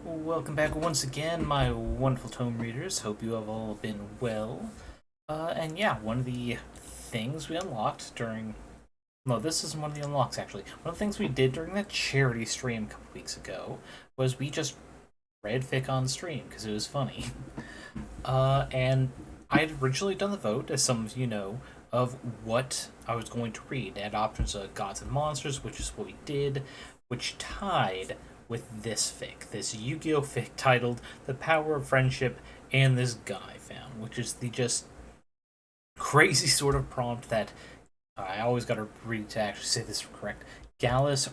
Welcome back once again, my wonderful tome readers. Hope you have all been well. And yeah, one of the things we unlocked during... No, this isn't one of the unlocks, actually. One of the things we did during that charity stream a couple weeks ago was we just read fic on stream, because it was funny. And I had originally done the vote, as some of you know, of what I was going to read. I had options of Gods and Monsters, which is what we did, which tied with this fic, this Yu-Gi-Oh fic titled The Power of Friendship and This Gun I Found, which is the just crazy sort of prompt that I always gotta read to actually say this correct. Gallus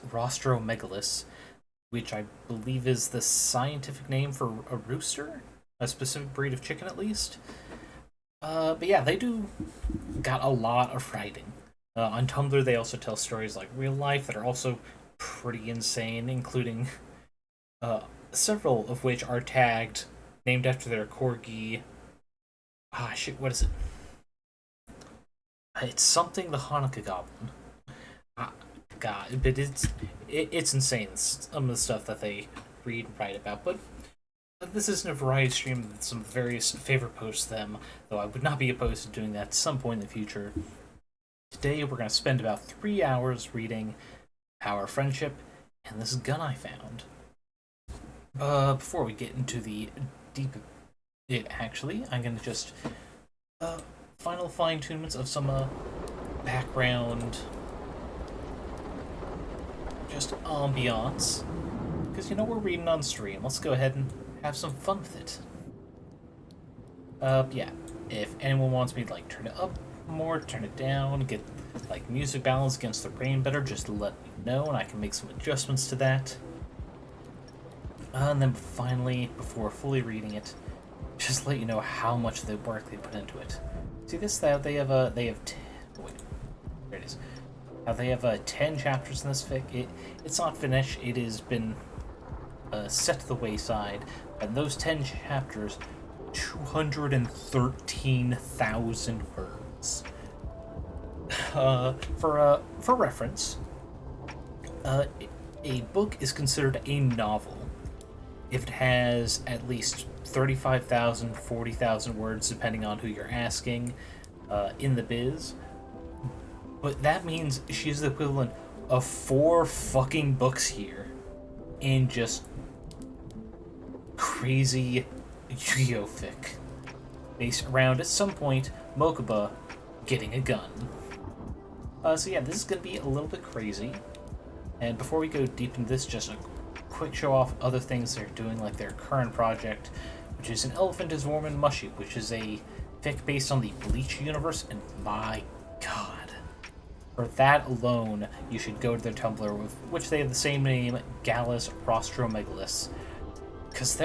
which I believe is the scientific name for a rooster, a specific breed of chicken at least. But yeah, they do got a lot of writing. On Tumblr, they also tell stories like real life that are also pretty insane, including several of which are tagged, named after their corgi. Ah, shit, what is it? It's something the Hanukkah Goblin. God, but it's insane, some of the stuff that they read and write about, but this isn't a variety stream of some various favorite posts to them, though I would not be opposed to doing that at some point in the future. Today we're going to spend about 3 hours reading Power of Friendship and This Gun I Found. Before we get into the deep actually, I'm going to just final fine-tunements of some background just ambiance, because you know we're reading on stream. Let's go ahead and have some fun with it. Yeah, if anyone wants me to like turn it up more, turn it down, get like music balance against the rain better, just let me know and I can make some adjustments to that. And then finally, before fully reading it, just let you know how much of the work they put into it. See this? They have wait, there it is. How they have 10 chapters in this fic. It's not finished. It has been set to the wayside. And those 10 chapters, 213,000 words. For reference, a book is considered a novel if it has at least 35,000, 40,000 words, depending on who you're asking, in the biz. But that means she's the equivalent of 4 fucking books here in just crazy Yugioh fic, based around, at some point, Mokuba getting a gun. So yeah, this is going to be a little bit crazy. And before we go deep into this, just a quick show off other things they're doing, like their current project, which is An Elephant is Warm and Mushy, which is a fic based on the Bleach universe, and my god. For that alone, you should go to their Tumblr, with which they have the same name, ByGallusRostromegalus's. Because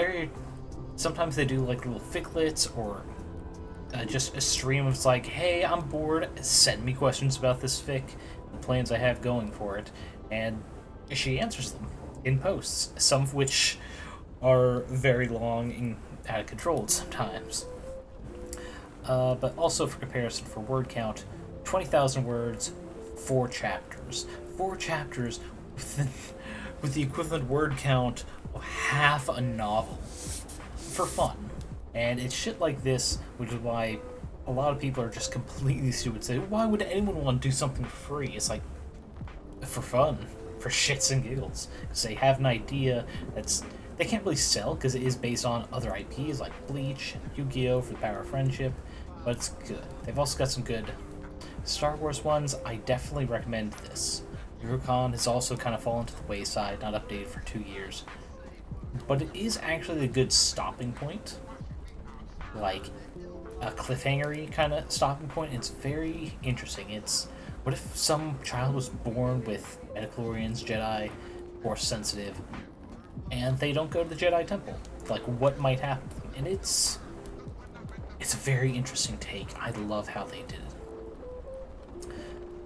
sometimes they do like little ficlets, or just a stream of like, hey, I'm bored, send me questions about this fic, the plans I have going for it, and she answers them in posts, some of which are very long and out of control sometimes. But also for comparison, for word count, 20,000 words, 4 chapters. 4 chapters with the equivalent word count of half a novel. For fun. And it's shit like this, which is why a lot of people are just completely stupid. Say, why would anyone want to do something free? It's like, for fun. For shits and giggles. Because they have an idea that's... They can't really sell, because it is based on other IPs, like Bleach and Yu-Gi-Oh! For the Power of Friendship. But it's good. They've also got some good Star Wars ones. I definitely recommend this. Yugioh has also kind of fallen to the wayside, not updated for 2 years. But it is actually a good stopping point. Like, a cliffhanger-y kind of stopping point. It's very interesting. It's, what if some child was born with midichlorians, Jedi, Force sensitive, and they don't go to the Jedi Temple? Like, what might happen? And it's a very interesting take. I love how they did it.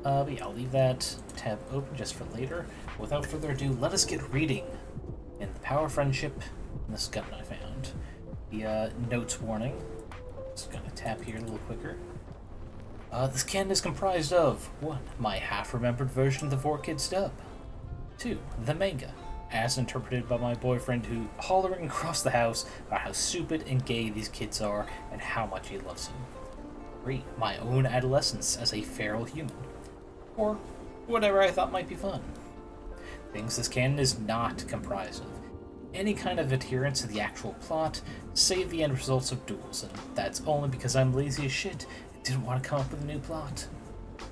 But yeah, I'll leave that tab open just for later. Without further ado, let us get reading in The Power of Friendship and This Gun I Found. The notes warning. Just gonna tap here a little quicker. This canon is comprised of 1. My half-remembered version of the 4Kids dub. 2. The manga. as interpreted by my boyfriend, who hollering across the house about how stupid and gay these kids are and how much he loves them. 3. My own adolescence as a feral human. Or whatever I thought might be fun. Things this canon is not comprised of any kind of adherence to the actual plot, save the end results of duels, and that's only because I'm lazy as shit and didn't want to come up with a new plot.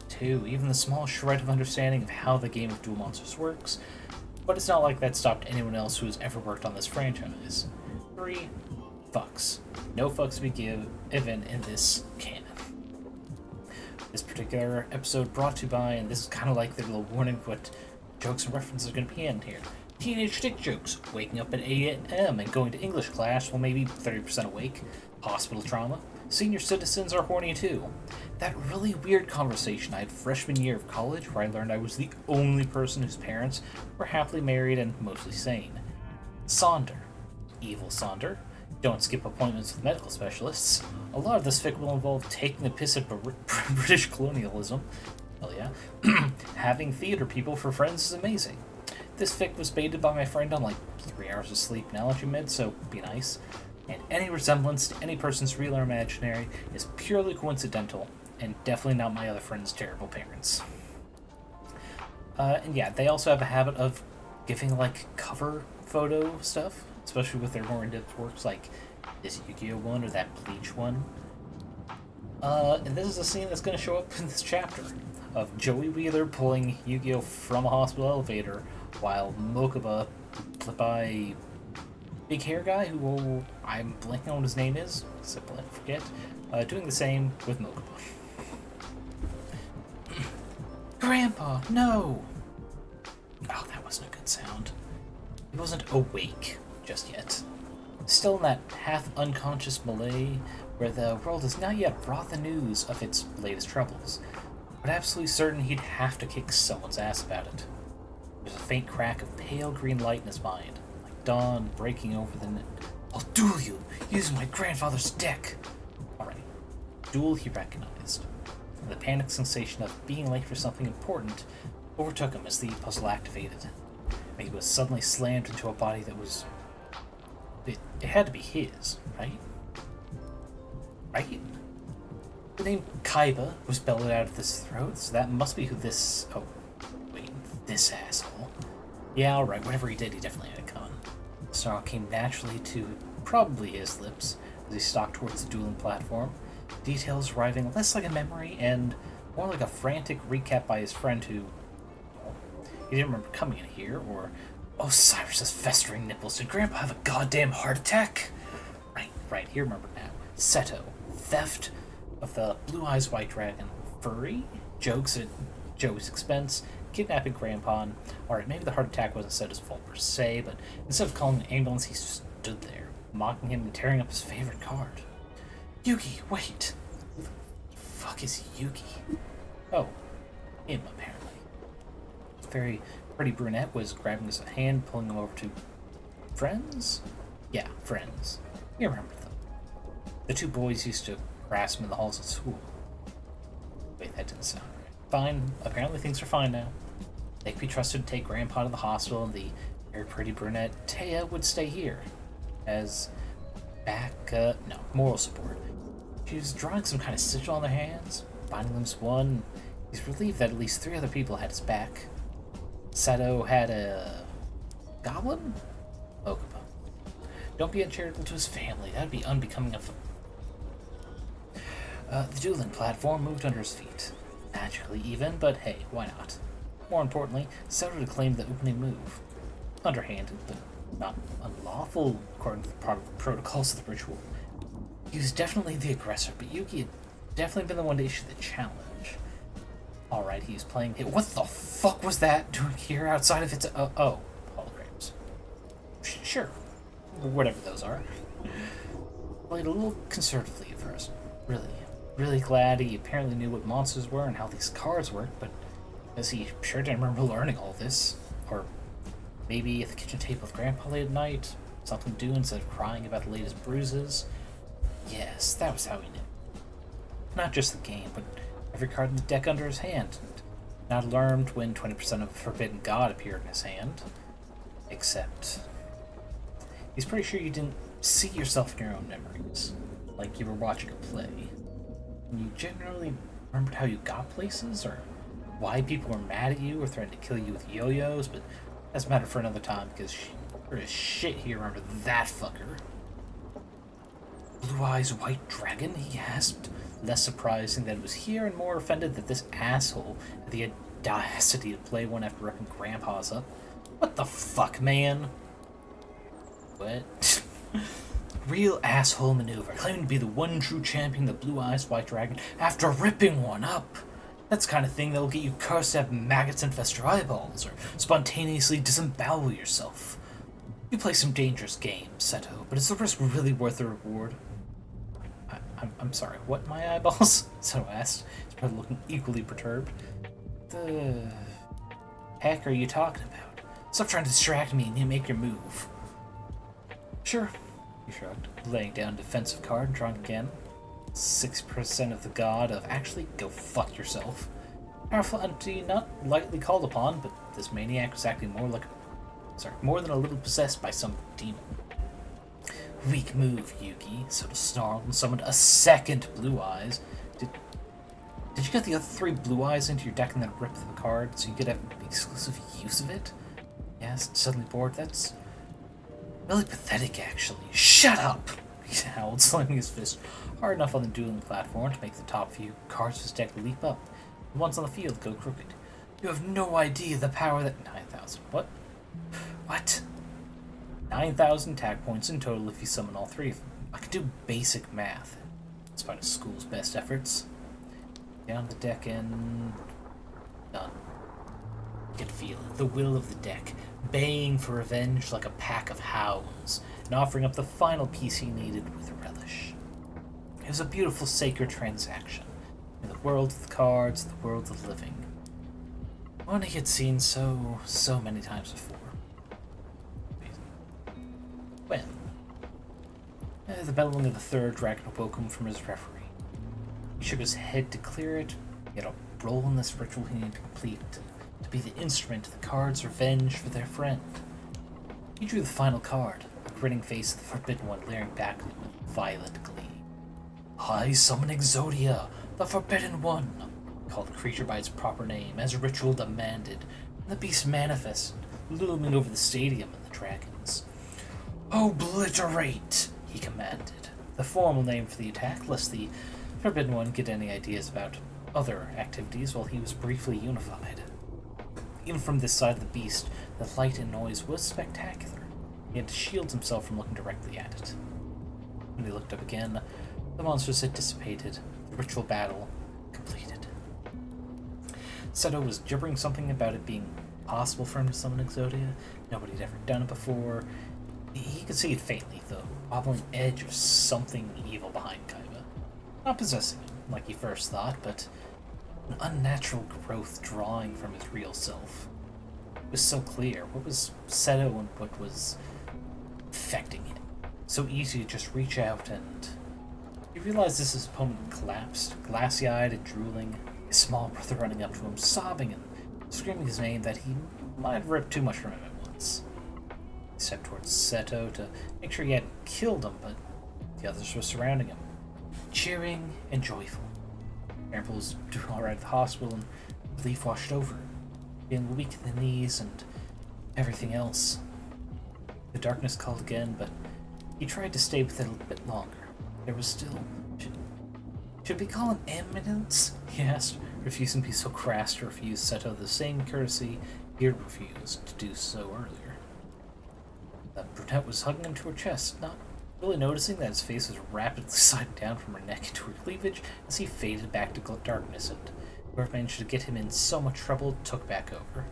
2. Even the small shred of understanding of how the game of Duel Monsters works, but it's not like that stopped anyone else who has ever worked on this franchise. 3. Fucks. No fucks to be given in this canon. This particular episode brought to you by, and this is kind of like the little warning what jokes and references are going to be in here. Teenage dick jokes, waking up at 8 a.m. and going to English class while maybe 30% awake, hospital trauma, senior citizens are horny too. That really weird conversation I had freshman year of college where I learned I was the only person whose parents were happily married and mostly sane. Sonder. Evil Sonder. Don't skip appointments with medical specialists. A lot of this fic will involve taking the piss at British colonialism. Hell yeah. Having theater people for friends is amazing. This fic was baited by my friend on like 3 hours of sleep and allergy meds, so be nice. And any resemblance to any person's real or imaginary is purely coincidental, and definitely not my other friend's terrible parents. And yeah, they also have a habit of giving like cover photo stuff, especially with their more in-depth works like this Yugioh one or that Bleach one. And this is a scene that's going to show up in this chapter of Joey Wheeler pulling Yugioh from a hospital elevator while Mokuba, played by big hair guy who I'm blanking on what his name is, simple I forget, doing the same with Mokuba. Grandpa, no! Oh, that wasn't a good sound. He wasn't awake just yet. Still in that half-unconscious malaise where the world has not yet brought the news of its latest troubles, but absolutely certain he'd have to kick someone's ass about it. There's a faint crack of pale green light in his mind, like dawn breaking over the net. I'll duel you, using my grandfather's deck! Alright, duel he recognized. And the panic sensation of being late for something important overtook him as the puzzle activated. And he was suddenly slammed into a body that was... It had to be his, right? Right? The name Kaiba was bellowed out of his throat, so that must be who this... Oh, wait, this asshole. Yeah, alright, whatever he did, he definitely had a gun. The snarl came naturally to probably his lips as he stalked towards the dueling platform, details arriving less like a memory and more like a frantic recap by his friend who... Well, he didn't remember coming in here, or... Oh, Cyrus's festering nipples, did Grandpa have a goddamn heart attack? Right, he remembered now. Seto, theft of the Blue Eyes White Dragon, furry, jokes at Joe's expense, kidnapping Grandpa. Alright, maybe the heart attack wasn't Seto's fault per se, but instead of calling an ambulance, he stood there, mocking him and tearing up his favorite card. Yugi, wait! Who the fuck is Yugi? Oh, him, apparently. Very pretty brunette was grabbing his hand, pulling him over to... Friends? Yeah, friends. You remember them. The two boys used to harass him in the halls of school. Wait, that didn't sound right. Fine. Apparently things are fine now. They could be trusted to take Grandpa to the hospital, and the very pretty brunette Taya would stay here as moral support. She was drawing some kind of sigil on their hands, binding them as one. He's relieved that at least 3 other people had his back. Seto had a... goblin? Mokuba. Don't be uncharitable to his family. That'd be unbecoming of... The dueling platform moved under his feet. Magically even, but hey, why not? More importantly, Seto declaimed the opening move. Underhanded, but not unlawful according to the protocols of the ritual. He was definitely the aggressor, but Yugi had definitely been the one to issue the challenge. Alright, he was playing... Hey, what the fuck was that doing here outside of its... oh, holograms. Sure. Whatever those are. Played a little conservatively at first. Really glad he apparently knew what monsters were and how these cards worked, but as he sure didn't remember learning all this. Or maybe at the kitchen table with Grandpa late at night, something to do instead of crying about the latest bruises. Yes, that was how he knew. Not just the game, but every card in the deck under his hand. Not alarmed when 20% of Forbidden God appeared in his hand. Except, he's pretty sure you didn't see yourself in your own memories, like you were watching a play. And you generally remembered how you got places, or why people were mad at you or threatened to kill you with yo-yos, but that's a matter for another time, because sure as shit he remembered that fucker. Blue Eyes White Dragon, he asked, less surprising that it was here and more offended that this asshole had the audacity to play one after ripping Grandpa's up. What the fuck, man? What? Real asshole maneuver, claiming to be the one true champion of the Blue Eyes White Dragon after ripping one up. That's the kind of thing that'll get you cursed to have maggots infest your eyeballs, or spontaneously disembowel yourself. You play some dangerous games, Seto, but is the risk really worth the reward? I'm sorry, what, my eyeballs? Seto asked, his brother looking equally perturbed. The heck are you talking about? Stop trying to distract me and you make your move. Sure, he shrugged, laying down a defensive card and drawing again. 6% of the god of actually go fuck yourself. Powerful entity not lightly called upon, but this maniac was acting more than a little possessed by some demon. Weak move, Yugi, Soda snarled and summoned a second Blue Eyes. Did you get the other 3 Blue Eyes into your deck and then rip the card so you could have exclusive use of it? Yes, suddenly bored. That's really pathetic, actually. Shut up! He howled, slamming his fist hard enough on the dueling platform to make the top few cards of his deck leap up. The ones on the field go crooked. You have no idea the power that 9,000. What? What? 9,000 tag points in total if you summon all 3 of them. I can do basic math, in spite of school's best efforts. Down the deck and done. You can feel it, the will of the deck, baying for revenge like a pack of hounds, and offering up the final piece he needed with relish. It was a beautiful, sacred transaction, in the world of the cards, the world of the living. One he had seen so many times before. When? The bellowing of the third dragon awoke him from his reverie. He shook his head to clear it. He had a role in this ritual he needed to complete, to be the instrument of the card's revenge for their friend. He drew the final card, a grinning face of the Forbidden One leering back at him with violent glee. I summon Exodia, the Forbidden One, called the creature by its proper name, as ritual demanded, and the beast manifested, looming over the stadium and the dragons. Obliterate, he commanded, the formal name for the attack, lest the Forbidden One get any ideas about other activities while he was briefly unified. Even from this side of the beast, the light and noise was spectacular. He had to shield himself from looking directly at it. When he looked up again, the monsters had dissipated, the ritual battle completed. Seto was gibbering something about it being possible for him to summon Exodia. Nobody had ever done it before. He could see it faintly, the wobbling edge of something evil behind Kaiba. Not possessing him, like he first thought, but an unnatural growth drawing from his real self. It was so clear what was Seto and what was affecting him. So easy to just reach out, and he realized as his opponent collapsed, glassy-eyed and drooling, his small brother running up to him, sobbing and screaming his name that he might have ripped too much from him at once. He stepped towards Seto to make sure he hadn't killed him, but the others were surrounding him, cheering and joyful. Grandpa was doing alright at the hospital, and relief washed over him, feeling weak in the knees and everything else. The darkness called again, but he tried to stay with it a little bit longer. There was still... Should we call him Eminence? He asked, refusing to be so crass to refuse Seto the same courtesy he had refused to do so earlier. The brunette was hugging him to her chest, not really noticing that his face was rapidly sliding down from her neck into her cleavage as he faded back to darkness, and whoever managed to get him in so much trouble took back over.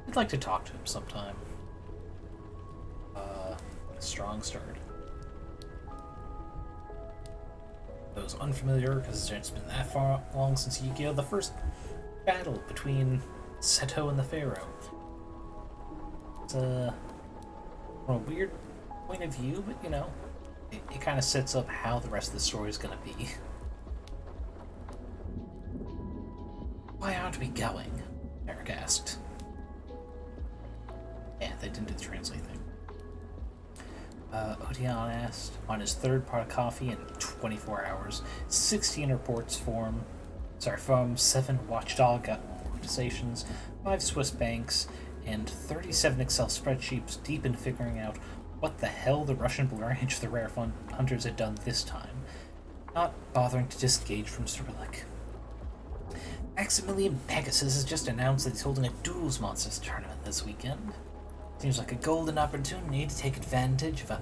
I'd like to talk to him sometime. Strong start. Those unfamiliar, because it's been that far long since Yugioh, the first battle between Seto and the Pharaoh. It's from a weird point of view, but you know, it kind of sets up how the rest of the story is going to be. Why aren't we going? Eric asked. And they didn't do the translate thing. Odion asked, on his third pot of coffee in 24 hours, 16 reports from 7 watchdog organizations, 5 Swiss banks, and 37 Excel spreadsheets deep in figuring out what the hell the Russian branch of the rare hunters had done this time, not bothering to disengage from Cyrillic. Maximilian Pegasus has just announced that he's holding a Duels Monsters tournament this weekend. Seems like a golden opportunity to take advantage of a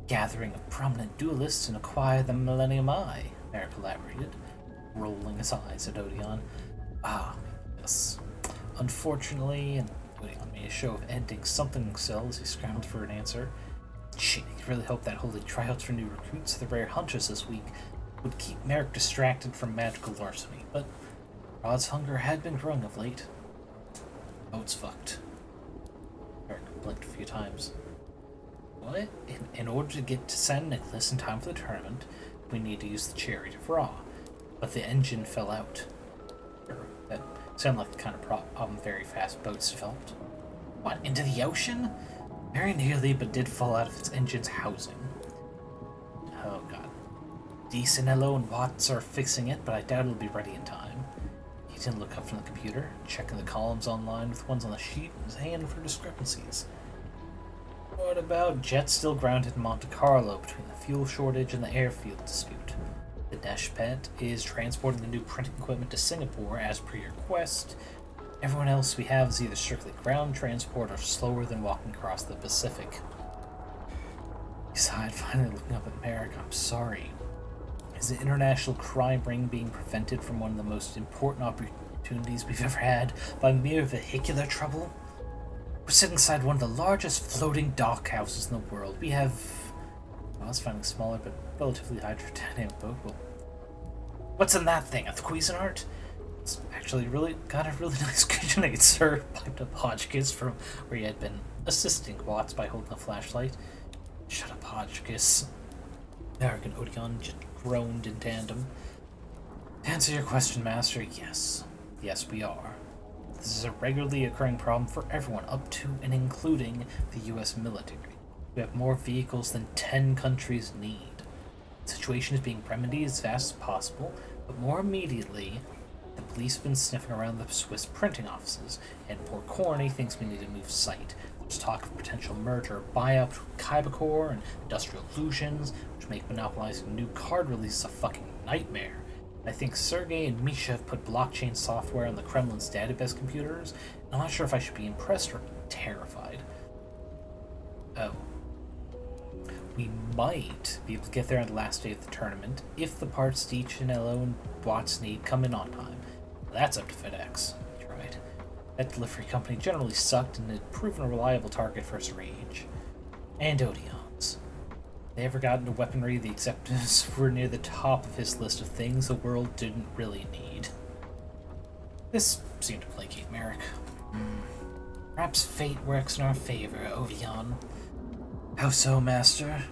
gathering of prominent duelists and acquire the Millennium Eye, Merrick elaborated, rolling his eyes at Odion. Ah, yes. Unfortunately, and Odion made a show of ending something still as he scrambled for an answer. Shit, he really hoped that holding tryouts for new recruits to the rare hunters this week would keep Merrick distracted from magical larceny, but Rod's hunger had been growing of late. Boat's fucked. Merrick blinked a few times. What? In order to get to San Nicholas in time for the tournament, we need to use the chariot of Ra, but the engine fell out. That sounded like the kind of problem very fast boats developed. What, into the ocean? Very nearly, but did fall out of its engine's housing. Oh god. Decenello and Watts are fixing it, but I doubt it'll be ready in time. He didn't look up from the computer, checking the columns online with ones on the sheet in his hand for discrepancies. What about jets still grounded in Monte Carlo between the fuel shortage and the airfield dispute? The Deshpet is transporting the new printing equipment to Singapore as per your request. Everyone else we have is either strictly ground transport or slower than walking across the Pacific. He sighed, finally looking up at Merrick. I'm sorry. Is the international crime ring being prevented from one of the most important opportunities we've ever had by mere vehicular trouble? We're sitting inside one of the largest floating dock houses in the world. We have... Well, I was finding a smaller but relatively hydrodynamic boat. Well, what's in that thing? A Cuisinart? It's actually got a really nice KitchenAid, sir, piped up Hotchkiss from where he had been assisting Watts by holding a flashlight. Shut up, Hotchkiss. Merrick and Odion just groaned in tandem. To answer your question, Master, yes. Yes, we are. This is a regularly occurring problem for everyone, up to and including the U.S. military. We have more vehicles than 10 countries need. The situation is being remedied as fast as possible, but more immediately, the police have been sniffing around the Swiss printing offices, and poor Corny thinks we need to move site. There's talk of potential merger or buyout between Kybacor and Industrial Illusions, which make monopolizing new card releases a fucking nightmare. I think Sergei and Misha have put blockchain software on the Kremlin's database computers, and I'm not sure if I should be impressed or terrified. Oh. We might be able to get there on the last day of the tournament if the parts Decenello and Watts need come in on time. That's up to FedEx. He tried. That delivery company generally sucked and had proven a reliable target for his rage. And Odion's. They ever got into weaponry, the executives were near the top of his list of things the world didn't really need. This seemed to placate Merrick. Perhaps fate works in our favor, Odion. How so, Master?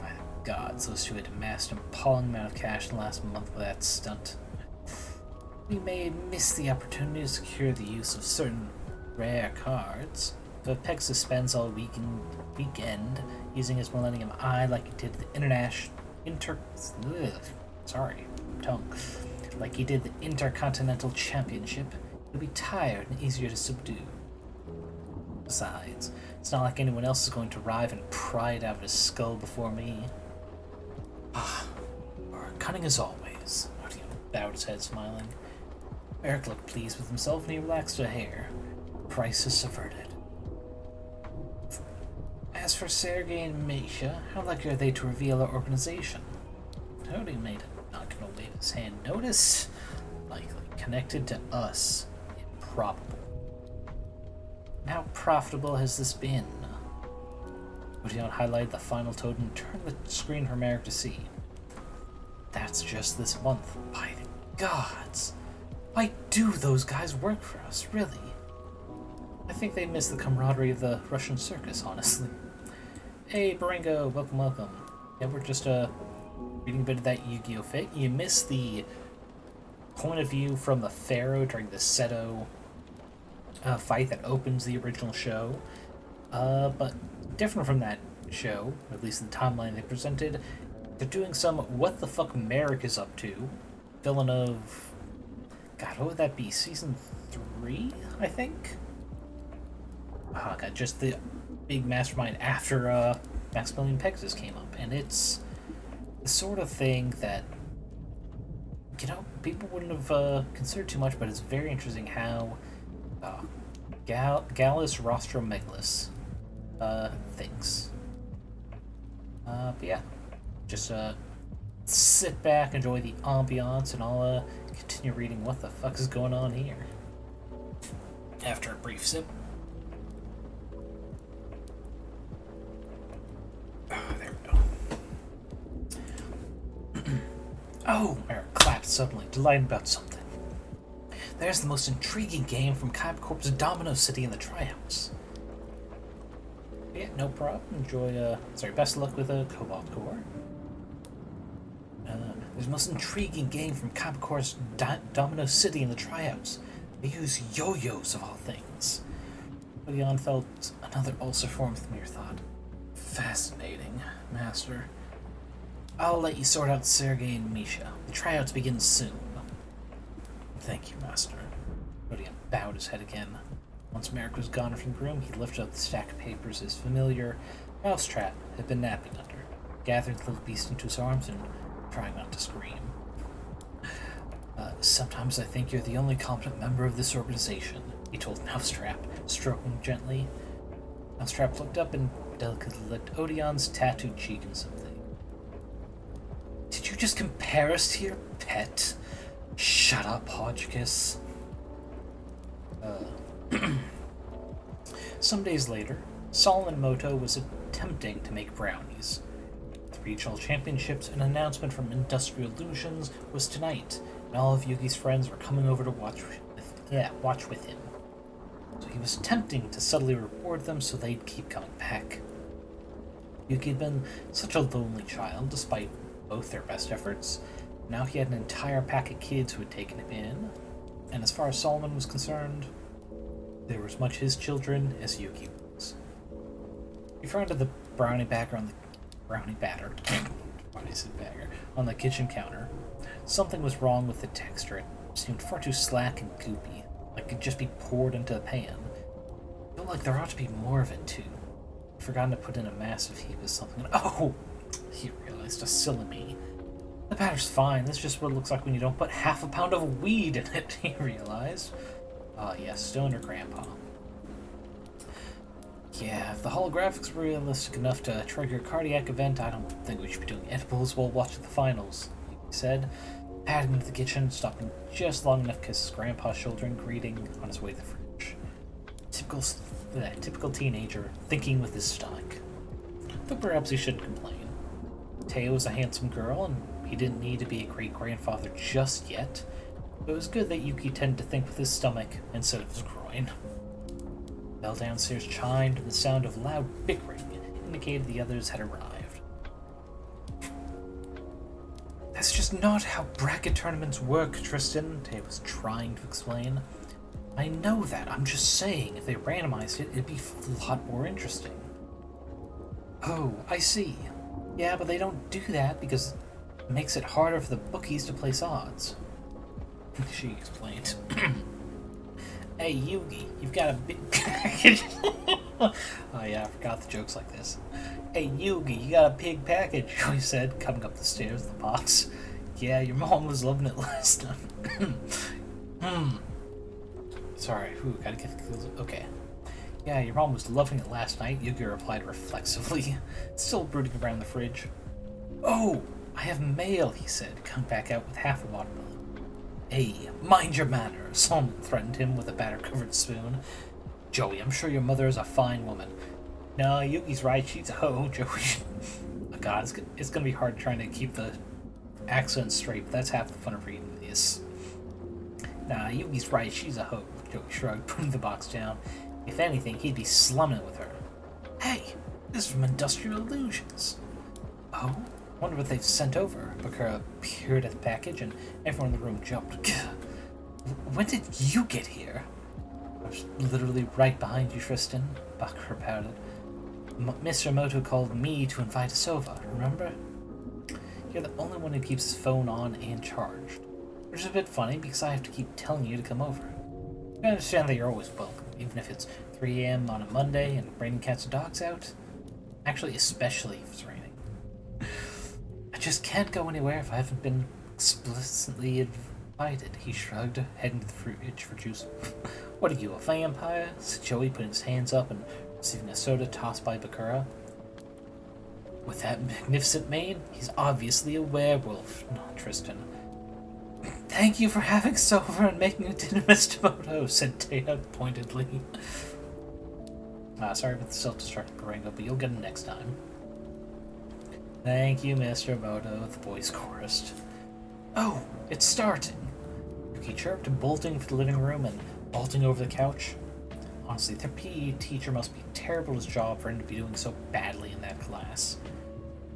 By the gods, those two had amassed an appalling amount of cash in the last month with that stunt. We may miss the opportunity to secure the use of certain rare cards. If Pegasus spends all weekend using his Millennium Eye like he did the like he did the Intercontinental Championship, he'll be tired and easier to subdue. Besides, it's not like anyone else is going to arrive and pry it out of his skull before me. Or cunning as always. Odion bowed his head, smiling. Merrick looked pleased with himself and he relaxed a hair. Crisis averted. As for Sergei and Misha, how likely are they to reveal our organization? Odion made it, not gonna wave his hand. Notice? Likely. Connected to us. Improbable. How profitable has this been? Odion highlighted the final totem and turned the screen for Merrick to see. That's just this month. By the gods! Why do those guys work for us, really? I think they miss the camaraderie of the Russian circus, honestly. Hey, Baringo, welcome. Yeah, we're just reading a bit of that Yugioh fic. You missed the point of view from the Pharaoh during the Seto fight that opens the original show. But different from that show, at least the timeline they presented, they're doing some what the fuck Merrick is up to. Villain of... God, what would that be? Season 3, I think? Oh god, just the big mastermind after Maximilian Pegasus came up. And it's the sort of thing that, you know, people wouldn't have considered too much, but it's very interesting how Gallus thinks. But yeah, just sit back, enjoy the ambiance, and I'll continue reading what the fuck is going on here. After a brief sip. Oh, there we go. Oh, Eric clapped suddenly, delighted about something. There's the most intriguing game from Kyber Corp's Domino City in the Tryouts. Yeah, no problem. Enjoy, best of luck with Cobalt Core. There's the most intriguing game from Kyber Corp's Domino City in the Tryouts. They use yo-yos of all things. Leon felt another ulcer form with mere thought. Fascinating, Master. I'll let you sort out Sergei and Misha. The tryouts begin soon. Thank you, Master. Rodion bowed his head again. Once Merrick was gone from the room, he lifted up the stack of papers his familiar mousetrap had been napping under, gathering the little beast into his arms and trying not to scream. Sometimes I think you're the only competent member of this organization, he told Mousetrap, stroking gently. Mousetrap looked up and delicately licked Odion's tattooed cheek and something. Did you just compare us to your pet? Shut up, Hodgkiss. Some days later, Solomon Moto was attempting to make brownies. The regional championships and announcement from Industrial Illusions was tonight, and all of Yugi's friends were coming over to watch with him. So he was attempting to subtly reward them so they'd keep coming back. Yugi had been such a lonely child, despite both their best efforts. Now he had an entire pack of kids who had taken him in, and as far as Solomon was concerned, they were as much his children as Yugi was. He frowned at the brownie batter on the kitchen counter. Something was wrong with the texture. It seemed far too slack and goopy, like it could just be poured into the pan. I felt like there ought to be more of it too. I'd forgotten to put in a massive heap of something. Oh! He realized, a silly me. The batter's fine, that's just what it looks like when you don't put half a pound of weed in it, he realized. Ah, yes, Stoner Grandpa. Yeah, if the holographics were realistic enough to trigger a cardiac event, I don't think we should be doing edibles while watching the finals, he said, padding into the kitchen, stopping just long enough to kiss his grandpa's shoulder in greeting on his way to the fridge. Typical teenager, thinking with his stomach. Though perhaps he shouldn't complain. Teo was a handsome girl, and he didn't need to be a great-grandfather just yet. But it was good that Yuki tended to think with his stomach instead of his groin. The bell downstairs chimed, and the sound of loud bickering indicated the others had arrived. That's just not how bracket tournaments work, Tristan, Teo was trying to explain. I know that, I'm just saying, if they randomized it, it'd be a lot more interesting. Oh, I see. Yeah, but they don't do that because it makes it harder for the bookies to place odds. She explained. Hey, Yugi, you've got a big package. Oh yeah, I forgot the jokes like this. Hey, Yugi, you got a big package, he said, coming up the stairs with the box. Yeah, your mom was loving it last time. Sorry, gotta get the... Okay. Yeah, your mom was loving it last night, Yugioh replied reflexively, still brooding around the fridge. Oh, I have mail, he said, coming back out with half a watermelon. Hey, mind your manners, Solomon threatened him with a batter-covered spoon. Joey, I'm sure your mother is a fine woman. No, Yugi's right, she's a hoe, Joey. Oh god, it's gonna be hard trying to keep the accent straight, but that's half the fun of reading this. Nah, Yugi's right, she's a hoe, Joey shrugged, putting the box down. If anything, he'd be slumming it with her. Hey, this is from Industrial Illusions. Oh? Wonder what they've sent over. Bakura peered at the package, and everyone in the room jumped. When did you get here? I was literally right behind you, Tristan, Bakura pouted. Mr. Moto called me to invite us over, remember? You're the only one who keeps his phone on and charged. Which is a bit funny because I have to keep telling you to come over. I understand that you're always welcome, even if it's 3 a.m. on a Monday and raining cats and dogs out. Actually, especially if it's raining. I just can't go anywhere if I haven't been explicitly invited, he shrugged, heading to the fridge for juice. What are you, a vampire? Said Joey, putting his hands up and receiving a soda tossed by Bakura. With that magnificent mane, he's obviously a werewolf, not Tristan. Thank you for having us over and making a dinner, Mr. Moto, said Taya pointedly. Sorry about the self-destructive Barango, but you'll get him next time. Thank you, Mr. Moto, the boys chorused. Oh, it's starting! Yuki chirped, bolting for the living room and vaulting over the couch. Honestly, their PE teacher must be terrible at his job for him to be doing so badly in that class.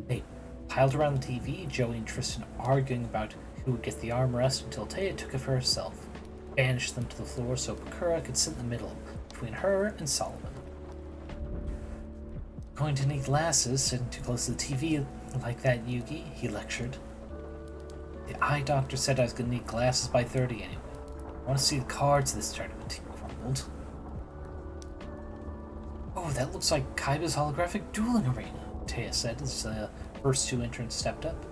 They piled around the TV, Joey and Tristan arguing about who would get the armrest until Taya took it for herself, banished them to the floor so Bakura could sit in the middle, between her and Solomon. Going to need glasses, sitting too close to the TV like that, Yugi, he lectured. The eye doctor said I was going to need glasses by 30 anyway. I want to see the cards of this tournament, he grumbled. Oh, that looks like Kaiba's holographic dueling arena, Taya said as the first two entrants stepped up.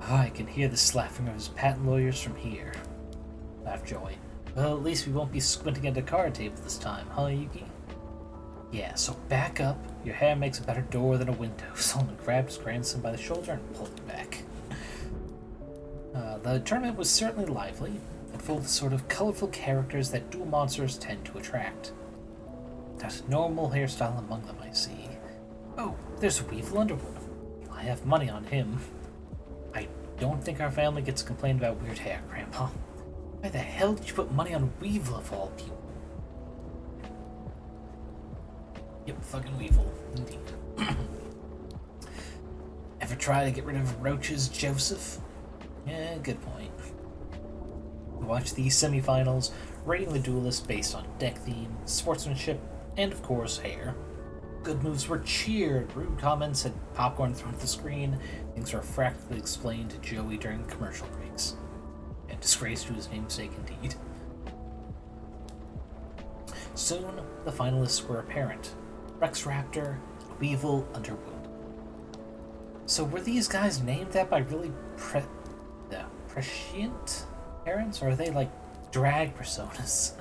Oh, I can hear the slapping of his patent lawyers from here, laughed Joey. Well, at least we won't be squinting at the card table this time, huh, Yugi? Yeah, so back up. Your hair makes a better door than a window. Solomon grabbed his grandson by the shoulder and pulled him back. The tournament was certainly lively, and full of the sort of colorful characters that duel monsters tend to attract. Not a normal hairstyle among them, I see. Oh, there's Weevil Underwood. I have money on him. I don't think our family gets to complain about weird hair, Grandpa. Why the hell did you put money on Weevil of all people? Yep, fucking Weevil, indeed. Ever try to get rid of roaches, Joseph? Yeah, good point. We watched the semifinals, rating the duelists based on deck theme, sportsmanship, and of course, hair. Good moves were cheered, rude comments had popcorn thrown at the screen, things were practically explained to Joey during commercial breaks. And disgrace to his namesake indeed. Soon, the finalists were apparent. Rex Raptor, Weevil Underwood. So were these guys named that by really prescient parents, or are they like drag personas?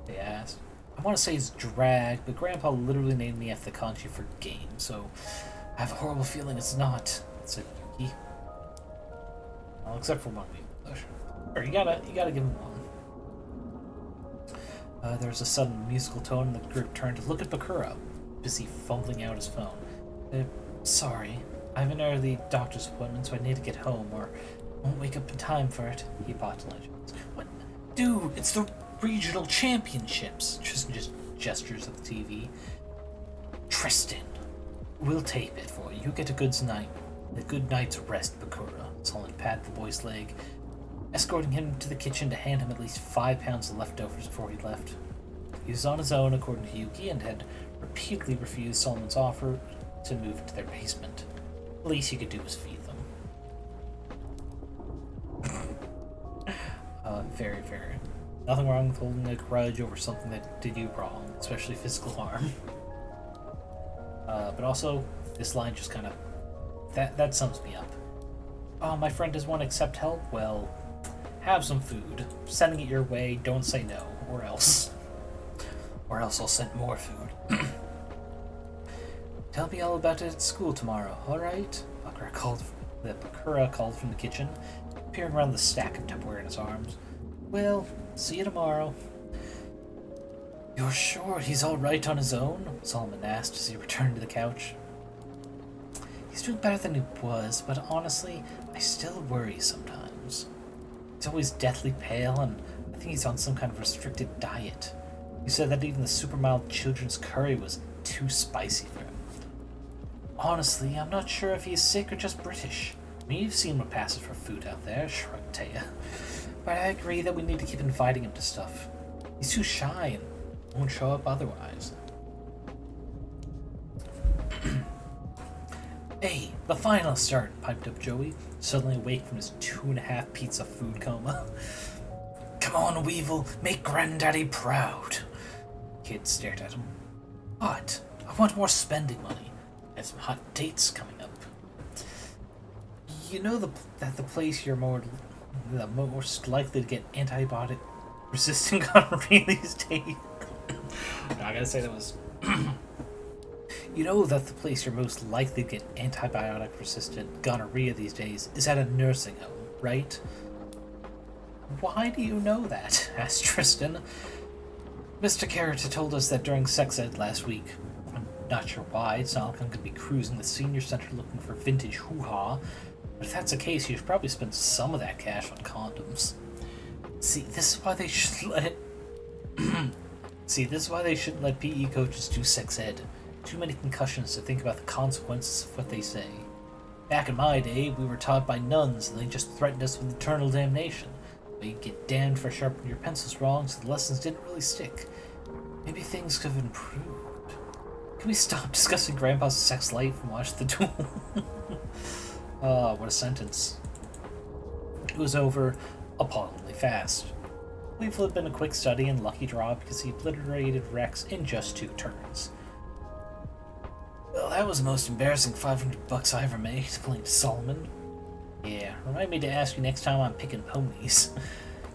They asked. I want to say it's drag, but Grandpa literally named me after the kanji for game, so I have a horrible feeling it's not, said Yuki. Well, except for one Weevil. Sure, you gotta give him one. There was a sudden musical tone, and the group turned to look at Bakura, busy fumbling out his phone. Sorry, I have an early doctor's appointment, so I need to get home, or I won't wake up in time for it, he apologized. What? Dude, it's the regional championships! Tristan just gestures at the TV. Tristan, we'll tape it for you. You get a good night's rest, Bakura. Solomon patted the boy's leg, escorting him to the kitchen to hand him at least 5 pounds of leftovers before he left. He was on his own, according to Yuki, and had repeatedly refused Solomon's offer to move to their basement. The least he could do was feed them. Very, very. Nothing wrong with holding a grudge over something that did you wrong, especially physical harm. But also, this line just kind of... That sums me up. Oh, my friend doesn't want to accept help? Well, have some food. Sending it your way, don't say no, or else. Or else I'll send more food. Tell me all about it at school tomorrow, alright? Bakura called from the kitchen, peering around the stack of Tupperware in his arms. Well, see you tomorrow. You're sure he's alright on his own? Solomon asked as he returned to the couch. He's doing better than he was, but honestly, I still worry sometimes. He's always deathly pale, and I think he's on some kind of restricted diet. He said that even the super mild children's curry was too spicy for him. Honestly, I'm not sure if he's sick or just British. I mean, you've seen what passes for food out there, shrugged Taya. But I agree that we need to keep inviting him to stuff. He's too shy, and won't show up otherwise. Hey, the finals start, piped up Joey, suddenly awake from his 2.5 pizza food coma. Come on, Weevil, make Granddaddy proud. Kid stared at him. What? I want more spending money. I have some hot dates coming up. You know that the place you're the most likely to get antibiotic-resistant gonorrhea these days? No, I gotta say that was... You know that the place you're most likely to get antibiotic-resistant gonorrhea these days is at a nursing home, right? Why do you know that? Asked Tristan. Mr. Carrot told us that during sex ed last week. I'm not sure why. It's not like I'm going to be cruising the senior center looking for vintage hoo-ha. But if that's the case, you should probably spend some of that cash on condoms. See, this is why they should let... See, this is why they shouldn't let PE coaches do sex ed. Too many concussions to think about the consequences of what they say. Back in my day, we were taught by nuns, and they just threatened us with eternal damnation. But you'd get damned for sharpening your pencils wrong, so the lessons didn't really stick. Maybe things could have improved. Can we stop discussing Grandpa's sex life and watch the duel? What a sentence. It was over appallingly fast. Weevil had been a quick study and lucky draw because he obliterated Rex in just 2 turns. Well, that was the most embarrassing $500 I ever made, complained Solomon. Yeah, remind me to ask you next time I'm picking ponies.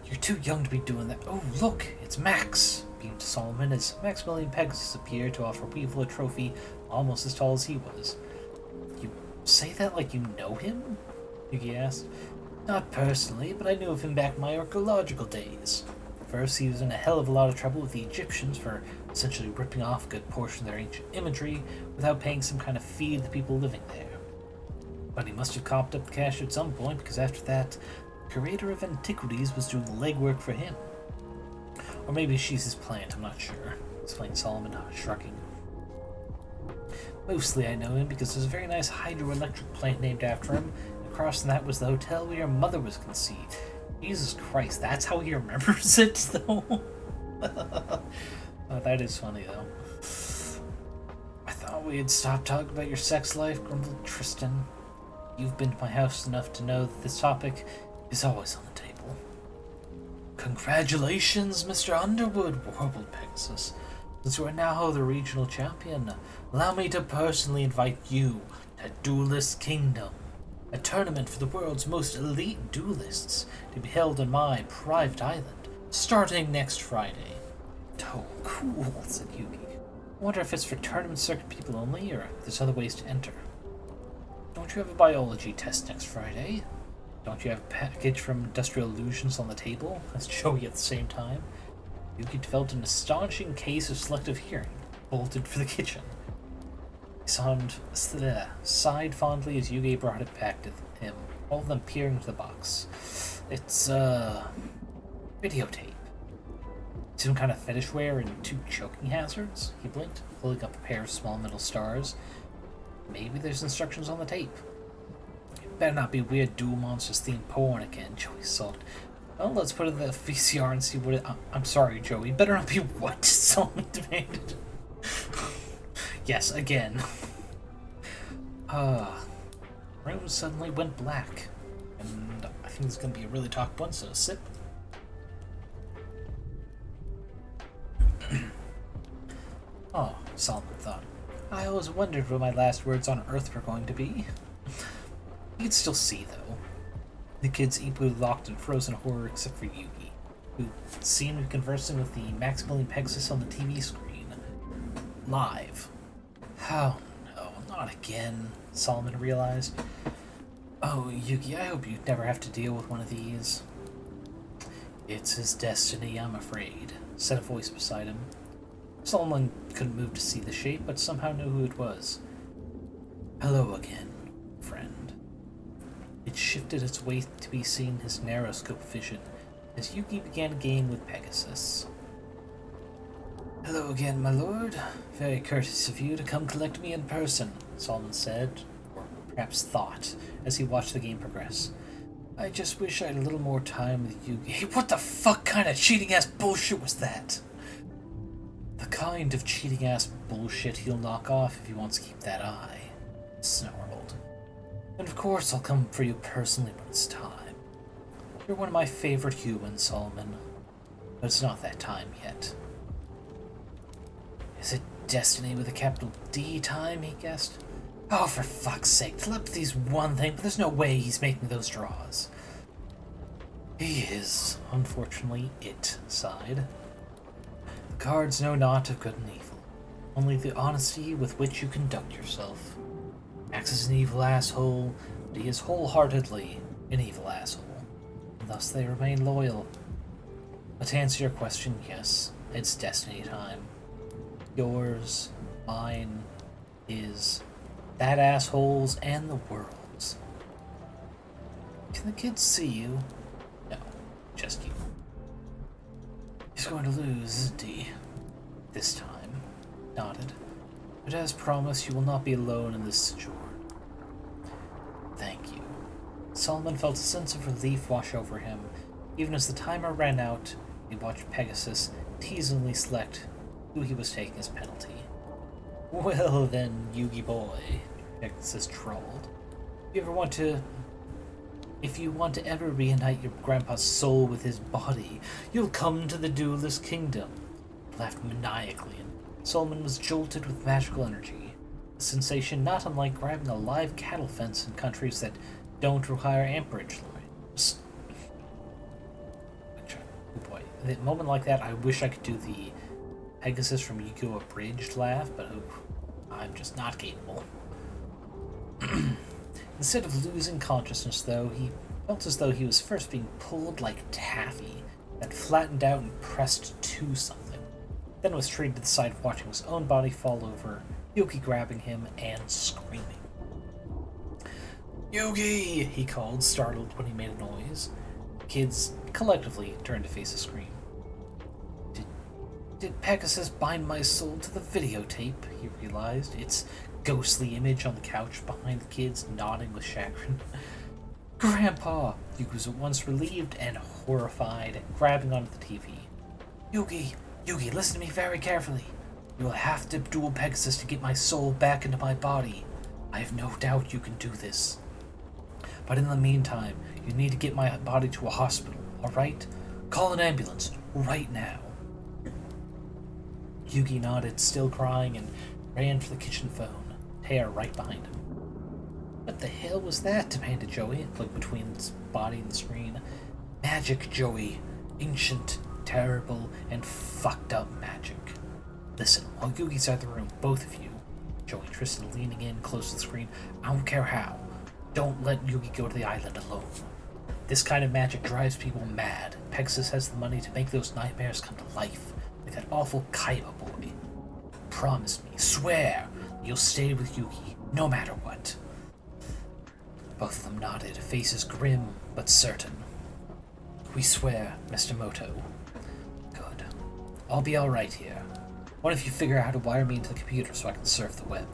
You're too young to be doing that. Oh, look, it's Max, beamed Solomon as Maximilian Pegasus appeared to offer Weevil a trophy almost as tall as he was. You say that like you know him? Yugi asked. Not personally, but I knew of him back in my archaeological days. First, he was in a hell of a lot of trouble with the Egyptians for essentially ripping off a good portion of their ancient imagery without paying some kind of fee to the people living there. But he must have copped up the cash at some point, because after that, the curator of antiquities was doing the legwork for him. Or maybe she's his plant, I'm not sure, explained Solomon, shrugging. Mostly I know him because there's a very nice hydroelectric plant named after him, and across from that was the hotel where your mother was conceived. Jesus Christ, that's how he remembers it, though? Oh, that is funny, though. I thought we had stopped talking about your sex life, grumbled Tristan. You've been to my house enough to know that this topic is always on the table. Congratulations, Mr. Underwood, warbled Pegasus. Since you are now the regional champion, allow me to personally invite you to Duelist Kingdom, a tournament for the world's most elite duelists to be held on my private island, starting next Friday. Oh, cool, said Yugi. I wonder if it's for tournament circuit people only, or if there's other ways to enter. Don't you have a biology test next Friday? Don't you have a package from Industrial Illusions on the table? Asked Joey at the same time. Yugi developed an astonishing case of selective hearing, bolted for the kitchen. He sighed fondly as Yugi brought it back to him, all of them peering into the box. It's, videotape. Some kind of fetish wear and 2 choking hazards? He blinked, pulling up a pair of small metal stars. Maybe there's instructions on the tape. It better not be weird Duel Monsters themed porn again, Joey sulked. Well, let's put it in the VCR and see what it... I'm sorry, Joey. Better not be what? Solomon demanded. Yes, again. Room suddenly went black. And I think it's going to be a really talk one, so sip. Oh, Solomon thought. I always wondered what my last words on Earth were going to be. You could still see, though. The kids equally locked in frozen horror except for Yugi, who seemed to be conversing with the Maximilian Pegasus on the TV screen. Live. Oh no, not again, Solomon realized. Oh, Yugi, I hope you never have to deal with one of these. It's his destiny, I'm afraid, said a voice beside him. Solomon couldn't move to see the shape, but somehow knew who it was. Hello again, friend. It shifted its weight to be seen his narrow scope vision as Yugi began a game with Pegasus. Hello again, my lord. Very courteous of you to come collect me in person, Solomon said, or perhaps thought, as he watched the game progress. I just wish I had a little more time with Yugi. Hey, what the fuck kind of cheating-ass bullshit was that? The kind of cheating-ass bullshit he'll knock off if he wants to keep that eye, snarled. And of course I'll come for you personally when it's time. You're one of my favorite humans, Solomon. But it's not that time yet. Is it destiny with a capital D time, he guessed? Oh, for fuck's sake, telepathy's one thing, but there's no way he's making those draws. He is, unfortunately, it sighed. The cards know not of good and evil, only the honesty with which you conduct yourself. Max is an evil asshole, but he is wholeheartedly an evil asshole, and thus they remain loyal. But to answer your question, yes, it's destiny time. Yours, mine, his, that asshole's, and the world's. Can the kids see you? No, just you. He's going to lose, isn't he? This time. Nodded. But as promised, you will not be alone in this sojourn. Thank you. Solomon felt a sense of relief wash over him. Even as the timer ran out, he watched Pegasus teasingly select who he was taking as penalty. Well then, Yugi boy, Pegasus trolled. If you want to ever reunite your grandpa's soul with his body, you'll come to the Duelist Kingdom. He laughed maniacally, and Solomon was jolted with magical energy. A sensation not unlike grabbing a live cattle fence in countries that don't require amperage lines. Oh boy, at a moment like that, I wish I could do the Pegasus from Yugioh abridged laugh, but I'm just not capable. Instead of losing consciousness, though, he felt as though he was first being pulled like taffy, then flattened out and pressed to something, then was treated to the side watching his own body fall over, Yuki grabbing him and screaming. Yugi! He called, startled when he made a noise. The kids collectively turned to face the screen. Did Pegasus bind my soul to the videotape? He realized, its ghostly image on the couch behind the kids, nodding with chagrin. Grandpa! Yugi was at once relieved and horrified, grabbing onto the TV. Yugi, listen to me very carefully. You will have to duel Pegasus to get my soul back into my body. I have no doubt you can do this. But in the meantime, you need to get my body to a hospital, alright? Call an ambulance, right now. Yugi nodded, still crying, and ran for the kitchen phone, Taya right behind him. What the hell was that? Demanded Joey, looking between his body and the screen. Magic, Joey. Ancient, terrible, and fucked up magic. Listen, while Yugi's out of the room, both of you, Joey and Tristan leaning in close to the screen, I don't care how. Don't let Yugi go to the island alone. This kind of magic drives people mad. Pegasus has the money to make those nightmares come to life, like that awful Kaiba boy. Promise me, swear, you'll stay with Yugi, no matter what. Both of them nodded, faces grim but certain. We swear, Mr. Moto. Good. I'll be alright here. What if you figure out how to wire me into the computer so I can surf the web?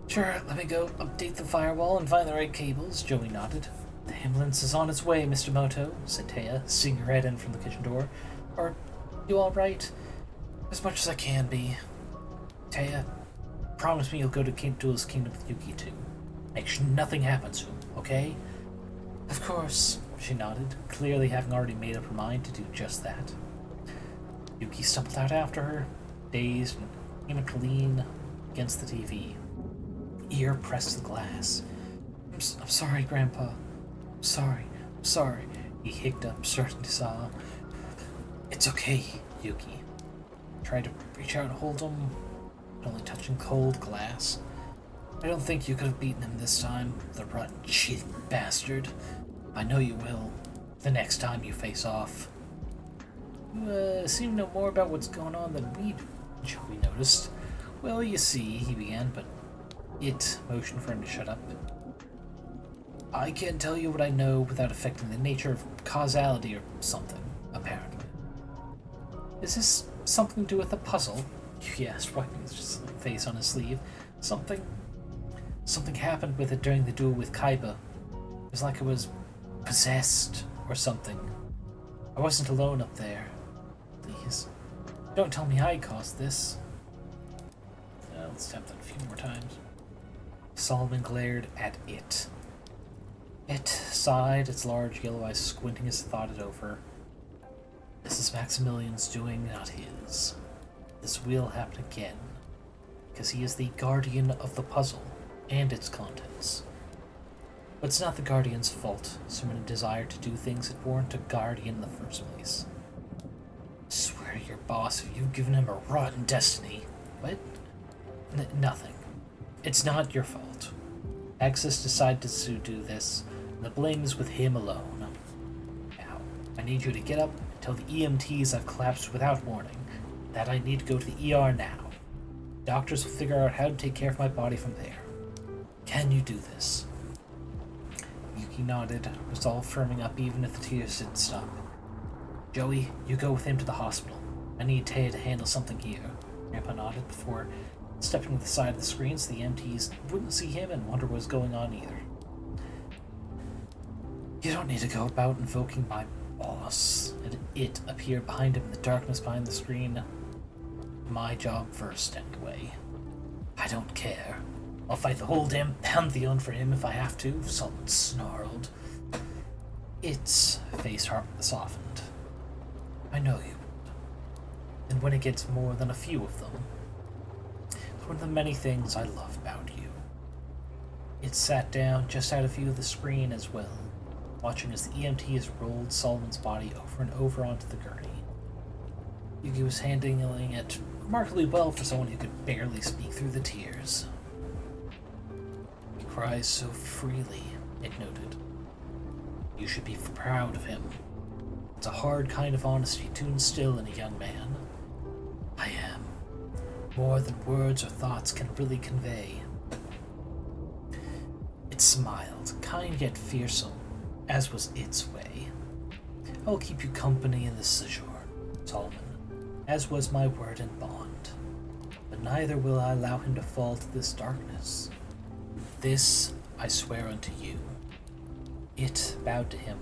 Sure, let me go update the firewall and find the right cables, Joey nodded. The ambulance is on its way, Mr. Moto, said Taya, seeing her head in from the kitchen door. Are you alright? As much as I can be. Taya, promise me you'll go to Duelist Kingdom with Yugi too. Make sure nothing happens to him, okay? Of course, she nodded, clearly having already made up her mind to do just that. Yuki stumbled out after her, dazed and came to lean against the TV, ear pressed to the glass. I'm sorry, Grandpa. I'm sorry, he hiccuped up, starting to sob. It's okay, Yuki. Tried to reach out and hold him, but only touching cold glass. I don't think you could have beaten him this time, the rotten, cheating bastard. I know you will, the next time you face off. You seem to know more about what's going on than we do, Joey noticed. Well, you see, he began, but it motioned for him to shut up. I can't tell you what I know without affecting the nature of causality or something, apparently. Is this something to do with the puzzle? He asked, wiping his face on his sleeve. Something happened with it during the duel with Kaiba. It was like it was possessed or something. I wasn't alone up there. Please Don't tell me I caused this. Let's tap that a few more times. Solomon glared at it. It sighed, its large yellow eyes squinting as it thought it over. This is Maximilian's doing, not his. This will happen again, because he is the guardian of the puzzle and its contents. But it's not the Guardian's fault, so many desire to do things that weren't a Guardian in the first place. I swear to your boss, if you've given him a rotten destiny. What? Nothing. It's not your fault. Axis decided to do this, and the blame is with him alone. Now, I need you to get up and tell the EMTs I've collapsed without warning, that I need to go to the ER now. Doctors will figure out how to take care of my body from there. Can you do this? Yuki nodded, resolve firming up even if the tears didn't stop. Joey, you go with him to the hospital. I need Taya to handle something here. Grandpa nodded before stepping to the side of the screen so the EMTs wouldn't see him and wonder what was going on either. You don't need to go about invoking my boss, and it appeared behind him in the darkness behind the screen. My job first, anyway. I don't care. I'll fight the whole damn pantheon for him if I have to, Solomon snarled. Its face softened. I know you would. And when it gets more than a few of them. It's one of the many things I love about you. It sat down just out of view of the screen as well, watching as the EMTs rolled Solomon's body over and over onto the gurney. Yugi was handling it remarkably well for someone who could barely speak through the tears. He cries so freely, it noted. You should be proud of him. It's a hard kind of honesty to instill in a young man. I am. More than words or thoughts can really convey. It smiled, kind yet fearsome, as was its way. I'll keep you company in this sojourn, Solomon, as was my word and bond. But neither will I allow him to fall to this darkness. This I swear unto you. It bowed to him,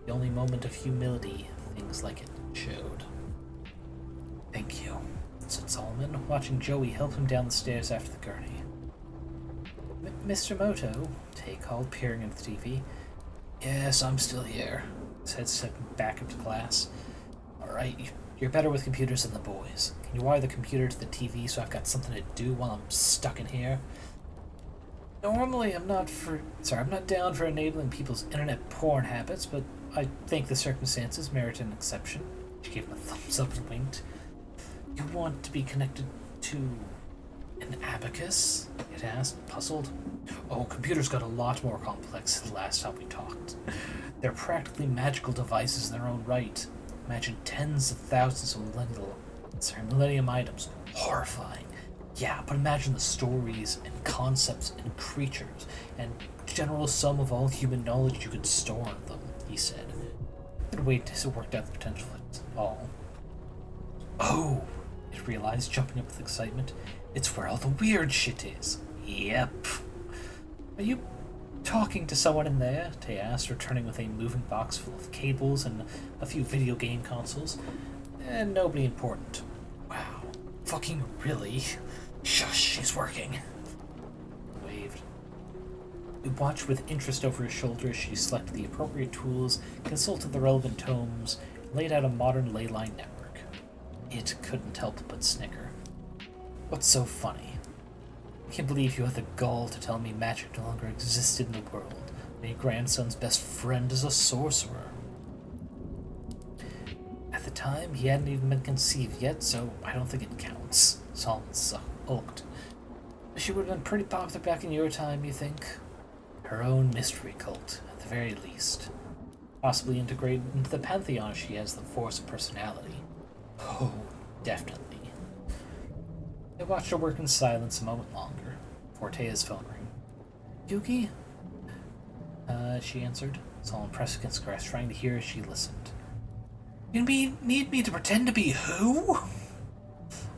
the only moment of humility things like it showed. Thank you, said Solomon, watching Joey help him down the stairs after the gurney. Mr. Moto, Tay called, peering into the TV. Yes, I'm still here, said, stepping back into class. Alright, you're better with computers than the boys. Can you wire the computer to the TV so I've got something to do while I'm stuck in here? Normally, I'm not down for enabling people's internet porn habits, but I think the circumstances merit an exception. She gave him a thumbs up and winked. You want to be connected to an abacus? It asked, puzzled. Oh, computers got a lot more complex the last time we talked. They're practically magical devices in their own right. Imagine tens of thousands of millennium items. Horrifying. Yeah, but imagine the stories and concepts and creatures and general sum of all human knowledge you could store on them, he said. I'd wait till it worked out the potential of it all. Oh, it realized, jumping up with excitement. It's where all the weird shit is. Yep. Are you talking to someone in there? Tay asked, returning with a moving box full of cables and a few video game consoles. And nobody important. Wow. Fucking really? Shush, she's working. He waved. He watched with interest over his shoulder as she selected the appropriate tools, consulted the relevant tomes, and laid out a modern ley line network. It couldn't help but snicker. What's so funny? I can't believe you had the gall to tell me magic no longer existed in the world, and your grandson's best friend is a sorcerer. At the time, he hadn't even been conceived yet, so I don't think it counts. Solomon sulked. She would have been pretty popular back in your time, you think? Her own mystery cult, at the very least. Possibly integrated into the pantheon if she has the force of personality. Oh, definitely. They watched her work in silence a moment longer, before Taya's phone rang. Yugi? She answered, Solomon pressed against the grass, trying to hear as she listened. You need me to pretend to be who?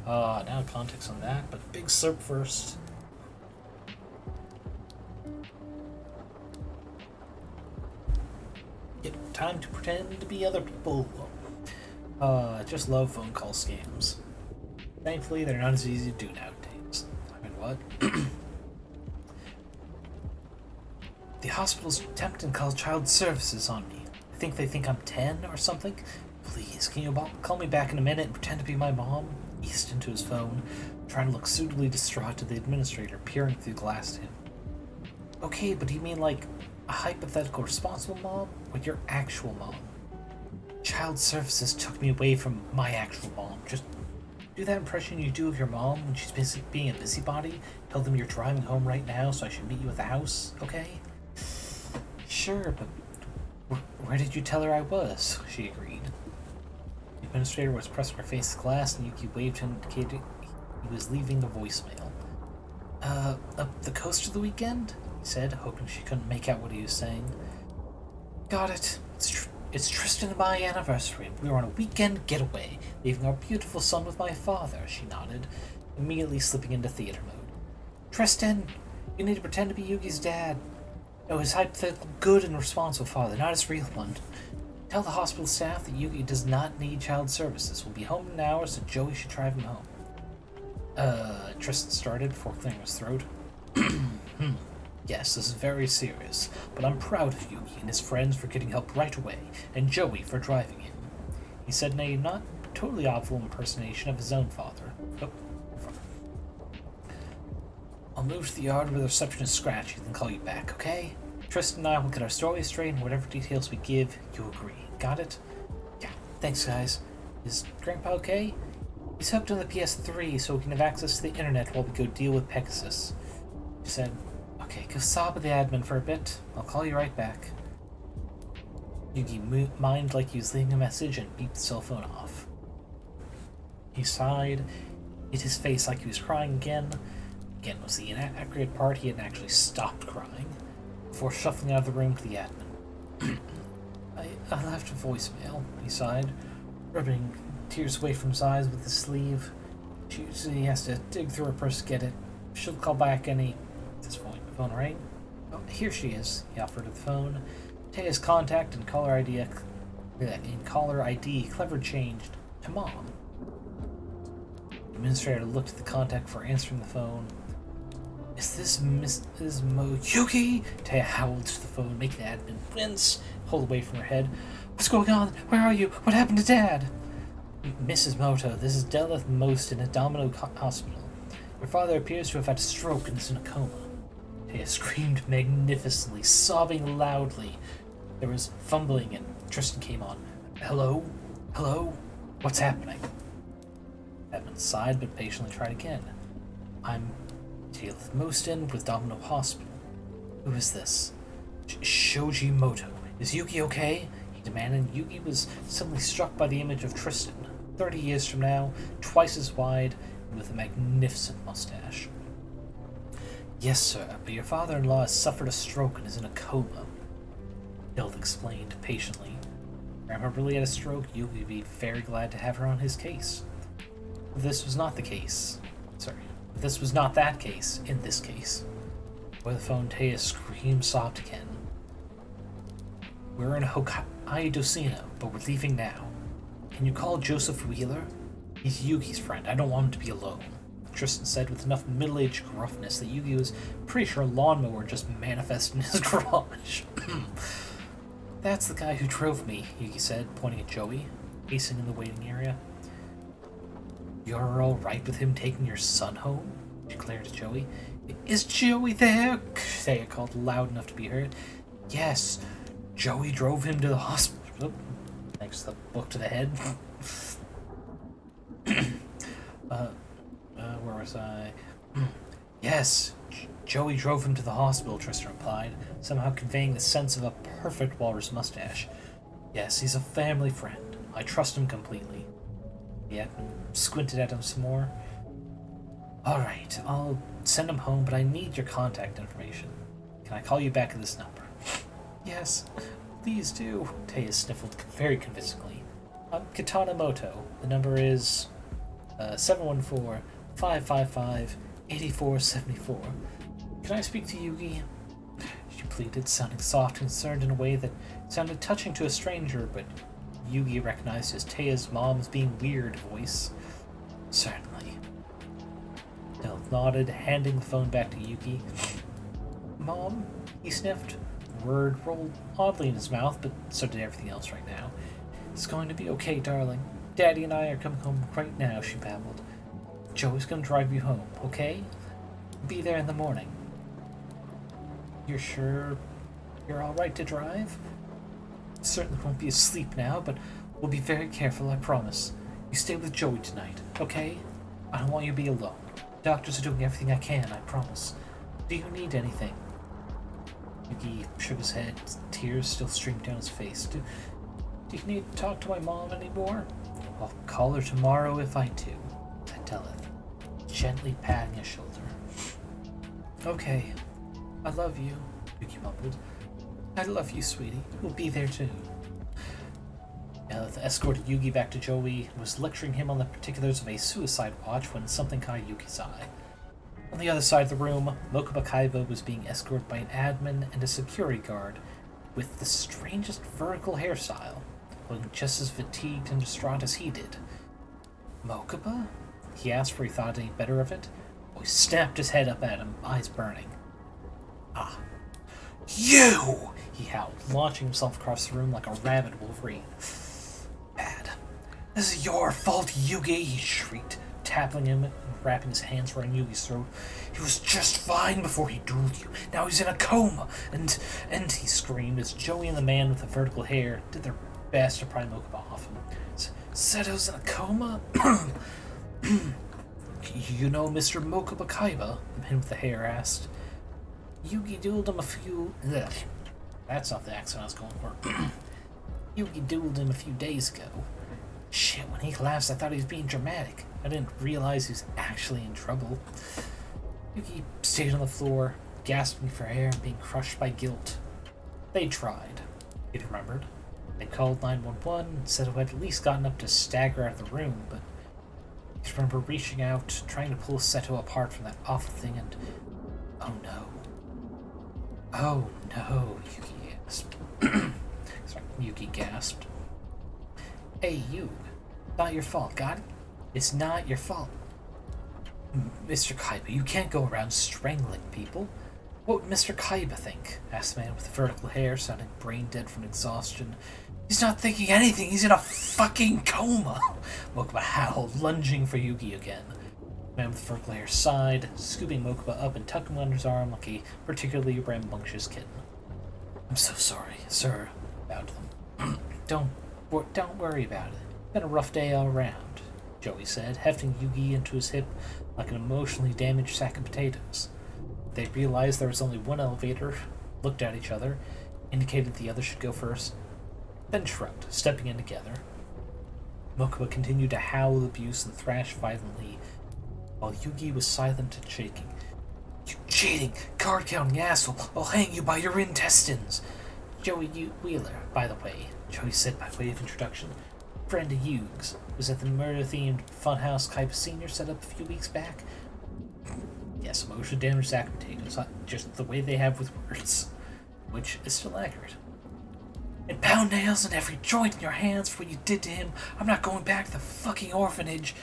Now context on that, but big slurp first. Yep, time to pretend to be other people. Just love phone call scams. Thankfully, they're not as easy to do nowadays. I mean, what? The hospital's attempting to call child services on me. I think they think I'm 10 or something. Please, can you call me back in a minute and pretend to be my mom? He eased into his phone, trying to look suitably distraught to the administrator peering through the glass at him. Okay, but do you mean like a hypothetical responsible mom or your actual mom? Child services took me away from my actual mom. Just do that impression you do of your mom when she's busy being a busybody. Tell them you're driving home right now, so I should meet you at the house, okay? Sure, but where did you tell her I was? She agreed. The administrator was pressing her face to the glass, and Yuki waved him, indicating he was leaving a voicemail. Up the coast for the weekend? He said, hoping she couldn't make out what he was saying. Got it. It's Tristan and my anniversary. We were on a weekend getaway, leaving our beautiful son with my father, she nodded, immediately slipping into theater mode. Tristan, you need to pretend to be Yugi's dad. No, his hypothetical good and responsible father, not his real one. Tell the hospital staff that Yugi does not need child services. We'll be home in an hour, so Joey should drive him home. Tristan started before clearing his throat. Yes, this is very serious, but I'm proud of Yugi and his friends for getting help right away, and Joey for driving him. He said in a not totally awful impersonation of his own father. Oh, I'll move to the yard where the receptionist scratch and then call you back, okay? Tristan and I will get our story straight, and whatever details we give, you agree. Got it? Yeah, thanks guys. Is Grandpa okay? He's hooked on the PS3 so we can have access to the internet while we go deal with Pegasus. She said, okay, go sob with the admin for a bit. I'll call you right back. Yugi mimed like he was leaving a message and beeped the cell phone off. He sighed, hit his face like he was crying again. Again was the inaccurate part, he hadn't actually stopped crying, before shuffling out of the room to the admin. I left a voicemail, he sighed, rubbing tears away from his eyes with his sleeve. She usually has to dig through her purse to get it. She'll call back any... This phone rang. Oh, here she is, he offered her the phone. Taya's contact and caller ID clever changed to Mom. The administrator looked at the contact before answering the phone. Is this Mrs. Yugi? Taya howled to the phone, making the admin wince, hold away from her head. What's going on? Where are you? What happened to Dad? Mrs. Moto, this is Delith Most in a Domino hospital. Your father appears to have had a stroke and is in a coma. Taya screamed magnificently, sobbing loudly. There was fumbling and Tristan came on. Hello? Hello? What's happening? Edmund sighed but patiently tried again. I'm Delith Mostin with Domino Hospital. Who is this? Shoji Moto. Is Yugi okay? He demanded. Yugi was suddenly struck by the image of Tristan, 30 years from now, twice as wide, and with a magnificent mustache. Yes, sir, but your father-in-law has suffered a stroke and is in a coma. Delith explained patiently. Grandma really had a stroke, Yugi would be very glad to have her on his case. If this was not the case. If this was not that case, in this case. Over the phone, Taya screamed, sobbed again. We're in Hokkaido, but we're leaving now. Can you call Joseph Wheeler? He's Yugi's friend. I don't want him to be alone. Tristan said with enough middle-aged gruffness that Yugi was pretty sure a lawnmower just manifested in his garage. That's the guy who drove me, Yugi said, pointing at Joey, pacing in the waiting area. You're all right with him taking your son home? She glared at Joey. Is Joey there? Taya called loud enough to be heard. Yes, Joey drove him to the hospital. Thanks to the book to the head. Where was I? Yes, Joey drove him to the hospital, Tristan replied, somehow conveying the sense of a perfect walrus mustache. Yes, he's a family friend. I trust him completely. Yeah, squinted at him some more. Alright, I'll send him home, but I need your contact information. Can I call you back at this number? Yes, please do, Taya sniffled very convincingly. I'm Katana Moto. The number is 714-555-8474. Can I speak to Yugi? She pleaded, sounding soft and concerned in a way that sounded touching to a stranger, but Yugi recognized as Taya's mom's being weird voice. Certainly. nodded, handing the phone back to Yuki. Mom? He sniffed. Word rolled oddly in his mouth, but so did everything else right now. It's going to be okay, darling. Daddy and I are coming home right now, she babbled. Joey's gonna drive you home, okay? Be there in the morning. You're sure you're alright to drive? Certainly won't be asleep now, but we'll be very careful, I promise. You stay with Joey tonight, okay? I don't want you to be alone. Doctors are doing everything I can, I promise. Do you need anything? Yuki shook his head, tears still streamed down his face. Do you need to talk to my mom anymore? I'll call her tomorrow if I do, said Teleth, gently patting his shoulder. Okay, I love you, Yuki mumbled. I love you, sweetie. We'll be there too. Teleth escorted Yuki back to Joey and was lecturing him on the particulars of a suicide watch when something caught Yuki's eye. On the other side of the room, Mokuba Kaiba was being escorted by an admin and a security guard with the strangest vertical hairstyle, looking just as fatigued and distraught as he did. Mokuba? He asked before he thought any better of it. He snapped his head up at him, eyes burning. Ah. You! He howled, launching himself across the room like a rabid wolverine. Bad. This is your fault, Yugi, he shrieked, tapping him and wrapping his hands around Yugi's throat. He was just fine before he dueled you. Now he's in a coma. And he screamed as Joey and the man with the vertical hair did their best to pry Mokuba off him. Said he was in a coma? You know Mr. Mokuba Kaiba? The man with the hair asked. Yugi dueled him a few... Ugh. That's not the accent I was going for. Yugi dueled him a few days ago. Shit, when he collapsed I thought he was being dramatic. I didn't realize he was actually in trouble. Yugi stayed on the floor, gasping for air and being crushed by guilt. They tried, he remembered. They called 911 and said he had at least gotten up to stagger out of the room, but he remember reaching out, trying to pull Seto apart from that awful thing, and oh no. Oh no, Yuki gasped. Sorry, Yuki gasped. Hey, Yug. Not your fault, got it? It's not your fault. Mr. Kaiba, you can't go around strangling people. What would Mr. Kaiba think? Asked the man with the vertical hair, sounding brain dead from exhaustion. He's not thinking anything. He's in a fucking coma. Mokuba howled, lunging for Yugi again. The man with the vertical hair sighed, scooping Mokuba up and tucking him under his arm like a particularly rambunctious kitten. I'm so sorry, sir, bowed to them. Don't worry about it. Been a rough day all around, Joey said, hefting Yugi into his hip like an emotionally damaged sack of potatoes. They realized there was only one elevator, looked at each other, indicated the other should go first, then shrugged, stepping in together. Mokuba continued to howl abuse and thrash violently, while Yugi was silent and shaking. You cheating, card-counting asshole! I'll hang you by your intestines! Joey Wheeler, by the way, Joey said by way of introduction. Friend of Yugs, was at the murder-themed funhouse Kaiba Sr. set up a few weeks back. Yes, emotion damage sack potatoes, just the way they have with words, which is still accurate. And pound nails in every joint in your hands for what you did to him. I'm not going back to the fucking orphanage.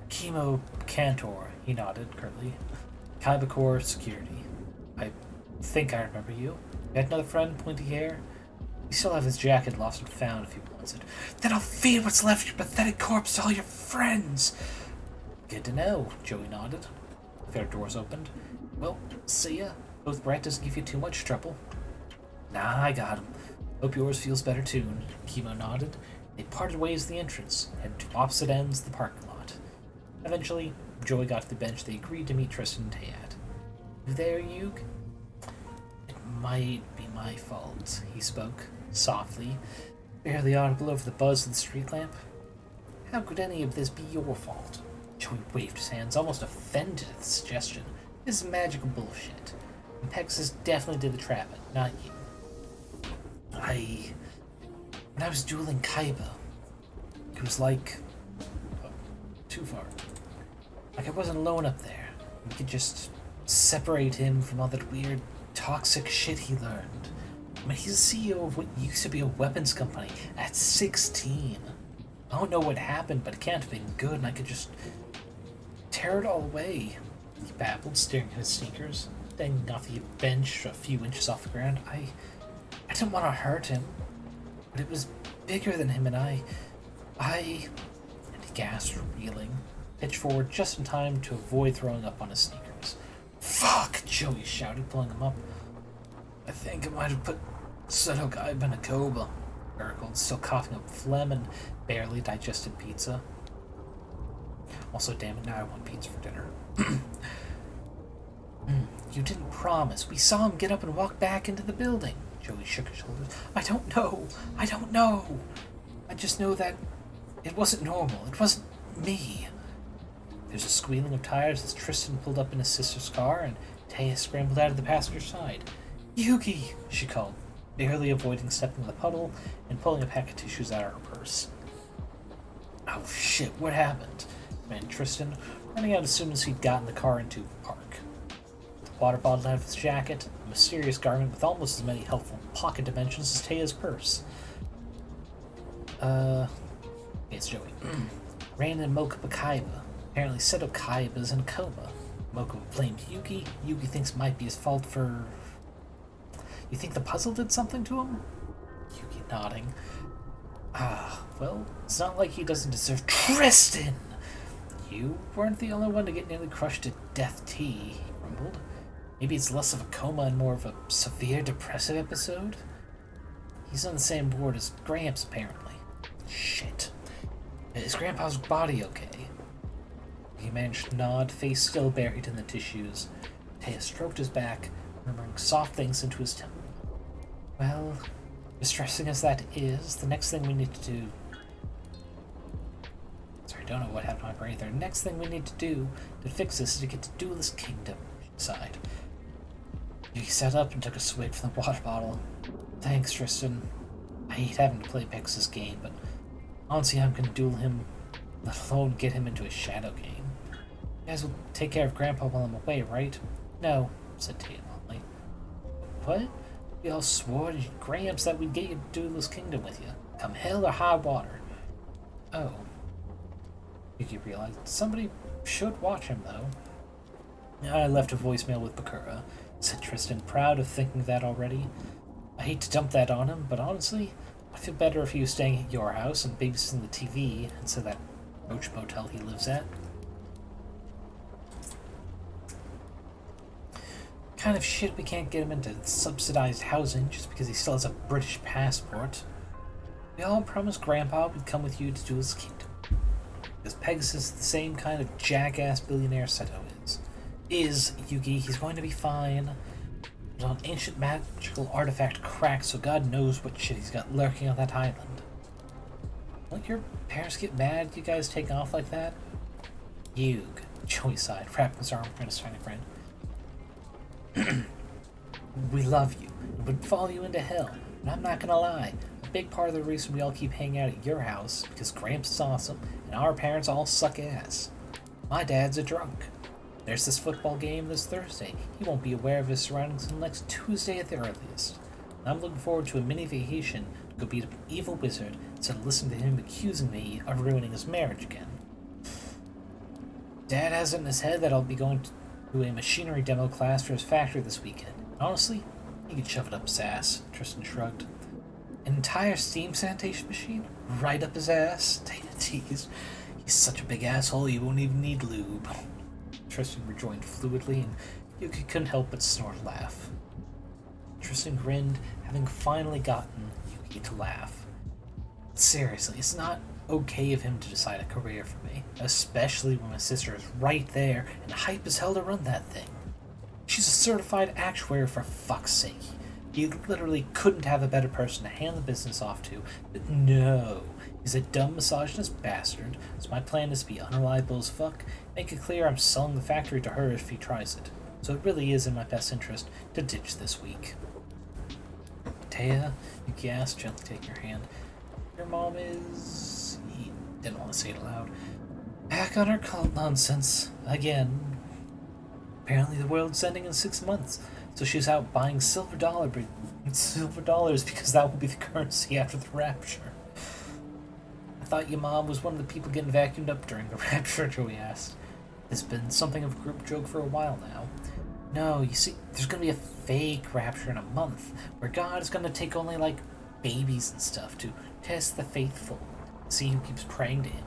Chemo Cantor, he nodded curtly. Kaiba Core Security. I think I remember you. You had another friend, pointy hair? You still have his jacket lost and found if he wants it. Then I'll feed what's left of your pathetic corpse to all your friends. Good to know, Joey nodded. Their doors opened. Well, see ya. Hope Brett doesn't give you too much trouble. Nah, I got him. Hope yours feels better too, Chemo nodded. They parted ways at the entrance, headed to opposite ends of the parking lot. Eventually, Joey got to the bench they agreed to meet Tristan and Tay at. You there, Yug? It might be my fault, he spoke, softly, barely audible over the buzz of the street lamp. How could any of this be your fault? Joey waved his hands, almost offended at the suggestion. This is magical bullshit. And Pegasus definitely did the trapping, not you. When I was dueling Kaiba, it was like... oh, too far. Like I wasn't alone up there. We could just separate him from all that weird, toxic shit he learned. I mean, he's the CEO of what used to be a weapons company at 16. I don't know what happened, but it can't have been good, and I could just tear it all away. He babbled, staring at his sneakers, dangling off the bench a few inches off the ground. I didn't want to hurt him, but it was bigger than him, and and he gasped, reeling, pitched forward just in time to avoid throwing up on his sneakers. Fuck! Joey shouted, pulling him up. I think I might have put Hanukkah Goblin in a coma, gurgled, still coughing up phlegm and barely digested pizza. Also, damn it, now I want pizza for dinner. You didn't promise. We saw him get up and walk back into the building. Joey shook his shoulders. I don't know. I just know that it wasn't normal. It wasn't me. There's a squealing of tires as Tristan pulled up in his sister's car, and Taya scrambled out of the passenger side. Yugi, she called, barely avoiding stepping in the puddle and pulling a pack of tissues out of her purse. Oh shit, what happened? Demanded Tristan, running out as soon as he'd gotten the car into park. With the water bottle out of his jacket, a mysterious garment with almost as many helpful pocket dimensions as Taya's purse. It's Joey. Ran in Mokuba Kaiba. Apparently Seto Kaiba's in a coma. Mokuba blamed Yugi. Yugi thinks it might be his fault for... You think the puzzle did something to him? Yugi nodding. Well, it's not like he doesn't deserve... Tristan! You weren't the only one to get nearly crushed to death, T, he grumbled. Maybe it's less of a coma and more of a severe depressive episode? He's on the same board as Gramps, apparently. Shit. Is Grandpa's body okay? He managed to nod, face still buried in the tissues. Taya stroked his back, murmuring soft things into his temple. Well, distressing as that is, the next thing we need to do... Sorry, I don't know what happened to my brain there. Next thing we need to do to fix this is to get to Duelist Kingdom, she sighed. He sat up and took a swig from the water bottle. Thanks, Tristan. I hate having to play Pex's game, but honestly, I'm gonna duel him, let alone get him into a shadow game. You guys will take care of Grandpa while I'm away, right? No, said Tia bluntly. What? We all swore to Gramps that we'd get you to Duelist Kingdom with you. Come hell or high water. Oh. Yuki realized somebody should watch him, though. I left a voicemail with Bakura, said Tristan, proud of thinking that already. I hate to dump that on him, but honestly, I feel better if he was staying at your house and babysitting the TV instead of that roach motel he lives at. Kind of shit we can't get him into subsidized housing just because he still has a British passport. We all promised Grandpa we'd come with you to Duelist Kingdom. Because Pegasus is the same kind of jackass billionaire Seto is. Yugi, he's going to be fine. He's on ancient magical artifact crack, so God knows what shit he's got lurking on that island. Won't your parents get mad you guys take off like that? Yug, Joey sighed, wrapping his arm around his tiny friend. We love you, and would follow you into hell, but I'm not gonna lie, a big part of the reason we all keep hanging out at your house is because Gramps is awesome, and our parents all suck ass. My dad's a drunk. There's this football game this Thursday. He won't be aware of his surroundings until next Tuesday at the earliest. I'm looking forward to a mini vacation to go beat up an evil wizard instead of listening to him accusing me of ruining his marriage again. Dad has it in his head that I'll be going to a machinery demo class for his factory this weekend. Honestly, he could shove it up his ass, Tristan shrugged. An entire steam sanitation machine? Right up his ass? Dana teased. He's such a big asshole he won't even need lube. Tristan rejoined fluidly, and Yuki couldn't help but snort a laugh. Tristan grinned, having finally gotten Yuki to laugh. Seriously, it's not okay of him to decide a career for me, especially when my sister is right there and hype as hell to run that thing. She's a certified actuary, for fuck's sake. You literally couldn't have a better person to hand the business off to, but no, he's a dumb misogynist bastard, so my plan is to be unreliable as fuck, make it clear I'm selling the factory to her if he tries it, so it really is in my best interest to ditch this week. Taya, Yuki asked, gently taking her hand. Your mom is... He didn't want to say it aloud. Back on her cult nonsense. Again. Apparently the world's ending in 6 months, so she's out buying silver dollars because that will be the currency after the rapture. I thought your mom was one of the people getting vacuumed up during the rapture, Joey asked. It's been something of a group joke for a while now. No, you see, there's gonna be a fake rapture in a month, where God is gonna take only, like, babies and stuff to test the faithful, see who keeps praying to him.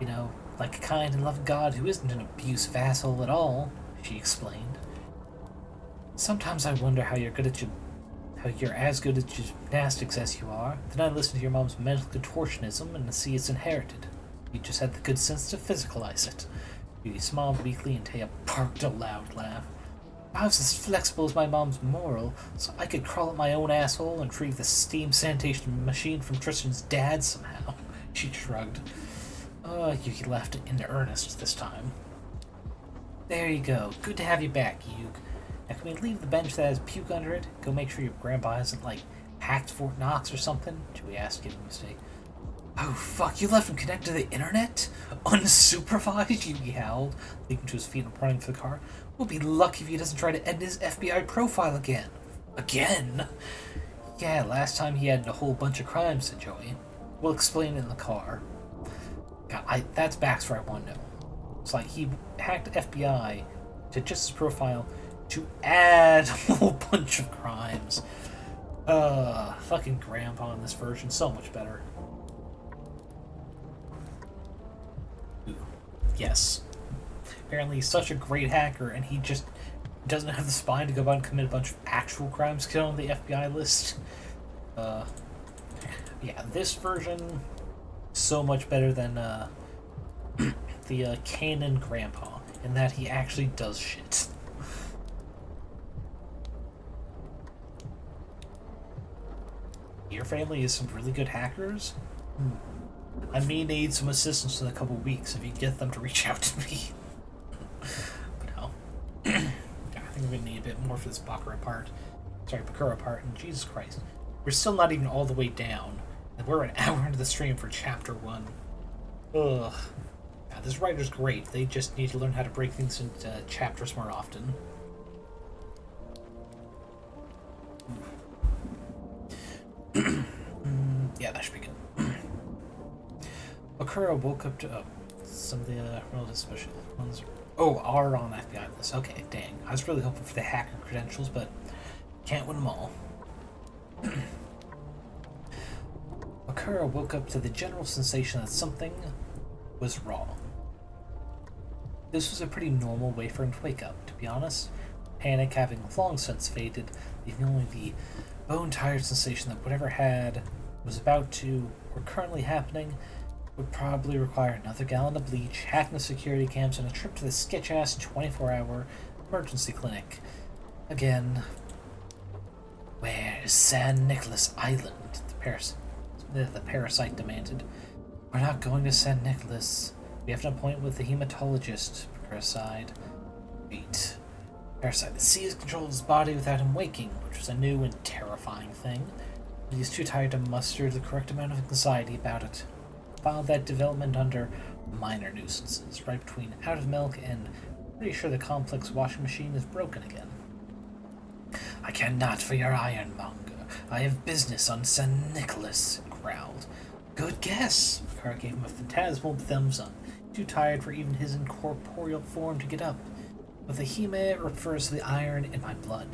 You know, like a kind and loving God who isn't an abusive asshole at all, she explained. Sometimes I wonder how you're as good at gymnastics as you are. Then I listen to your mom's mental contortionism and see it's inherited. You just had the good sense to physicalize it. Judy smiled weakly and Taya barked a loud laugh. I was as flexible as my mom's moral, so I could crawl up my own asshole and retrieve the steam sanitation machine from Tristan's dad somehow. She shrugged. Yuki laughed in earnest this time. There you go. Good to have you back, Yug. Now can we leave the bench that has puke under it? Go make sure your grandpa hasn't, like, hacked Fort Knox or something? Joey asked, giving a mistake. Oh, fuck, you left him connected to the internet? Unsupervised? Yugi howled, leaping to his feet and running for the car. We'll be lucky if he doesn't try to end his FBI profile again. Again? Yeah, last time he had a whole bunch of crimes, said Joey. We'll explain it in the car. God, that's backstory I want to know. It's like he hacked FBI to just his profile to add a whole bunch of crimes. Fucking Grandpa in this version, so much better. Ooh, yes. Apparently he's such a great hacker and he just doesn't have the spine to go out and commit a bunch of actual crimes to get on the FBI list. Yeah, this version, so much better than the canon Grandpa, in that he actually does shit. Your family is some really good hackers? I may need some assistance in a couple weeks if you get them to reach out to me. But no. I think we're gonna need a bit more for this Bakura part. Sorry, Bakura part, and Jesus Christ. We're still not even all the way down. And we're an hour into the stream for chapter 1. Ugh. Yeah, this writer's great. They just need to learn how to break things into chapters more often. Yeah, that should be good. Bakura woke up to some of the relative special ones. Are on that FBI list. Okay, dang. I was really hoping for the hacker credentials, but can't win them all. Bakura woke up to the general sensation that something was wrong. This was a pretty normal way for him to wake up, to be honest. Panic having long since faded, leaving only the bone-tired sensation that whatever was about to, or currently happening, would probably require another gallon of bleach, hacking the security cams, and a trip to the sketch-ass 24-hour emergency clinic. Again. Where's San Nicholas Island? The parasite demanded. We're not going to San Nicholas. We have an appointment with the hematologist, Bakura sighed. Wait. Parasite seized control of his body without him waking, which was a new and terrifying thing. But he's too tired to muster the correct amount of anxiety about it. Filed that development under minor nuisances, right between out of milk and pretty sure the complex washing machine is broken again. I care not for your ironmonger. I have business on San Nicholas, growled. Good guess. Bakura gave him a phantasmal thumbs up, too tired for even his incorporeal form to get up. But the heme refers to the iron in my blood,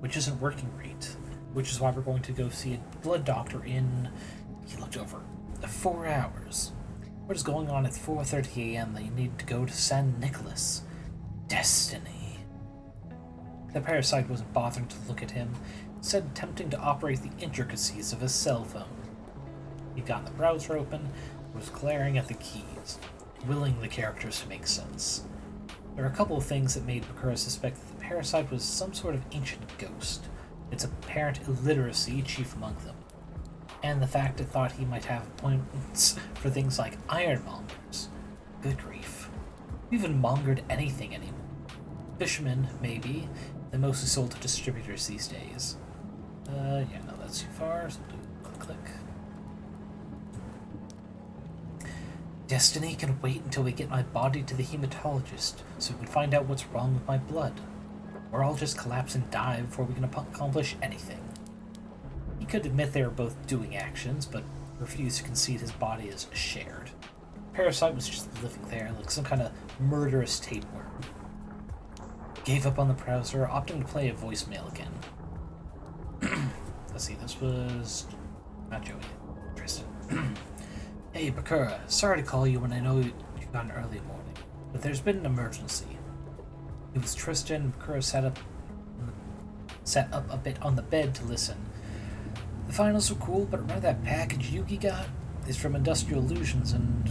which isn't working right, which is why we're going to go see a blood doctor in, he looked over, 4 hours. What is going on at 4:30 a.m. that you need to go to San Nicholas? Destiny. The parasite wasn't bothering to look at him, instead attempting to operate the intricacies of his cell phone. He'd gotten the browser open, and was glaring at the keys, willing the characters to make sense. There were a couple of things that made Bakura suspect that the parasite was some sort of ancient ghost, its apparent illiteracy chief among them, and the fact it thought he might have appointments for things like ironmongers. Good grief. Who even mongered anything anymore? Fishermen, maybe. They're mostly sold to distributors these days. Yeah, no, that's too far, so do click. Destiny can wait until we get my body to the hematologist, so we can find out what's wrong with my blood. Or I'll just collapse and die before we can accomplish anything. He could admit they were both doing actions, but refused to concede his body is shared. parasite was just living there like some kind of murderous tapeworm. Gave up on the browser, opting to play a voicemail again. Let's see, this was not Joey. Tristan. Hey, Bakura, sorry to call you when I know you got an early morning, but there's been an emergency. It was Tristan and Bakura sat up a bit on the bed to listen. The finals were cool, but remember that package Yugi got? It's from Industrial Illusions, and,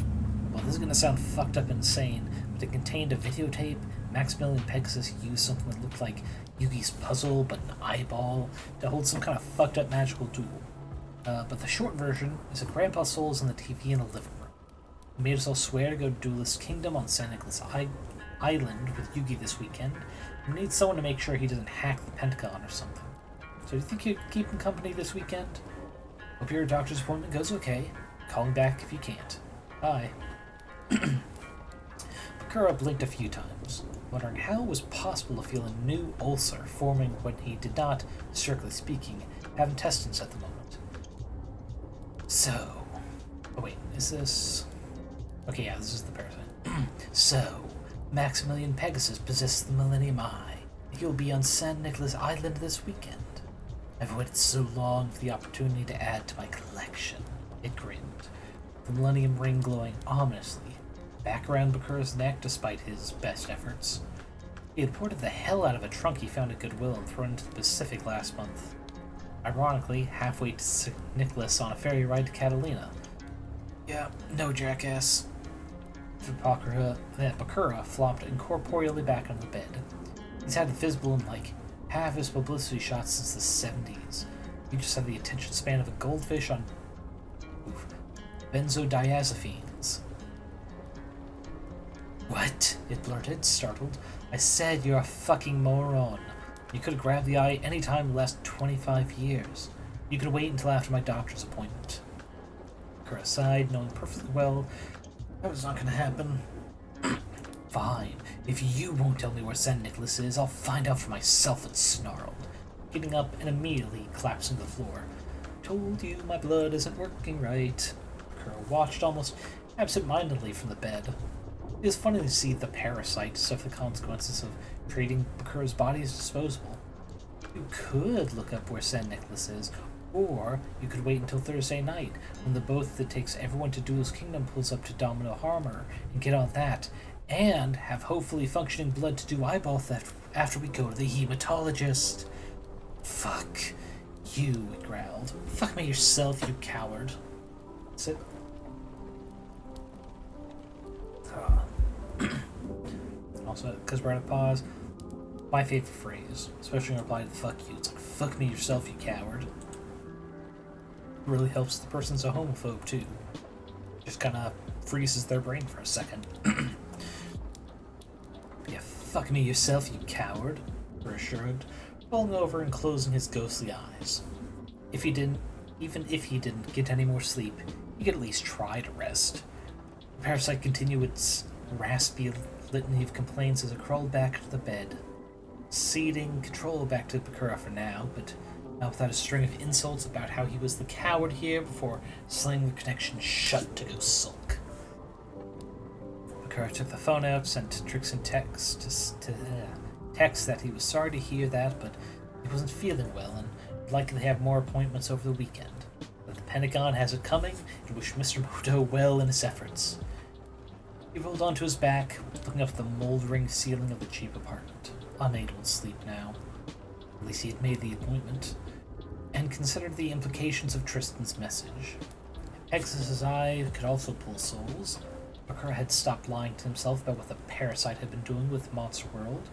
well, this is gonna sound fucked up insane, but it contained a videotape. Maximilian Pegasus used something that looked like Yugi's puzzle, but an eyeball, to hold some kind of fucked up magical duel. But the short version is that Grandpa Soul is on the TV in the living room. He made us all swear to go to Duelist Kingdom on San Nicolas Island with Yugi this weekend. We need someone to make sure he doesn't hack the Pentagon or something. So do you think you'd keep him company this weekend? Hope your doctor's appointment goes okay. Call me back if you can't. Bye. Bakura blinked a few times, wondering how it was possible to feel a new ulcer forming when he did not, strictly speaking, have intestines at the moment. So... Oh wait, is this... Okay, yeah, this is the parasite. So, Maximilian Pegasus possesses the Millennium Eye. He'll be on San Nicolas Island this weekend. I've waited so long for the opportunity to add to my collection. It grinned, the Millennium Ring glowing ominously back around Bakura's neck despite his best efforts. He had ported the hell out of a trunk he found at Goodwill and thrown into the Pacific last month. Ironically, halfway to St. Nicholas on a ferry ride to Catalina. Yeah, no jackass. Bakura flopped incorporeally back on the bed. He's had visible in like half his publicity shots since the 70s. He just had the attention span of a goldfish on benzodiazepines. What? It blurted, startled. I said you're a fucking moron. You could have grabbed the eye any time in the last 25 years. You could wait until after my doctor's appointment. Bakura sighed, knowing perfectly well that was not going to happen. Fine. If you won't tell me where San Nicolas is, I'll find out for myself, it snarled, getting up and immediately collapsing to the floor. Told you my blood isn't working right. Bakura watched almost absent-mindedly from the bed. It was funny to see the parasite suffer the consequences of treating Bakura's body as disposable. You could look up where San Nicolas is, or you could wait until Thursday night, when the boat that takes everyone to Duelist Kingdom pulls up to Domino Harbor, and get on that, and have hopefully functioning blood to do eyeball theft after we go to the hematologist. Fuck you, it growled. Fuck me yourself, you coward. Sit. Also, because we're at a pause, my favorite phrase, especially in reply to the fuck you, it's like, fuck me yourself, you coward. It really helps the person's a homophobe, too. Just kind of freezes their brain for a second. Yeah, fuck me yourself, you coward, Bakura shrugged, rolling over and closing his ghostly eyes. Even if he didn't get any more sleep, he could at least try to rest. The parasite continued its raspy litany of complaints as it crawled back to the bed, ceding control back to Bakura for now, but not without a string of insults about how he was the coward here before slamming the connection shut to go sulk. Bakura took the phone out, sent Trixon text that he was sorry to hear that, but he wasn't feeling well and would likely have more appointments over the weekend. That the Pentagon has it coming, and wished Mr. Moto well in his efforts. He rolled onto his back, looking up at the moldering ceiling of the cheap apartment, unable to sleep now. At least he had made the appointment, and considered the implications of Tristan's message. If Pegasus's eye could also pull souls, Bakura had stopped lying to himself about what the parasite had been doing with Monster World.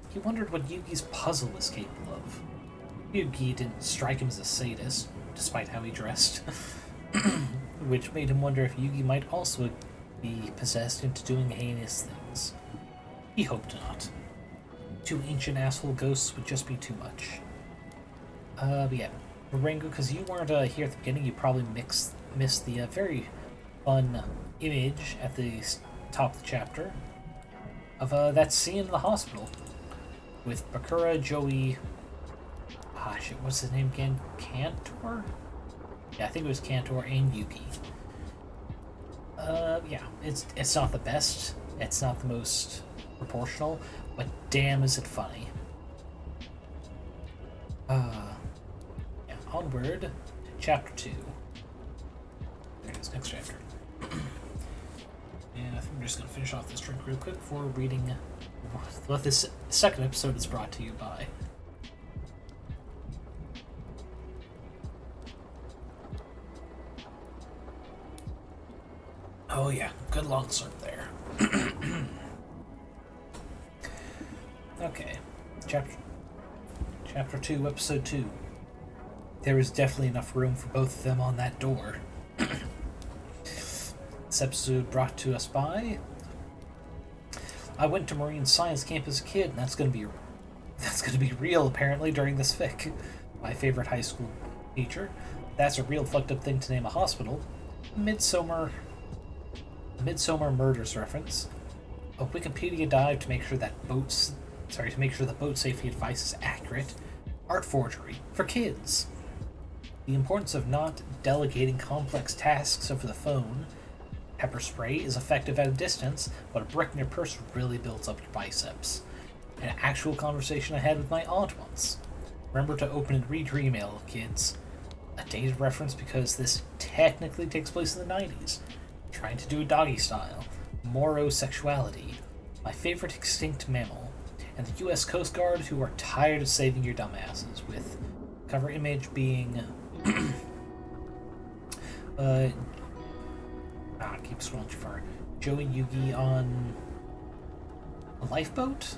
He wondered what Yugi's puzzle was capable of. Yugi didn't strike him as a sadist, despite how he dressed, which made him wonder if Yugi might also be possessed into doing heinous things. He hoped not. 2 ancient asshole ghosts would just be too much. But yeah, Rango, because you weren't here at the beginning, you probably missed the very fun image at the top of the chapter of that scene in the hospital with Bakura, Joey, shit, what's his name again? Cantor? Yeah, I think it was Cantor and Yugi. Yeah, it's not the best. It's not the most proportional, but damn is it funny. Yeah, onward to chapter 2. There it is, next chapter. And I think I'm just going to finish off this drink real quick before reading what this second episode is brought to you by. Oh yeah, good long slurp there. Okay, chapter 2, episode 2. There is definitely enough room for both of them on that door. This episode brought to us by... I went to Marine Science Camp as a kid, and that's gonna be real apparently during this fic. My favorite high school teacher. That's a real fucked up thing to name a hospital. Midsummer Murders reference. A Wikipedia dive to make sure the boat safety advice is accurate. Art forgery for kids. The importance of not delegating complex tasks over the phone. Pepper spray is effective at a distance, but a brick in your purse really builds up your biceps. An actual conversation I had with my aunt once. Remember to open and read your email, kids. A dated reference because this technically takes place in the 90s. Trying to do a doggy style. Morosexuality. My favorite extinct mammal. And the US Coast Guard who are tired of saving your dumbasses, with cover image being... keep scrolling too far. Joey Yugi on a lifeboat?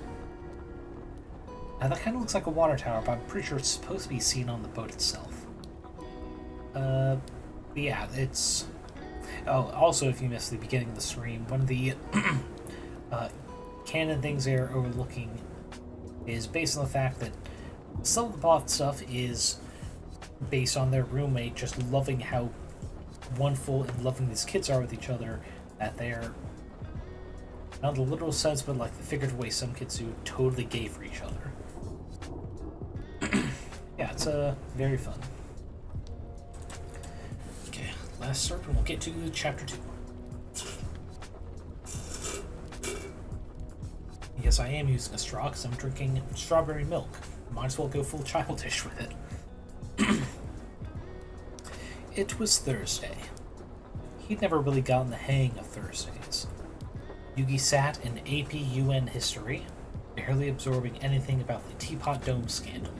Now that kind of looks like a water tower, but I'm pretty sure it's supposed to be seen on the boat itself. Yeah, it's... Oh, also if you missed the beginning of the stream, one of the canon things they're overlooking is based on the fact that some of the plot stuff is based on their roommate just loving how wonderful and loving these kids are with each other, that they're, not in the literal sense, but like the figurative way some kids do, totally gay for each other. Yeah, it's very fun. Okay, last start, and we'll get to chapter 2. Yes, I am using a straw because I'm drinking strawberry milk. Might as well go full childish with it. It was Thursday. He'd never really gotten the hang of Thursdays. Yugi sat in AP UN history, barely absorbing anything about the Teapot Dome scandal.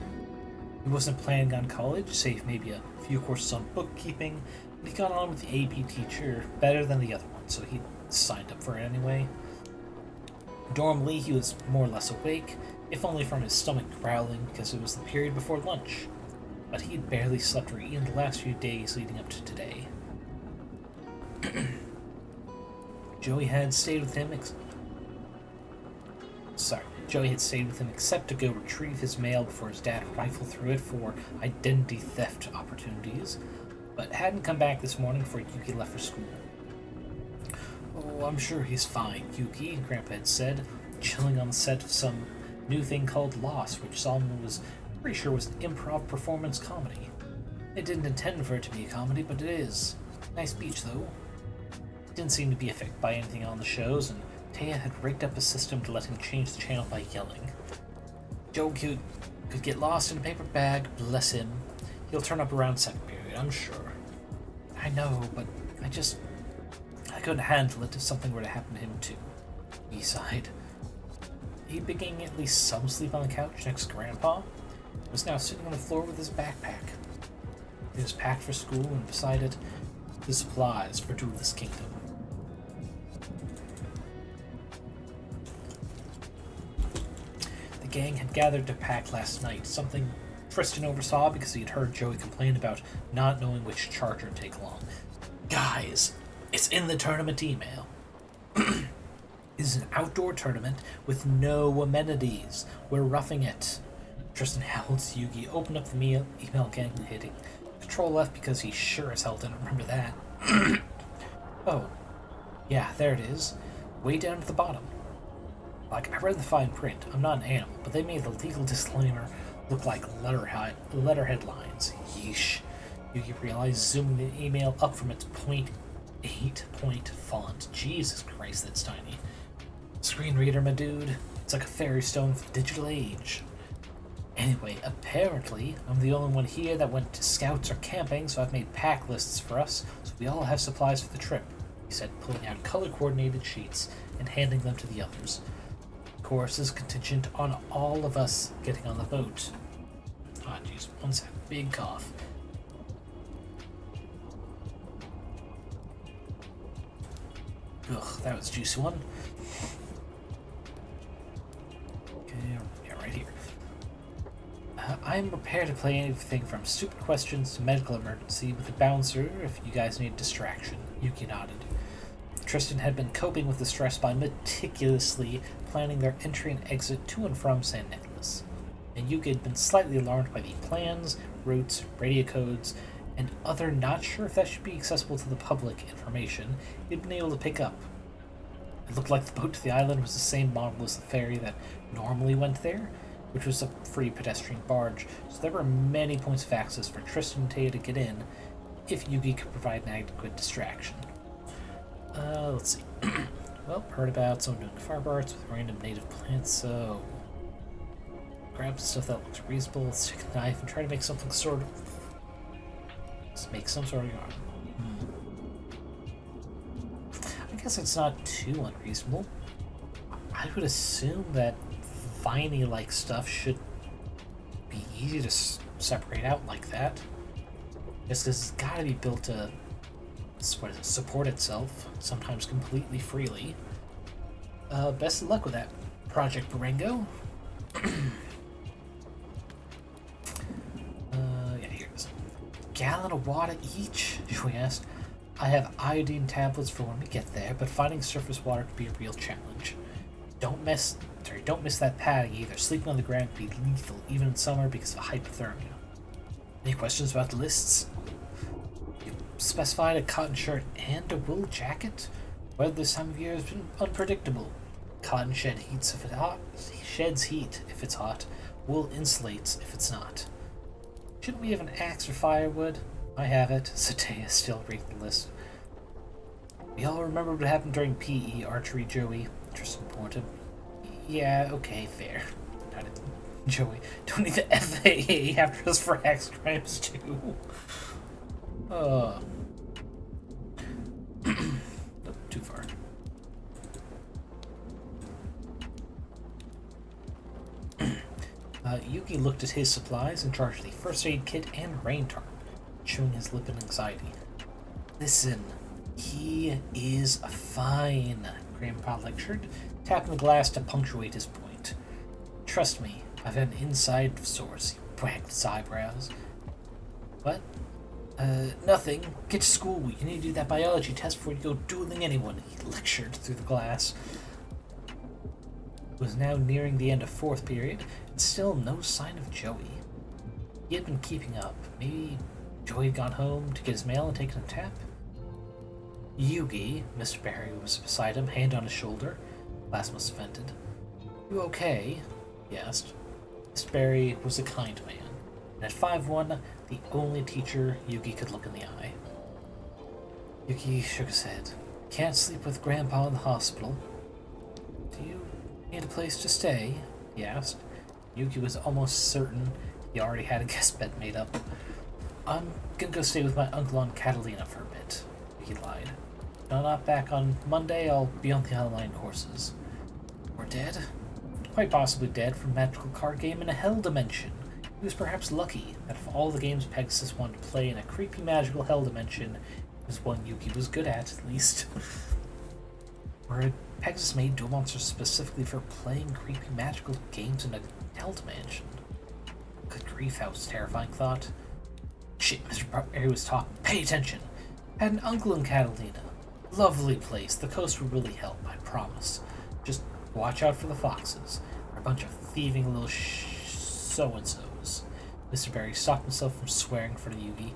He wasn't planning on college, save maybe a few courses on bookkeeping, but he got on with the AP teacher better than the other one, so he signed up for it anyway. Normally, he was more or less awake, if only from his stomach growling because it was the period before lunch. But he had barely slept or eaten the last few days leading up to today. Joey had stayed with him except to go retrieve his mail before his dad rifled through it for identity theft opportunities, but hadn't come back this morning before Yuki left for school. Oh, I'm sure he's fine, Yuki, Grandpa had said, chilling on the set of some new thing called Lost, which Solomon was pretty sure was an improv performance comedy. They didn't intend for it to be a comedy, but it is. Nice beach, though. Didn't seem to be affected by anything on the shows, and Taya had rigged up a system to let him change the channel by yelling. Joe could get lost in a paper bag, bless him. He'll turn up around second period, I'm sure. I know, but I couldn't handle it if something were to happen to him, too. He sighed. He'd been getting at least some sleep on the couch next to Grandpa. Was now sitting on the floor with his backpack. It was packed for school, and beside it, the supplies for Duelist Kingdom. The gang had gathered to pack last night, something Tristan oversaw because he had heard Joey complain about not knowing which charger to take along. Guys, it's in the tournament email. It's an outdoor tournament with no amenities. We're roughing it. Tristan held Yugi, opened up the email again, hitting Control F because he sure as hell didn't remember that. Oh, yeah, there it is. Way down at the bottom. Like, I read the fine print. I'm not an animal, but they made the legal disclaimer look like letter headlines. Yeesh. Yugi realized, zooming the email up from its point 8-point font. Jesus Christ, that's tiny. Screen reader, my dude. It's like a fairy stone for the digital age. Anyway, apparently, I'm the only one here that went to scouts or camping, so I've made pack lists for us, so we all have supplies for the trip, he said, pulling out color-coordinated sheets and handing them to the others. Of course, this is contingent on all of us getting on the boat. Ah, jeez, one sec. Big cough. Ugh, that was a juicy one. Okay, yeah, right here. I'm prepared to play anything from stupid questions to medical emergency with a bouncer if you guys need distraction. Yuki nodded. Tristan had been coping with the stress by meticulously planning their entry and exit to and from San Nicolas, and Yuki had been slightly alarmed by the plans, routes, radio codes, and other not sure if that should be accessible to the public information he'd been able to pick up. It looked like the boat to the island was the same model as the ferry that normally went there, which was a free pedestrian barge, so there were many points of access for Tristan and Taya to get in, if Yugi could provide an adequate distraction. Let's see. Well, heard about someone doing farm arts with random native plants, so... grab stuff that looks reasonable, stick a knife, and try to make something sort of... Just make some sort of yarn. I guess it's not too unreasonable. I would assume that viney-like stuff should be easy to separate out like that. Just because it's got to be built to support itself, sometimes completely freely. Best of luck with that, Project Barengo. Yeah, here's a gallon of water each, Joey asked. I have iodine tablets for when we get there, but finding surface water could be a real challenge. Don't miss that padding either. Sleeping on the ground could be lethal, even in summer, because of hypothermia. Any questions about the lists? You specified a cotton shirt and a wool jacket? Weather this time of year has been unpredictable. Cotton sheds heat if it's hot. Wool insulates if it's not. Shouldn't we have an axe or firewood? I have it, Sataya still reading the list. We all remember what happened during PE archery, Joey, Tristan pointed. Yeah, okay, fair. Joey, don't need the FAA after us for axe crimes, too. Nope, too far. Yuki looked at his supplies and charged the first aid kit and rain tarp, chewing his lip in anxiety. Listen, he is fine, Grandpa lectured, tapping the glass to punctuate his point. Trust me, I've had an inside source. He wagged his eyebrows. What? Nothing. Get to school. You need to do that biology test before you go dueling anyone, he lectured through the glass. It was now nearing the end of fourth period, and still no sign of Joey. He had been keeping up. Maybe Joey had gone home to get his mail and taken a nap? Yugi, Mr. Barry was beside him, hand on his shoulder. Glass must have ended. You okay? He asked. Mr. Barry was a kind man, and at 5'1", the only teacher Yugi could look in the eye. Yugi shook his head. Can't sleep with Grandpa in the hospital. Do you need a place to stay? He asked. Yugi was almost certain he already had a guest bed made up. I'm gonna go stay with my uncle on Catalina for a bit, he lied. If I'm not back on Monday, I'll be on the online courses. Or dead? Quite possibly dead from a magical card game in a hell dimension. He was perhaps lucky that of all the games Pegasus wanted to play in a creepy magical hell dimension, it was one Yuki was good at least. Or Pegasus made duel monsters specifically for playing creepy magical games in a hell dimension. Good grief, that was a terrifying thought. Shit, Mr. Barry was talking. Pay attention! Had an uncle in Catalina. Lovely place. The coast would really help, I promise. Just watch out for the foxes. They're a bunch of thieving little so-and-sos. Mr. Barry stopped himself from swearing in front of Yugi.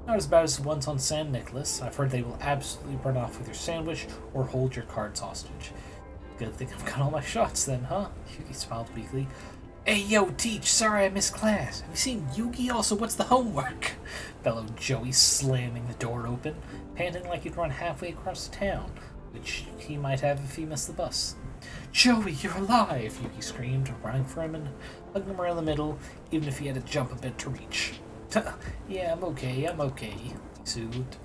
Not as bad as the ones on San Nicolas. I've heard they will absolutely run off with your sandwich or hold your cards hostage. Good thing I've got all my shots then, huh? Yugi smiled weakly. Hey, yo, Teach, sorry I missed class. Have you seen Yugioh? Also, what's the homework? Bellowed Joey, slamming the door open, panting like he'd run halfway across the town, which he might have if he missed the bus. Joey, you're alive! Yugi screamed, running for him and hugging him around the middle, even if he had to jump a bit to reach. Yeah, I'm okay, he soothed,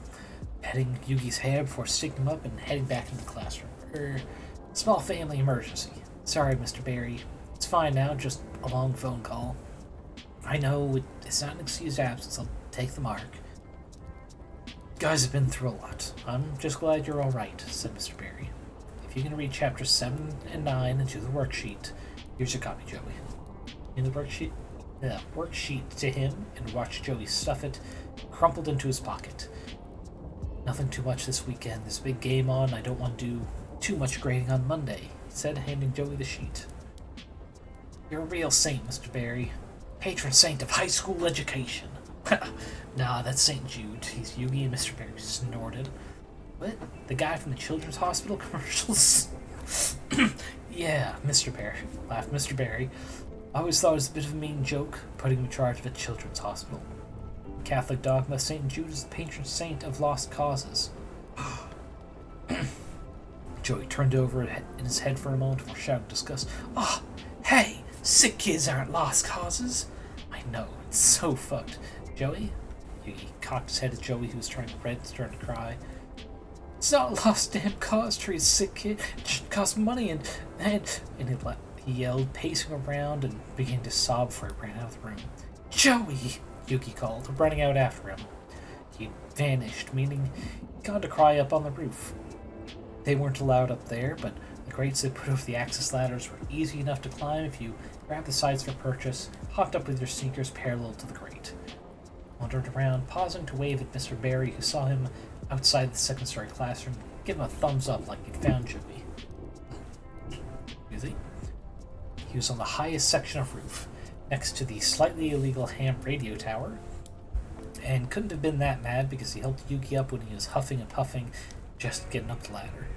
petting Yugi's hair before sticking him up and heading back into the classroom. Small family emergency. Sorry, Mr. Barry. It's fine now, just a long phone call. I know, it's not an excused absence. I'll take the mark. Guys have been through a lot. I'm just glad you're alright, said Mr. Barry. If you can read chapters 7 and 9 and do the worksheet, here's your copy, Joey. In the worksheet? The worksheet to him and watch Joey stuff it, crumpled into his pocket. Nothing too much this weekend. There's a big game on. I don't want to do too much grading on Monday, he said, handing Joey the sheet. You're a real saint, Mr. Barry. Patron saint of high school education. Nah, that's St. Jude. He's Yugi, and Mr. Barry snorted. What? The guy from the Children's Hospital commercials? Yeah, Mr. Barry, laughed Mr. Barry. I always thought it was a bit of a mean joke, putting him in charge of a children's hospital. In Catholic dogma, St. Jude is the patron saint of lost causes. Joey turned over in his head for a moment before shouting disgust. Oh, hey! Sick kids aren't lost causes. I know, it's so fucked. Joey? Yugi cocked his head at Joey, who was turning red and starting to cry. It's not a lost damn cause to treat a sick kid. It should cost money and he yelled, pacing around and began to sob before he ran out of the room. Joey! Yugi called, running out after him. He vanished, meaning he'd gone to cry up on the roof. They weren't allowed up there, but the grates they put over the access ladders were easy enough to climb if you grabbed the sides for purchase, hopped up with your sneakers parallel to the grate. Wandered around, pausing to wave at Mr. Barry, who saw him outside the second-story classroom, give him a thumbs up like he'd found Joey. He was on the highest section of roof, next to the slightly illegal ham radio tower, and couldn't have been that mad because he helped Yugi up when he was huffing and puffing, just getting up the ladder.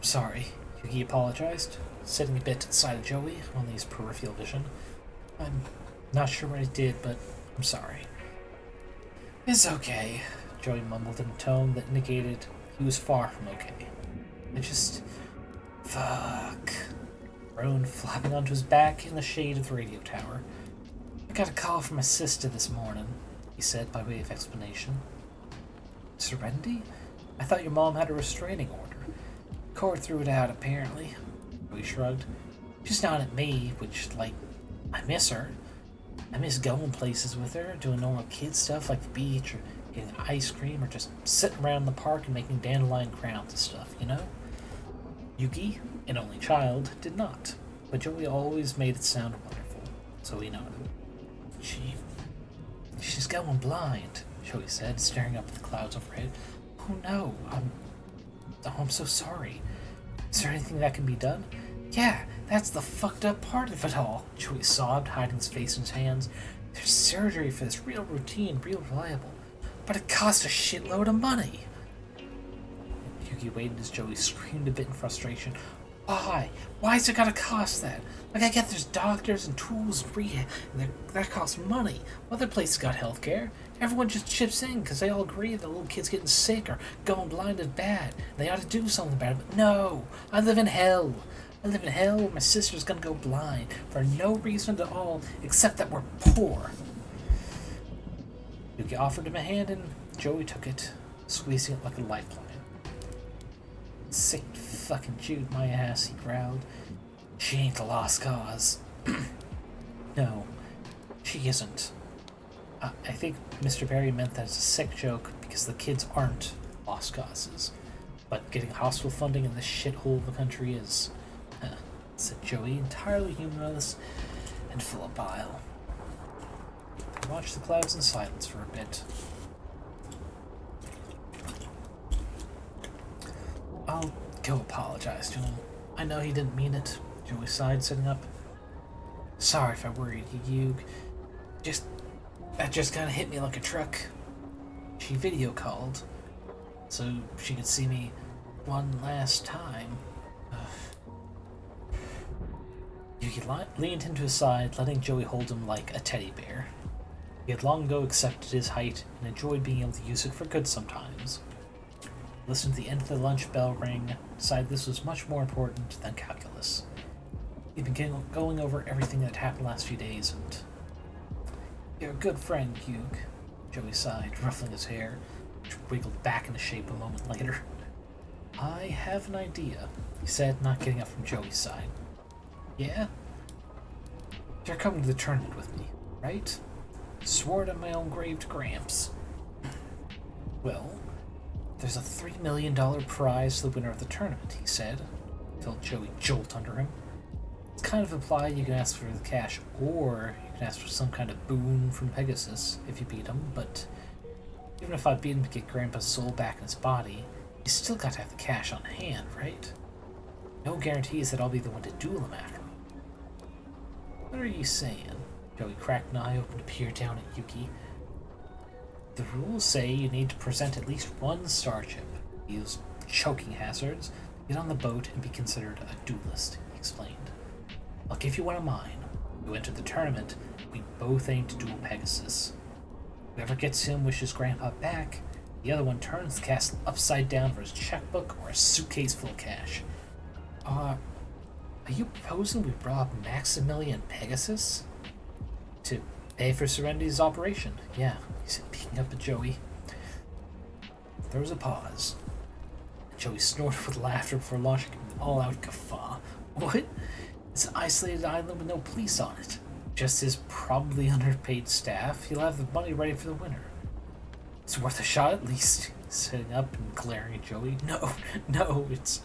Sorry, Yugi apologized, sitting a bit to the side of Joey on his peripheral vision. I'm not sure what I did, but I'm sorry. It's okay, Joey mumbled in a tone that indicated he was far from okay. Fuck. Groaned, flopping onto his back in the shade of the radio tower. I got a call from my sister this morning, he said by way of explanation. Serenity? I thought your mom had a restraining order. Court threw it out, apparently. Joey shrugged. She's not at me, which, I miss her. I miss going places with her, doing normal kid stuff like the beach or getting ice cream or just sitting around in the park and making dandelion crowns and stuff, you know? Yugi, an only child, did not, but Joey always made it sound wonderful, so he nodded. She's going blind, Joey said, staring up at the clouds overhead. Oh no, I'm so sorry. Is there anything that can be done? Yeah, that's the fucked up part of it all, Joey sobbed, hiding his face in his hands. There's surgery for this, real routine, real reliable, but it costs a shitload of money. Yugi waited as Joey screamed a bit in frustration. Why? Why's it gotta cost that? I get there's doctors and tools and rehab, and that costs money. Other places got healthcare. Everyone just chips in because they all agree that little kids getting sick or going blind is bad. They ought to do something about it. But no, I live in hell. I live in hell where my sister's gonna go blind for no reason at all except that we're poor. Yugi offered him a hand and Joey took it, squeezing it like a lifeline. Saint fucking Jude, my ass, he growled. She ain't the lost cause. No, she isn't. I think Mr. Barry meant that as a sick joke because the kids aren't lost causes. But getting hospital funding in this shithole of a country is, said Joey, entirely humorless and full of bile. They watched the clouds in silence for a bit. I'll go apologize to him. I know he didn't mean it, Joey sighed, sitting up. Sorry if I worried you, That just kind of hit me like a truck. She video called, so she could see me one last time. Yugi Yugioh leaned into his side, letting Joey hold him like a teddy bear. He had long ago accepted his height and enjoyed being able to use it for good sometimes. He listened to the end of the lunch bell ring, decided this was much more important than calculus. He'd been going over everything that happened the last few days, and... "You're a good friend, Hugh," Joey sighed, ruffling his hair, which wiggled back into shape a moment later. "I have an idea," he said, not getting up from Joey's side. "Yeah? You're coming to the tournament with me, right? Swore it on my own grave to Gramps." "Well, there's a $3 million prize to the winner of the tournament," he said. Felt Joey jolt under him. "It's kind of implied you can ask for the cash, or you can ask for some kind of boon from Pegasus if you beat him, but even if I beat him to get Grandpa's soul back in his body, you still got to have the cash on hand, right? No guarantees that I'll be the one to duel him after all." "What are you saying?" Joey cracked an eye open to peer down at Yuki. "The rules say you need to present at least one star chip, use choking hazards, get on the boat, and be considered a duelist," he explained. "I'll give you one of mine. You enter the tournament, we both aim to duel Pegasus. Whoever gets him wishes Grandpa back, the other one turns the castle upside down for his checkbook or a suitcase full of cash." Are you proposing we rob up Maximilian Pegasus?" "To pay for Serenity's operation, yeah," he said, peeking up at Joey. There was a pause. Joey snorted with laughter before launching an all-out guffaw. "What? It's an isolated island with no police on it. Just his probably underpaid staff. He'll have the money ready for the winner. It's worth a shot at least," sitting up and glaring at Joey. No, it's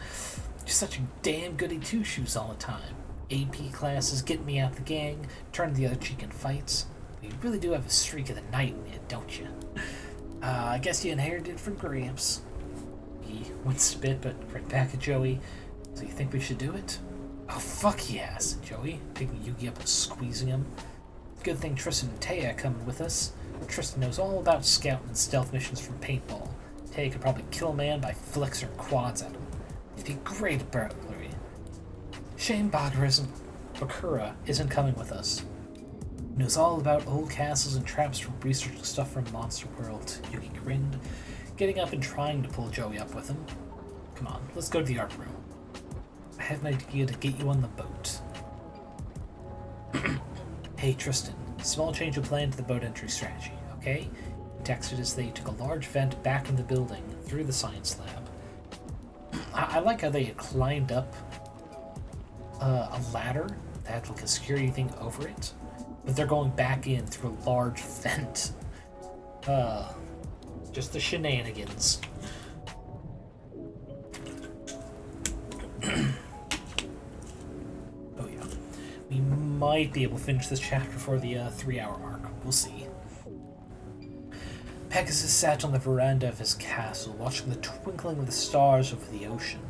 just such a damn goody two-shoes all the time. AP classes, get me out the gang, turn the other cheek in fights. You really do have a streak of the night in you, don't you? I guess you inherited it from Gramps." He winced a bit, but right back at Joey. "So you think we should do it?" "Oh, fuck yeah," said Joey, picking Yugi up and squeezing him. "Good thing Tristan and Taya are coming with us. Tristan knows all about scouting and stealth missions from paintball. Taya could probably kill a man by flicks her quads at him. He'd be great at burglary. Shame Bakura isn't coming with us. He knows all about old castles and traps from researching stuff from Monster World." Yugi grinned, getting up and trying to pull Joey up with him. "Come on, let's go to the art room. I have an idea to get you on the boat." "Hey, Tristan, small change of plan to the boat entry strategy, okay?" He texted as they took a large vent back in the building through the science lab. I like how they had climbed up a ladder that had like a security thing over it, but they're going back in through a large vent. Just the shenanigans. Oh yeah. We might be able to finish this chapter before the 3-hour mark. We'll see. Pegasus sat on the veranda of his castle, watching the twinkling of the stars over the ocean.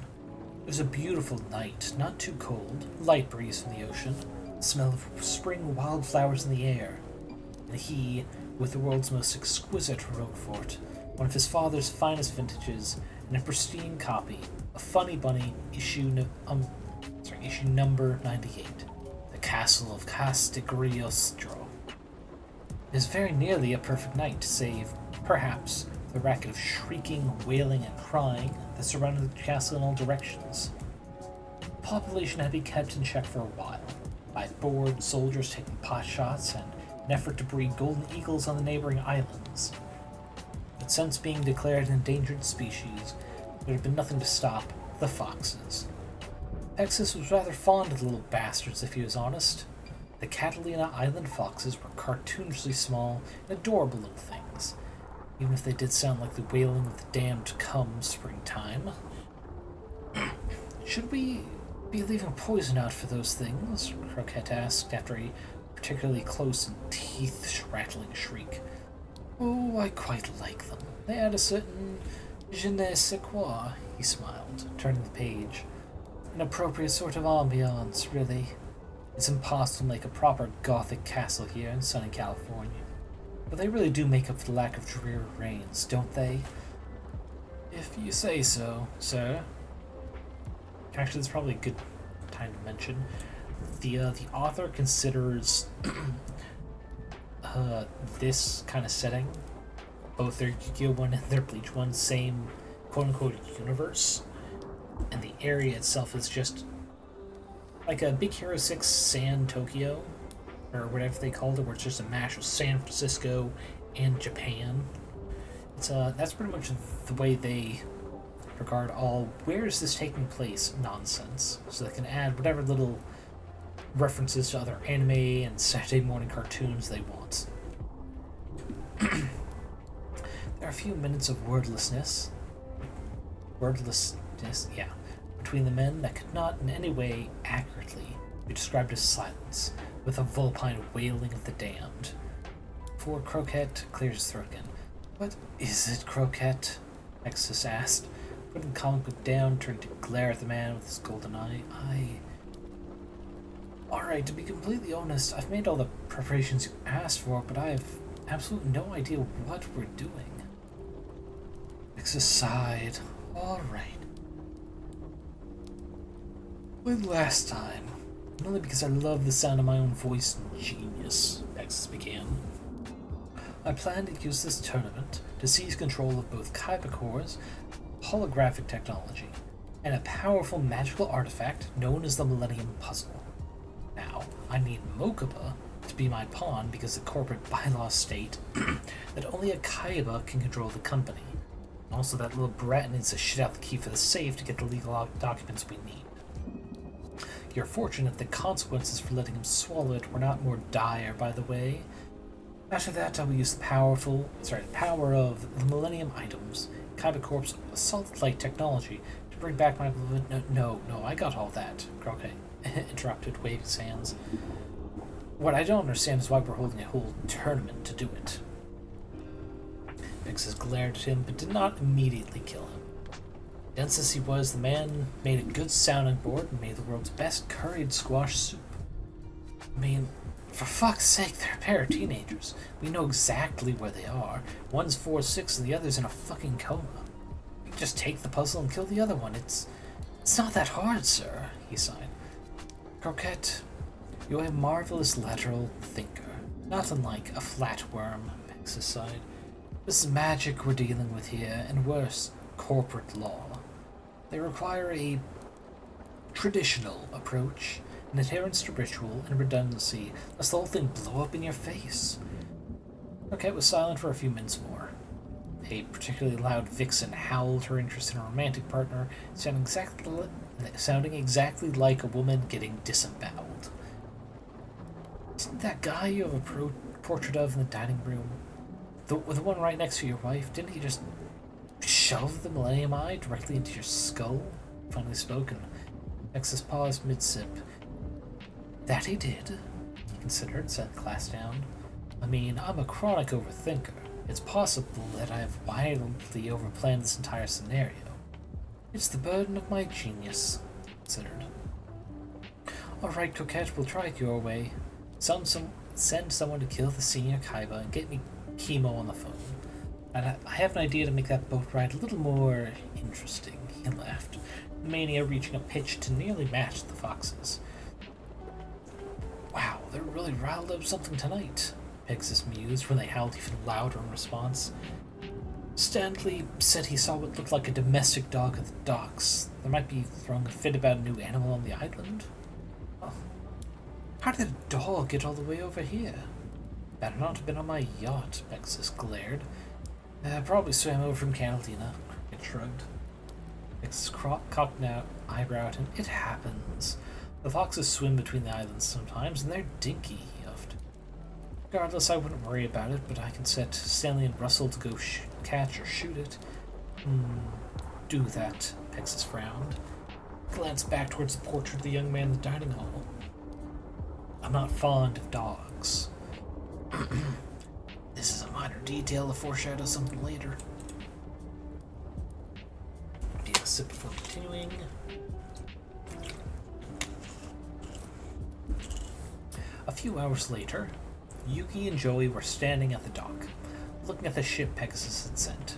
It was a beautiful night, not too cold, light breeze from the ocean, the smell of spring wildflowers in the air, and he, with the world's most exquisite Roquefort, one of his father's finest vintages, and a pristine copy of Funny Bunny issue number 98, The Castle of Castigliostro. It is very nearly a perfect night, save, perhaps, the racket of shrieking, wailing, and crying that surrounded the castle in all directions. The population had been kept in check for a while, by bored soldiers taking pot shots and an effort to breed golden eagles on the neighboring islands. But since being declared an endangered species, there had been nothing to stop the foxes. Pegasus was rather fond of the little bastards, if he was honest. The Catalina Island foxes were cartoonishly small and adorable little things, even if they did sound like the wailing of the damned come springtime. "Should we be leaving poison out for those things?" Croquette asked after a particularly close and teeth-rattling shriek. "Oh, I quite like them. They add a certain je ne sais quoi," he smiled, turning the page. "An appropriate sort of ambiance, really. It's impossible to make a proper Gothic castle here in sunny California. But they really do make up for the lack of dreary rains, don't they?" "If you say so, sir." Actually, it's probably a good time to mention. the author considers this kind of setting, both their Yugioh one and their Bleach one, same quote-unquote universe, and the area itself is just like a Big Hero 6 San Tokyo, or whatever they called it, where it's just a mash of San Francisco and Japan. It's that's pretty much the way they regard all "where is this taking place" nonsense, so they can add whatever little references to other anime and Saturday morning cartoons they want. There are a few minutes of wordlessness, yeah, between the men that could not in any way accurately be described as silence, with a vulpine wailing of the damned. Before Croquette clears his throat again. "What is it, Croquette?" Exus asked, putting the comic book down, turning to glare at the man with his golden eye. Alright, to be completely honest, I've made all the preparations you asked for, but I have absolutely no idea what we're doing. Exus sighed. Alright. Like last time, only because I love the sound of my own voice and genius, Exus began. I plan to use this tournament to seize control of both Kaiba cores, holographic technology, and a powerful magical artifact known as the Millennium Puzzle. Now, I need Mokuba to be my pawn because the corporate bylaws state that only a Kaiba can control the company. Also, that little brat needs to shit out the key for the safe to get the legal documents we need. You're fortunate the consequences for letting him swallow it were not more dire, by the way. After that, I will use the power of the Millennium items, Kaiba Corp's assault light technology, to bring back my beloved. No, I got all that, Croquet interrupted, waving his hands. What I don't understand is why we're holding a whole tournament to do it. Vixus glared at him, but did not immediately kill him. Dense as he was, the man made a good sounding board and made the world's best curried squash soup. I mean, for fuck's sake, they're a pair of teenagers. We know exactly where they are. One's 4-6 and the other's in a fucking coma. You just take the puzzle and kill the other one. It's not that hard, sir, he sighed. Croquette, you're a marvelous lateral thinker, not unlike a flatworm, Vexus sighed. This is magic we're dealing with here, and worse, corporate law. They require a traditional approach, an adherence to ritual and redundancy, lest the whole thing blow up in your face. Croquette was silent for a few minutes more. A particularly loud vixen howled her interest in a romantic partner, sounding exactly like a woman getting disemboweled. Didn't that guy you have a portrait of in the dining room, the one right next to your wife, didn't he just shove the Millennium Eye directly into your skull? Finally spoken. Vexus paused mid-sip. That he did, he considered, setting the glass down. I mean, I'm a chronic overthinker. It's possible that I have wildly overplanned this entire scenario. It's the burden of my genius, he considered. Alright, Coquette, we'll try it your way. Send someone to kill the senior Kaiba and get me Chemo on the phone. And I have an idea to make that boat ride a little more interesting, he laughed, mania reaching a pitch to nearly match the fox's. Wow, they're really riled up something tonight, Pegasus mused when they howled even louder in response. Stanley said he saw what looked like a domestic dog at the docks. They might be throwing a fit about a new animal on the island. Oh. How did a dog get all the way over here? Better not have been on my yacht, Pegasus glared. Probably swam over from Catalina, it shrugged. Pegasus cocked an eyebrow at him. It happens. The foxes swim between the islands sometimes, and they're dinky, he huffed. Regardless, I wouldn't worry about it, but I can set Stanley and Russell to go catch or shoot it. Do that, Pegasus frowned. Glanced back towards the portrait of the young man in the dining hall. I'm not fond of dogs. This is a minor detail to foreshadow something later. Take a sip before continuing. A few hours later, Yuki and Joey were standing at the dock, looking at the ship Pegasus had sent.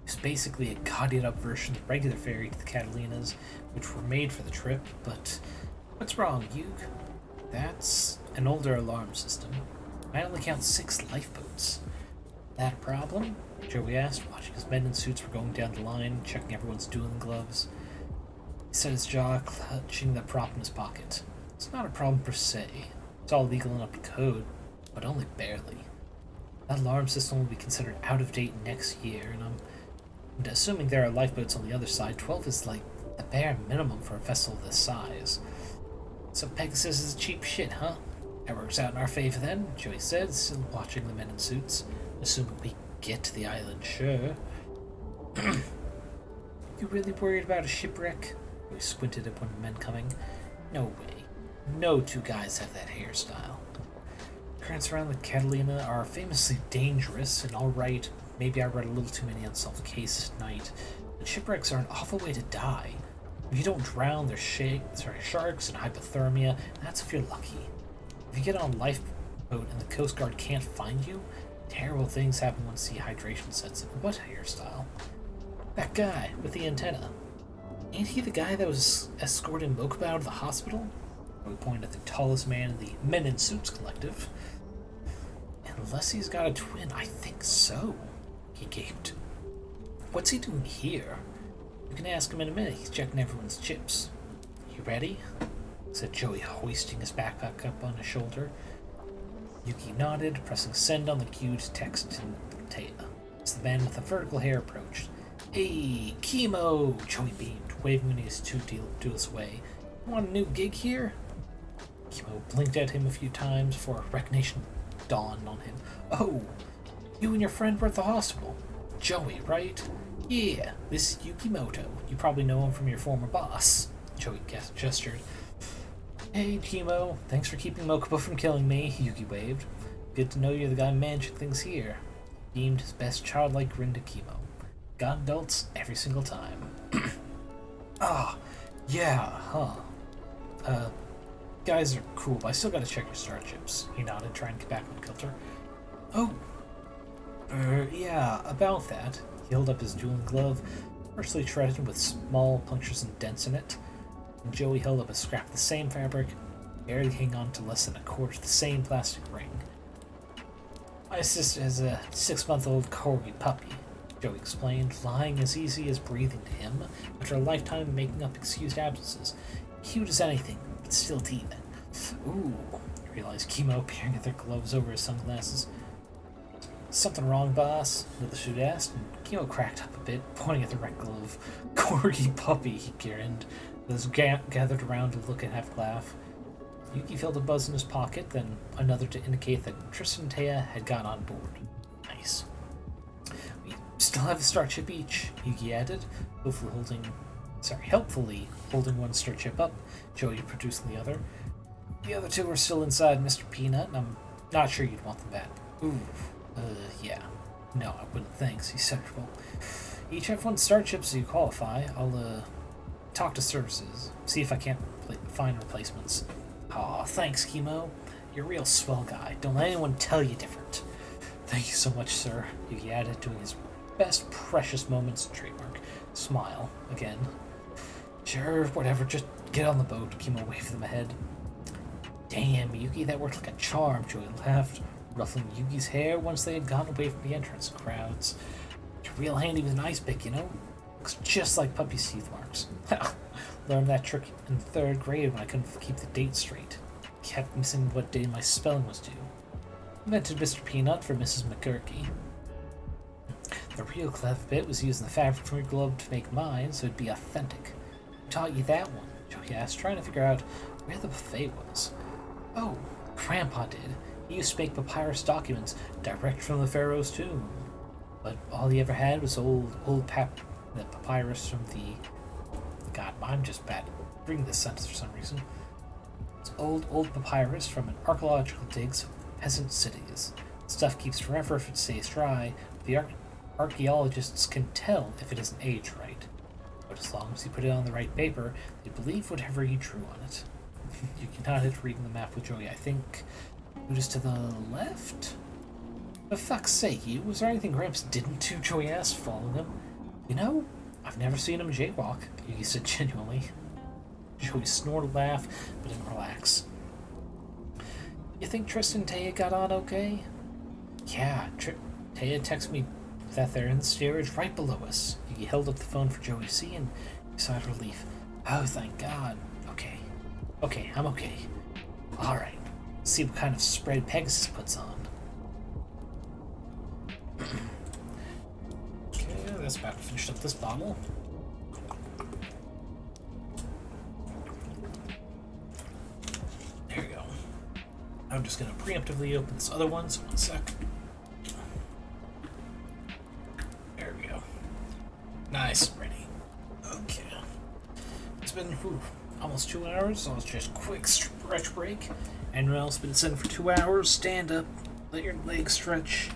It was basically a gaudied-up version of the regular ferry to the Catalinas, which were made for the trip, but what's wrong, Yug? That's an older alarm system. I only count 6 lifeboats. That a problem? Joey asked, watching as men in suits were going down the line, checking everyone's dueling gloves. He set his jaw, clutching the prop in his pocket. It's not a problem per se. It's all legal and up to code, but only barely. That alarm system will be considered out of date next year, and assuming there are lifeboats on the other side, 12 is like the bare minimum for a vessel this size. So Pegasus is cheap shit, huh? That works out in our favor then, Joey said, still watching the men in suits. Assuming we get to the island, sure. You really worried about a shipwreck? We squinted at one of the men coming. No way. No 2 guys have that hairstyle. Currents around the Catalina are famously dangerous, and alright, maybe I read a little too many unsolved cases tonight, but shipwrecks are an awful way to die. If you don't drown, there's sharks and hypothermia, and that's if you're lucky. If you get on a lifeboat and the Coast Guard can't find you, terrible things happen once dehydration sets in. What hairstyle? That guy with the antenna. Ain't he the guy that was escorting Mokuba out of the hospital? We pointed at the tallest man in the Men in Suits collective. Unless he's got a twin, I think so, he gaped. What's he doing here? You can ask him in a minute. He's checking everyone's chips. You ready? Said Joey, hoisting his backpack up on his shoulder. Yuki nodded, pressing send on the cued text in Taya. As the man with the vertical hair approached. Hey, Chemo! Joey beamed, waving his 2 duelists away. Want a new gig here? Chemo blinked at him a few times before recognition dawned on him. Oh, you and your friend were at the hospital. Joey, right? Yeah, this is Yukimoto. You probably know him from your former boss. Joey gestured. Hey, Chemo. Thanks for keeping Mokuba from killing me, Yuki waved. Good to know you're the guy managing things here. He beamed his best childlike grin to Chemo. Got adults every single time. Yeah, huh. Guys are cool, but I still gotta check your star chips. He nodded, trying to get back on kilter. Oh, yeah, about that. He held up his dueling glove, partially shredded with small punctures and dents in it. And Joey held up a scrap of the same fabric, barely hanging on to less than a quarter of the same plastic ring. My sister has a 6-month-old corgi puppy, Joey explained, lying as easy as breathing to him after a lifetime of making up excused absences. Cute as anything, but still teething. Ooh, realized Chemo, peering at their gloves over his sunglasses. Something wrong, boss? The suit asked, and Chemo cracked up a bit, pointing at the red glove. Corgi puppy, he grinned. Those gathered around to look and have a laugh. Yuki felt a buzz in his pocket, then another to indicate that Tristan and Taya had got on board. Nice. We still have a star chip each, Yuki added, helpfully holding one star chip up, Joey producing the other. The other 2 are still inside Mr. Peanut, and I'm not sure you'd want them back. Ooh, yeah. No, I wouldn't, thanks, he said. Well, each have 1 star chip so you qualify. I'll, talk to services, see if I can't find replacements. Aw, thanks, Chemo. You're a real swell guy. Don't let anyone tell you different. Thank you so much, sir, Yuki added, doing his best precious moments trademark. Smile, again. Sure, whatever, just get on the boat, Chemo waved them ahead. Damn, Yuki, that worked like a charm, Joey laughed, ruffling Yuki's hair once they had gotten away from the entrance crowds. You're real handy with an ice pick, you know? Looks just like puppy's teeth marks. Learned that trick in 3rd grade when I couldn't keep the date straight. Kept missing what day my spelling was due. Invented Mr. Peanut for Mrs. McGurky. The real clever bit was using the fabric from your glove to make mine, so it'd be authentic. Who taught you that one? Joey asked, trying to figure out where the buffet was. Oh, Grandpa did. He used to make papyrus documents direct from the Pharaoh's tomb. But all he ever had was old papyrus from the... God, I'm just bad at reading this sentence for some reason. It's old papyrus from an archaeological digs of peasant cities. Stuff keeps forever if it stays dry, but the archaeologists can tell if it isn't aged right. But as long as you put it on the right paper, they believe whatever you drew on it. You cannot hit reading the map with Joey. I think it was to the left? For fuck's sake, was there anything Gramps didn't do? Joey asked, following him. You know, I've never seen him jaywalk, Yuki said genuinely. Joey snorted a laugh, but didn't relax. You think Tristan and Taya got on okay? Yeah, Taya texted me that they're in the steerage right below us. He held up the phone for Joey to see and he sighed relief. Oh, thank God. Okay. Okay, I'm okay. Alright. See what kind of spread Pegasus puts on. Okay, that's about to finish up this bottle. There we go. I'm just going to preemptively open this other one, so 1 sec. There we go. Nice and ready. Okay. It's been almost 2 hours, so it's just a quick stretch break. Anyone else been sitting for 2 hours? Stand up, let your legs stretch.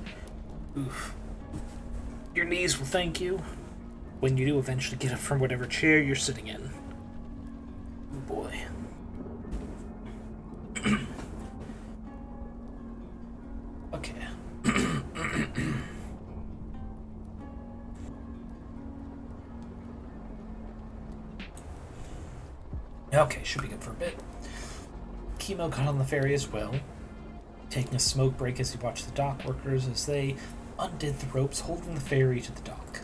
Oof. Your knees will thank you when you do eventually get up from whatever chair you're sitting in. Oh boy. Okay. Okay, should be good for a bit. Chemo got on the ferry as well, taking a smoke break as he watched the dock workers as they undid the ropes holding the ferry to the dock.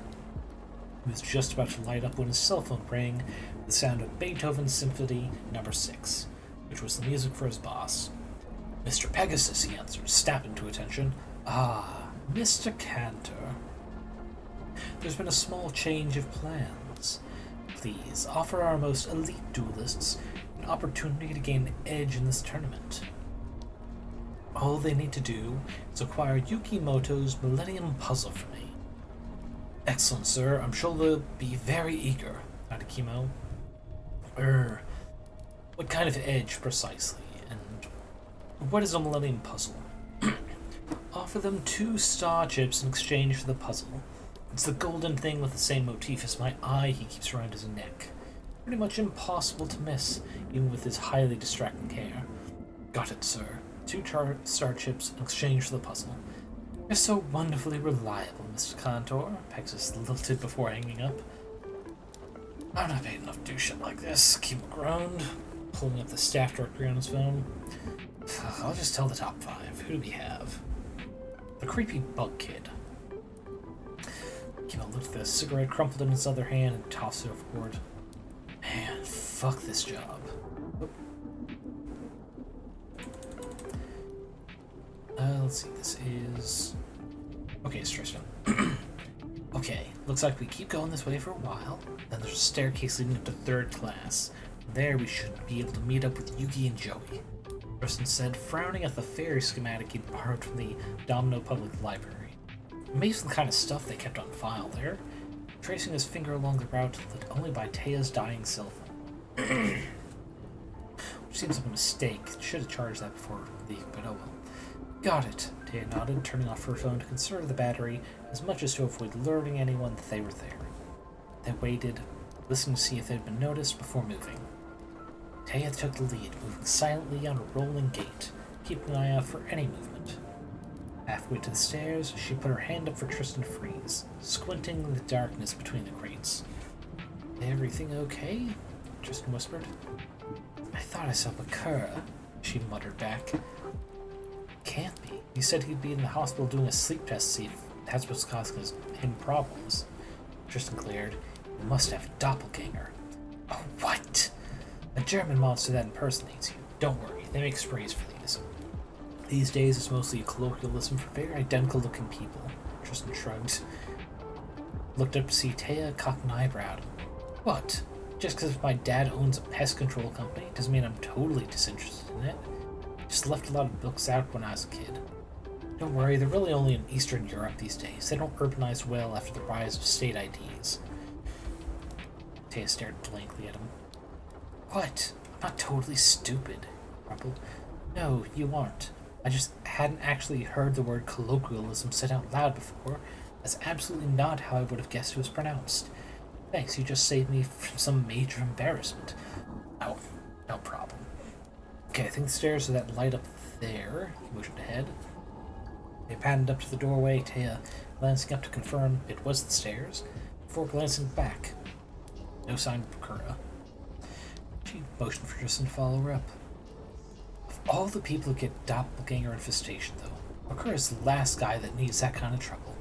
He was just about to light up when his cell phone rang with the sound of Beethoven's Symphony No. 6, which was the music for his boss. Mr. Pegasus, he answered, snapping to attention. Ah, Mr. Cantor. There's been a small change of plans. Please offer our most elite duelists an opportunity to gain an edge in this tournament. All they need to do is acquire Yukimoto's Millennium Puzzle for me. Excellent, sir. I'm sure they'll be very eager. Adekimo. What kind of edge, precisely? And what is a Millennium Puzzle? Offer them 2 star chips in exchange for the puzzle. It's the golden thing with the same motif as my eye he keeps around his neck. Pretty much impossible to miss, even with his highly distracting hair. Got it, sir. 2 star chips in exchange for the puzzle. You're so wonderfully reliable, Mr. Cantor, Pegasus lilted before hanging up. I'm not paid enough to do shit like this, Kimo groaned, pulling up the staff directory on his phone. I'll just tell the top 5. Who do we have? The creepy bug kid. Kimo looked at the cigarette crumpled in his other hand and tossed it overboard. Man, fuck this job. Let's see, this is... Okay, it's Tristan. Okay, looks like we keep going this way for a while. Then there's a staircase leading up to 3rd class. There we should be able to meet up with Yugi and Joey. Tristan said, frowning at the ferry schematic he'd borrowed from the Domino Public Library. Amazing the kind of stuff they kept on file there. Tracing his finger along the route lit only by Taya's dying cell phone. Which seems like a mistake. Should have charged that before leaving, but oh well. Got it, Taya nodded, turning off her phone to conserve the battery as much as to avoid alerting anyone that they were there. They waited, listening to see if they'd been noticed before moving. Taya took the lead, moving silently on a rolling gait, keeping an eye out for any movement. Halfway to the stairs, she put her hand up for Tristan to freeze, squinting in the darkness between the crates. Everything okay? Tristan whispered. I thought I saw Bakura, she muttered back. Can't be. He said he'd be in the hospital doing a sleep test to see if that's what's causing him problems. Tristan glared. You must have a doppelganger. Oh, what? A German monster that impersonates you. Don't worry, they make sprays for these. These days it's mostly a colloquialism for very identical looking people. Tristan shrugged. Looked up to see Taya cock an eyebrow. What? Just because my dad owns a pest control company doesn't mean I'm totally disinterested in it. Just left a lot of books out when I was a kid. Don't worry, they're really only in Eastern Europe these days. They don't urbanize well after the rise of state IDs. Taya stared blankly at him. What? I'm not totally stupid, grumbled. No, you aren't. I just hadn't actually heard the word colloquialism said out loud before. That's absolutely not how I would have guessed it was pronounced. Thanks, you just saved me from some major embarrassment. Oh, no problem. Okay, I think the stairs are that light up there. He motioned ahead. They padded up to the doorway, Taya glancing up to confirm it was the stairs, before glancing back. No sign of Bakura. She motioned for Tristan to follow her up. Of All the people who get doppelganger infestation, though. Occur is the last guy that needs that kind of trouble.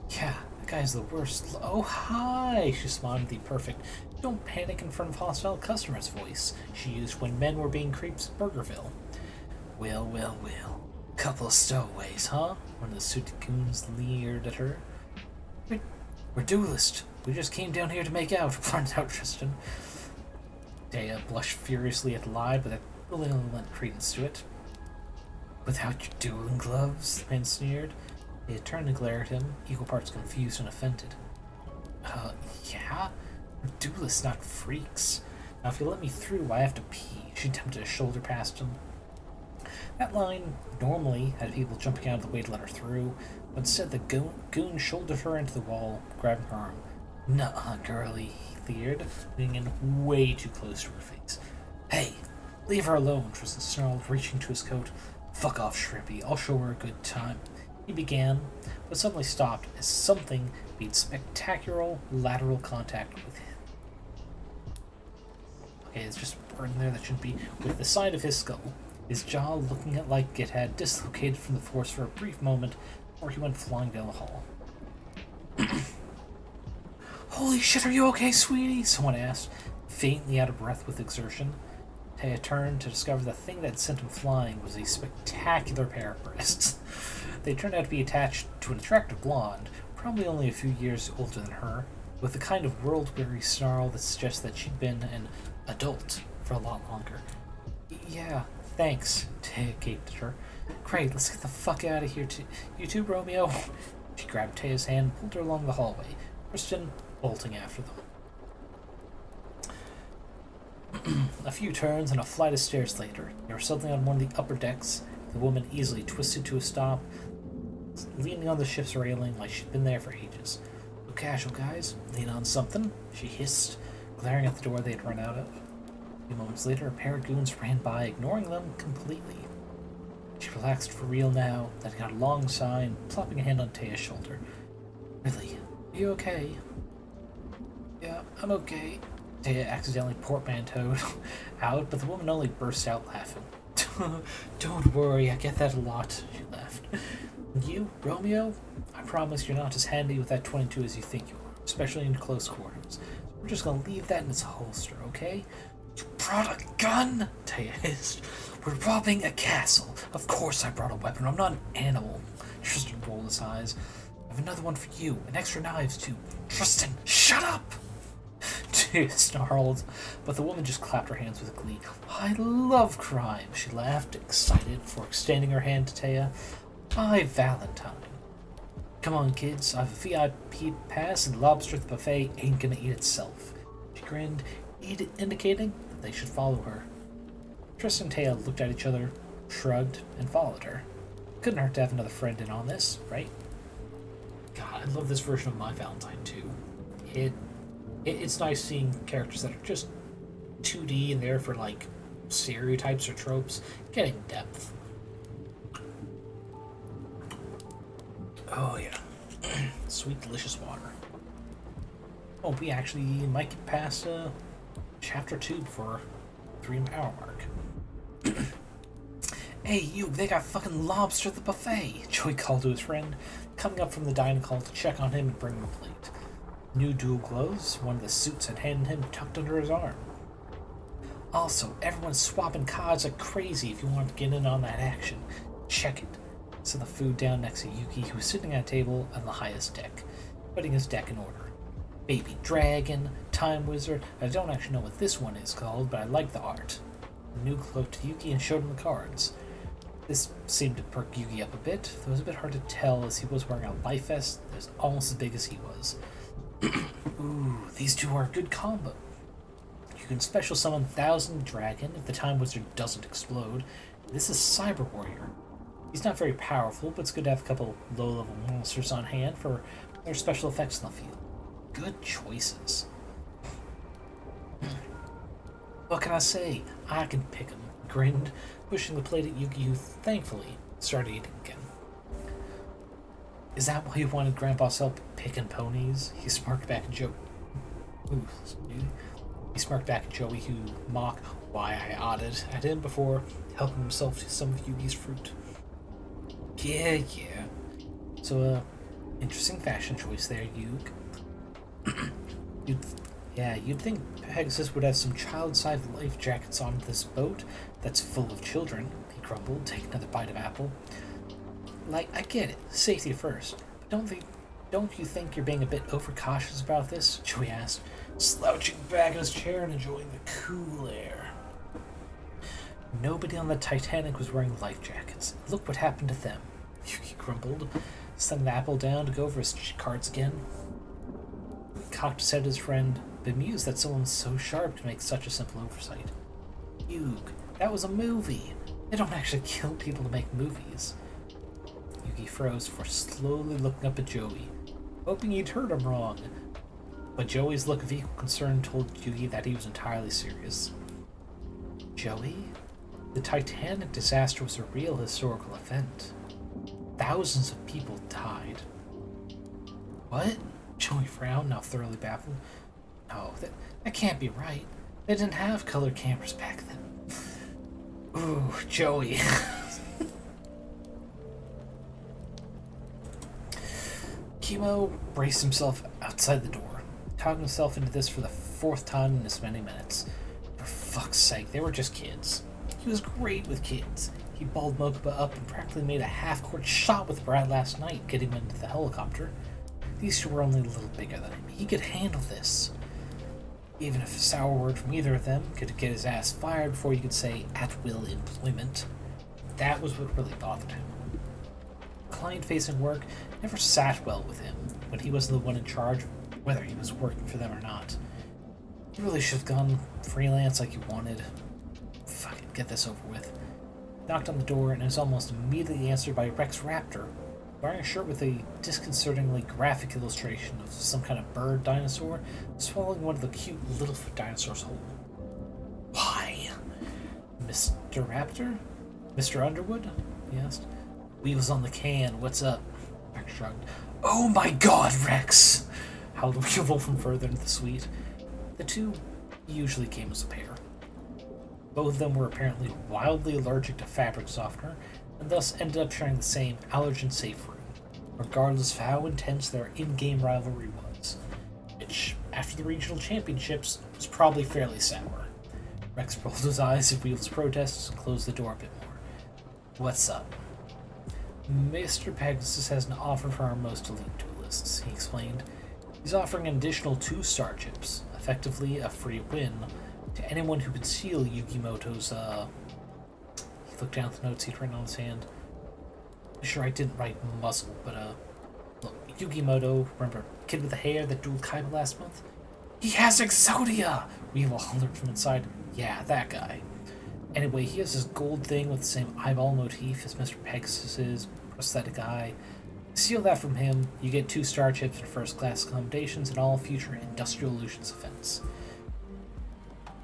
Yeah, that guy's the worst. Oh, hi! She smiled the perfect "don't panic in front of hostile customers" voice she used when men were being creeps at Burgerville. Well, well, well. Couple of stowaways, huh? One of the suited goons leered at her. We're duelists. We just came down here to make out, blurted out Tristan. Dea blushed furiously at the lie, but that really only lent credence to it. Without your dueling gloves? The man sneered. They had turned to glare at him, equal parts confused and offended. Yeah? We're duelists, not freaks. Now, if you let me through, I have to pee. She attempted to shoulder past him. That line normally had people jumping out of the way to let her through, but instead the goon shouldered her into the wall, grabbing her arm. Nuh-uh, girlie, he leered, leaning in way too close to her face. Hey, leave her alone, Tristan snarled, reaching to his coat. Fuck off, Shrimpy. I'll show her a good time. He began, but suddenly stopped as something made spectacular lateral contact with him. Okay, it's just a word in there that shouldn't be. With the side of his skull, his jaw looking like it had dislocated from the force for a brief moment before he went flying down the hall. Holy shit, are you okay, sweetie? Someone asked, faintly out of breath with exertion. Taya turned to discover the thing that sent him flying was a spectacular pair of breasts. They turned out to be attached to an attractive blonde, probably only a few years older than her, with the kind of world-weary snarl that suggests that she'd been an adult for a lot longer. Yeah, thanks, Taya gaped at her. Great, let's get the fuck out of here. You too, Romeo? She grabbed Taya's hand and pulled her along the hallway, Tristan bolting after them. A few turns and a flight of stairs later, they were suddenly on one of the upper decks. The woman easily twisted to a stop, leaning on the ship's railing like she'd been there for ages. So casual, guys. Lean on something, she hissed, glaring at the door they had run out of. A few moments later, a pair of goons ran by, ignoring them completely. She relaxed for real now, letting out a long sigh and plopping a hand on Taya's shoulder. Really? Are you okay? Yeah, I'm okay. Taya accidentally portmanteaued out, but the woman only burst out laughing. Don't worry, I get that a lot, she laughed. And you, Romeo? I promise you're not as handy with that 22 as you think you are, especially in close quarters. We're just gonna leave that in its holster, okay? You brought a gun? Taya hissed. We're robbing a castle. Of course I brought a weapon. I'm not an animal. Tristan rolled his eyes. I have another one for you, and extra knives too. Tristan, shut up! Taya snarled, but the woman just clapped her hands with glee. I love crime, she laughed, excited, before extending her hand to Taya. My Valentine. Come on, kids, I have a VIP pass, and lobster at the buffet ain't gonna eat itself. She grinned, indicating that they should follow her. Tristan and Taya looked at each other, shrugged, and followed her. Couldn't hurt to have another friend in on this, right? God, I love this version of My Valentine too. It's nice seeing characters that are just 2D and there for like stereotypes or tropes getting depth. Oh yeah. Sweet delicious water. Oh, we actually might get past chapter 2 before 3-hour mark. Hey you, they got fucking lobster at the buffet, Joey called to his friend, coming up from the dining hall to check on him and bring him a plate. New dual gloves, one of the suits had handed him tucked under his arm. Also, everyone's swapping cards like crazy if you want to get in on that action. Check it. Set the food down next to Yuki, who was sitting at a table on the highest deck, putting his deck in order. Baby Dragon, Time Wizard, I don't actually know what this one is called, but I like the art. The new cloak to Yuki and showed him the cards. This seemed to perk Yuki up a bit, though it was a bit hard to tell as he was wearing a life vest that was almost as big as he was. Ooh, these two are a good combo. You can special summon 1000 Dragon if the Time Wizard doesn't explode. This is Cyber Warrior. He's not very powerful, but it's good to have a couple low-level monsters on hand for their special effects in the field. Good choices. What can I say? I can pick 'em. Grinned, pushing the plate at Yuki, who thankfully started eating again. Is that why you wanted Grandpa's help picking ponies? He sparked back and joked. Ooh, he He smirked back at Joey, who mocked why I nodded at him before helping himself to some of Yugi's fruit. Yeah. So, interesting fashion choice there, Yug. You'd think Pegasus would have some child-sized life jackets on this boat that's full of children, he grumbled, taking another bite of apple. Like, I get it, safety first, but don't you think you're being a bit overcautious about this? Joey asked, slouching back in his chair and enjoying the cool air. Nobody on the Titanic was wearing life jackets. Look what happened to them, Yugi grumbled, setting the apple down to go over his cards again. He cocked his head at his friend, bemused that someone so sharp could make such a simple oversight. Yug, that was a movie. They don't actually kill people to make movies. Yugi froze before slowly looking up at Joey, hoping he'd heard him wrong. But Joey's look of equal concern told Yugi that he was entirely serious. Joey? The Titanic disaster was a real historical event. Thousands of people died. What? Joey frowned, now thoroughly baffled. No, that can't be right. They didn't have color cameras back then. Ooh, Joey. Chemo braced himself outside the door, talking himself into this for the fourth time in as many minutes. For fuck's sake, they were just kids. He was great with kids. He balled Mokuba up and practically made a half-court shot with Brad last night, getting him into the helicopter. These two were only a little bigger than him. He could handle this. Even if a sour word from either of them could get his ass fired before you could say at-will employment, that was what really bothered him. Client-facing work never sat well with him when he wasn't the one in charge, whether he was working for them or not. He really should have gone freelance like he wanted. Fuck it, get this over with. Knocked on the door and was almost immediately answered by Rex Raptor, wearing a shirt with a disconcertingly graphic illustration of some kind of bird dinosaur swallowing one of the cute Littlefoot dinosaurs whole. Why? Mr. Raptor? Mr. Underwood? He asked. Wheels on the can, what's up? Rex shrugged. Oh my god, Rex! Howled Weevil from further into the suite. The two usually came as a pair. Both of them were apparently wildly allergic to fabric softener, and thus ended up sharing the same allergen-safe room, regardless of how intense their in-game rivalry was, which, after the regional championships, was probably fairly sour. Rex rolled his eyes at Weevil's protests and closed the door a bit more. What's up? Mr. Pegasus has an offer for our most elite duelists, he explained. He's offering an additional 2 star chips, effectively a free win, to anyone who could steal Yugimoto's, He looked down at the notes he'd written on his hand. Sure, I didn't write muzzle, but, look, Yugimoto, remember, kid with the hair that dueled Kaiba last month? He has Exodia! Weevil hollered from inside. Yeah, that guy. Anyway, he has this gold thing with the same eyeball motif as Mr. Pegasus's prosthetic eye. Steal that from him, you get 2 star chips and first-class accommodations in all future Industrial Illusions events.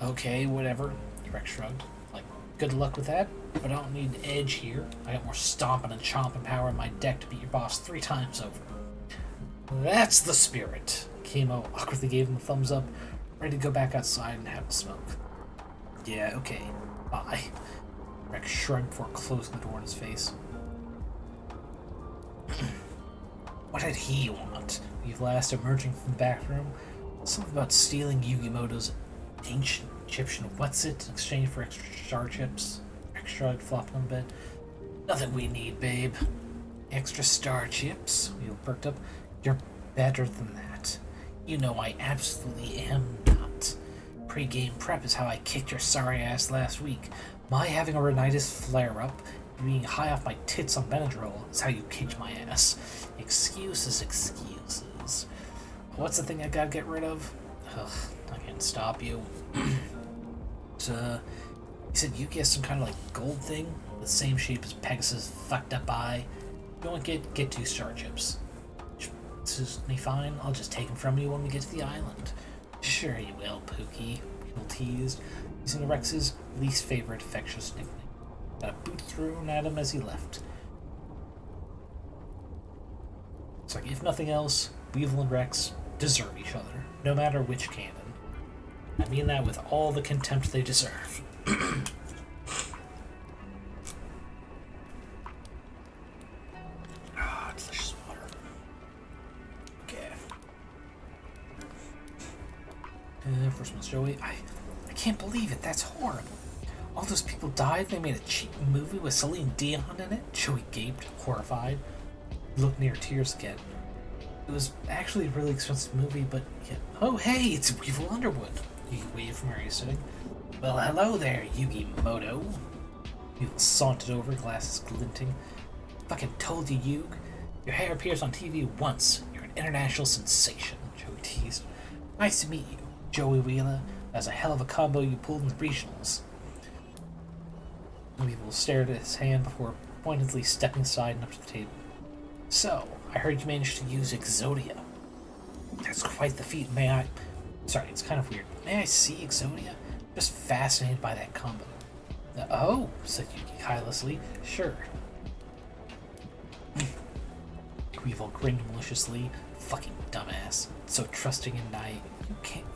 Okay, whatever, Rex shrugged. Like, good luck with that, but I don't need an edge here. I got more stomping and chomping power in my deck to beat your boss 3 times over. That's the spirit. Chemo awkwardly gave him a thumbs up, ready to go back outside and have a smoke. Yeah, okay, bye. Rex shrugged before closing the door in his face. What did he want? Weevil asked, emerging from the back room. Something about stealing Yugimoto's ancient Egyptian what's-it in exchange for extra star chips. Rex shrugged, flopping on the bed. Nothing we need, babe. Extra star chips? Weevil perked up. You're better than that. You know I absolutely am not. Pre-game prep is how I kicked your sorry ass last week. My having a rhinitis flare-up, being high off my tits on Benadryl, is how you kicked my ass. Excuses. What's the thing I gotta get rid of? Ugh, I can't stop you. He said Yuki has some kind of like gold thing with the same shape as Pegasus' fucked up eye. You want to get 2 star chips. This is me fine. I'll just take them from you when we get to the island. Sure you will, Pookie. People teased, using Rex's least favorite infectious nickname. Got a boot thrown at him as he left. It's like, if nothing else, Weevil and Rex deserve each other, no matter which canon. I mean that with all the contempt they deserve. Ah, delicious water. Okay. First one's Joey. I can't believe it. That's horrible. All those people died. They made a cheap movie with Celine Dion in it. Joey gaped, horrified. He looked near tears again. It was actually a really expensive movie, but yeah. Oh, hey, it's Weevil Underwood. Yugi waved from where he was sitting. Well, hello there, Yugi Moto. Weevil sauntered over, glasses glinting. Fucking told you, Yug. Your hair appears on TV once. You're an international sensation, Joey teased. Nice to meet you, Joey Wheeler. That's a hell of a combo you pulled in the regionals. Weevil stared at his hand before pointedly stepping aside and up to the table. So, I heard you managed to use Exodia. That's quite the feat, may I... Sorry, it's kind of weird. May I see Exodia? Just fascinated by that combo. Oh, said Yugi carelessly. Sure. Weevil grinned maliciously. Fucking dumbass. So trusting and naive.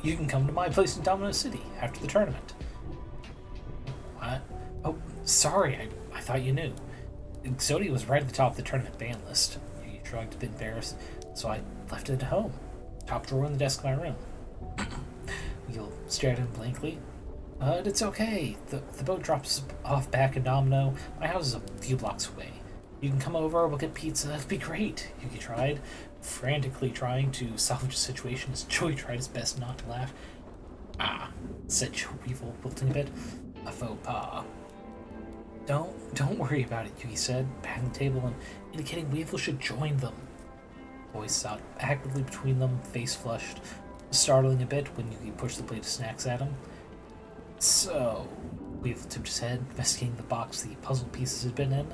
You can come to my place in Domino City after the tournament. What? Oh, sorry, I thought you knew. Exodia was right at the top of the tournament ban list. Yugi shrugged, a bit embarrassed, so I left it at home. Top drawer in the desk of my room. Weevil stared at him blankly. It's okay. The boat drops off back in Domino. My house is a few blocks away. You can come over, we'll get pizza. That'd be great. Yugi tried, frantically trying to salvage the situation as Joey tried his best not to laugh. Ah, said Weevil, wilting a bit. A faux pas. Don't worry about it, Yugi said, patting the table and indicating Weevil should join them. Voice sought actively between them, face flushed, startling a bit when Yugi pushed the plate of snacks at him. So, Weevil tipped his head, investigating the box the puzzle pieces had been in,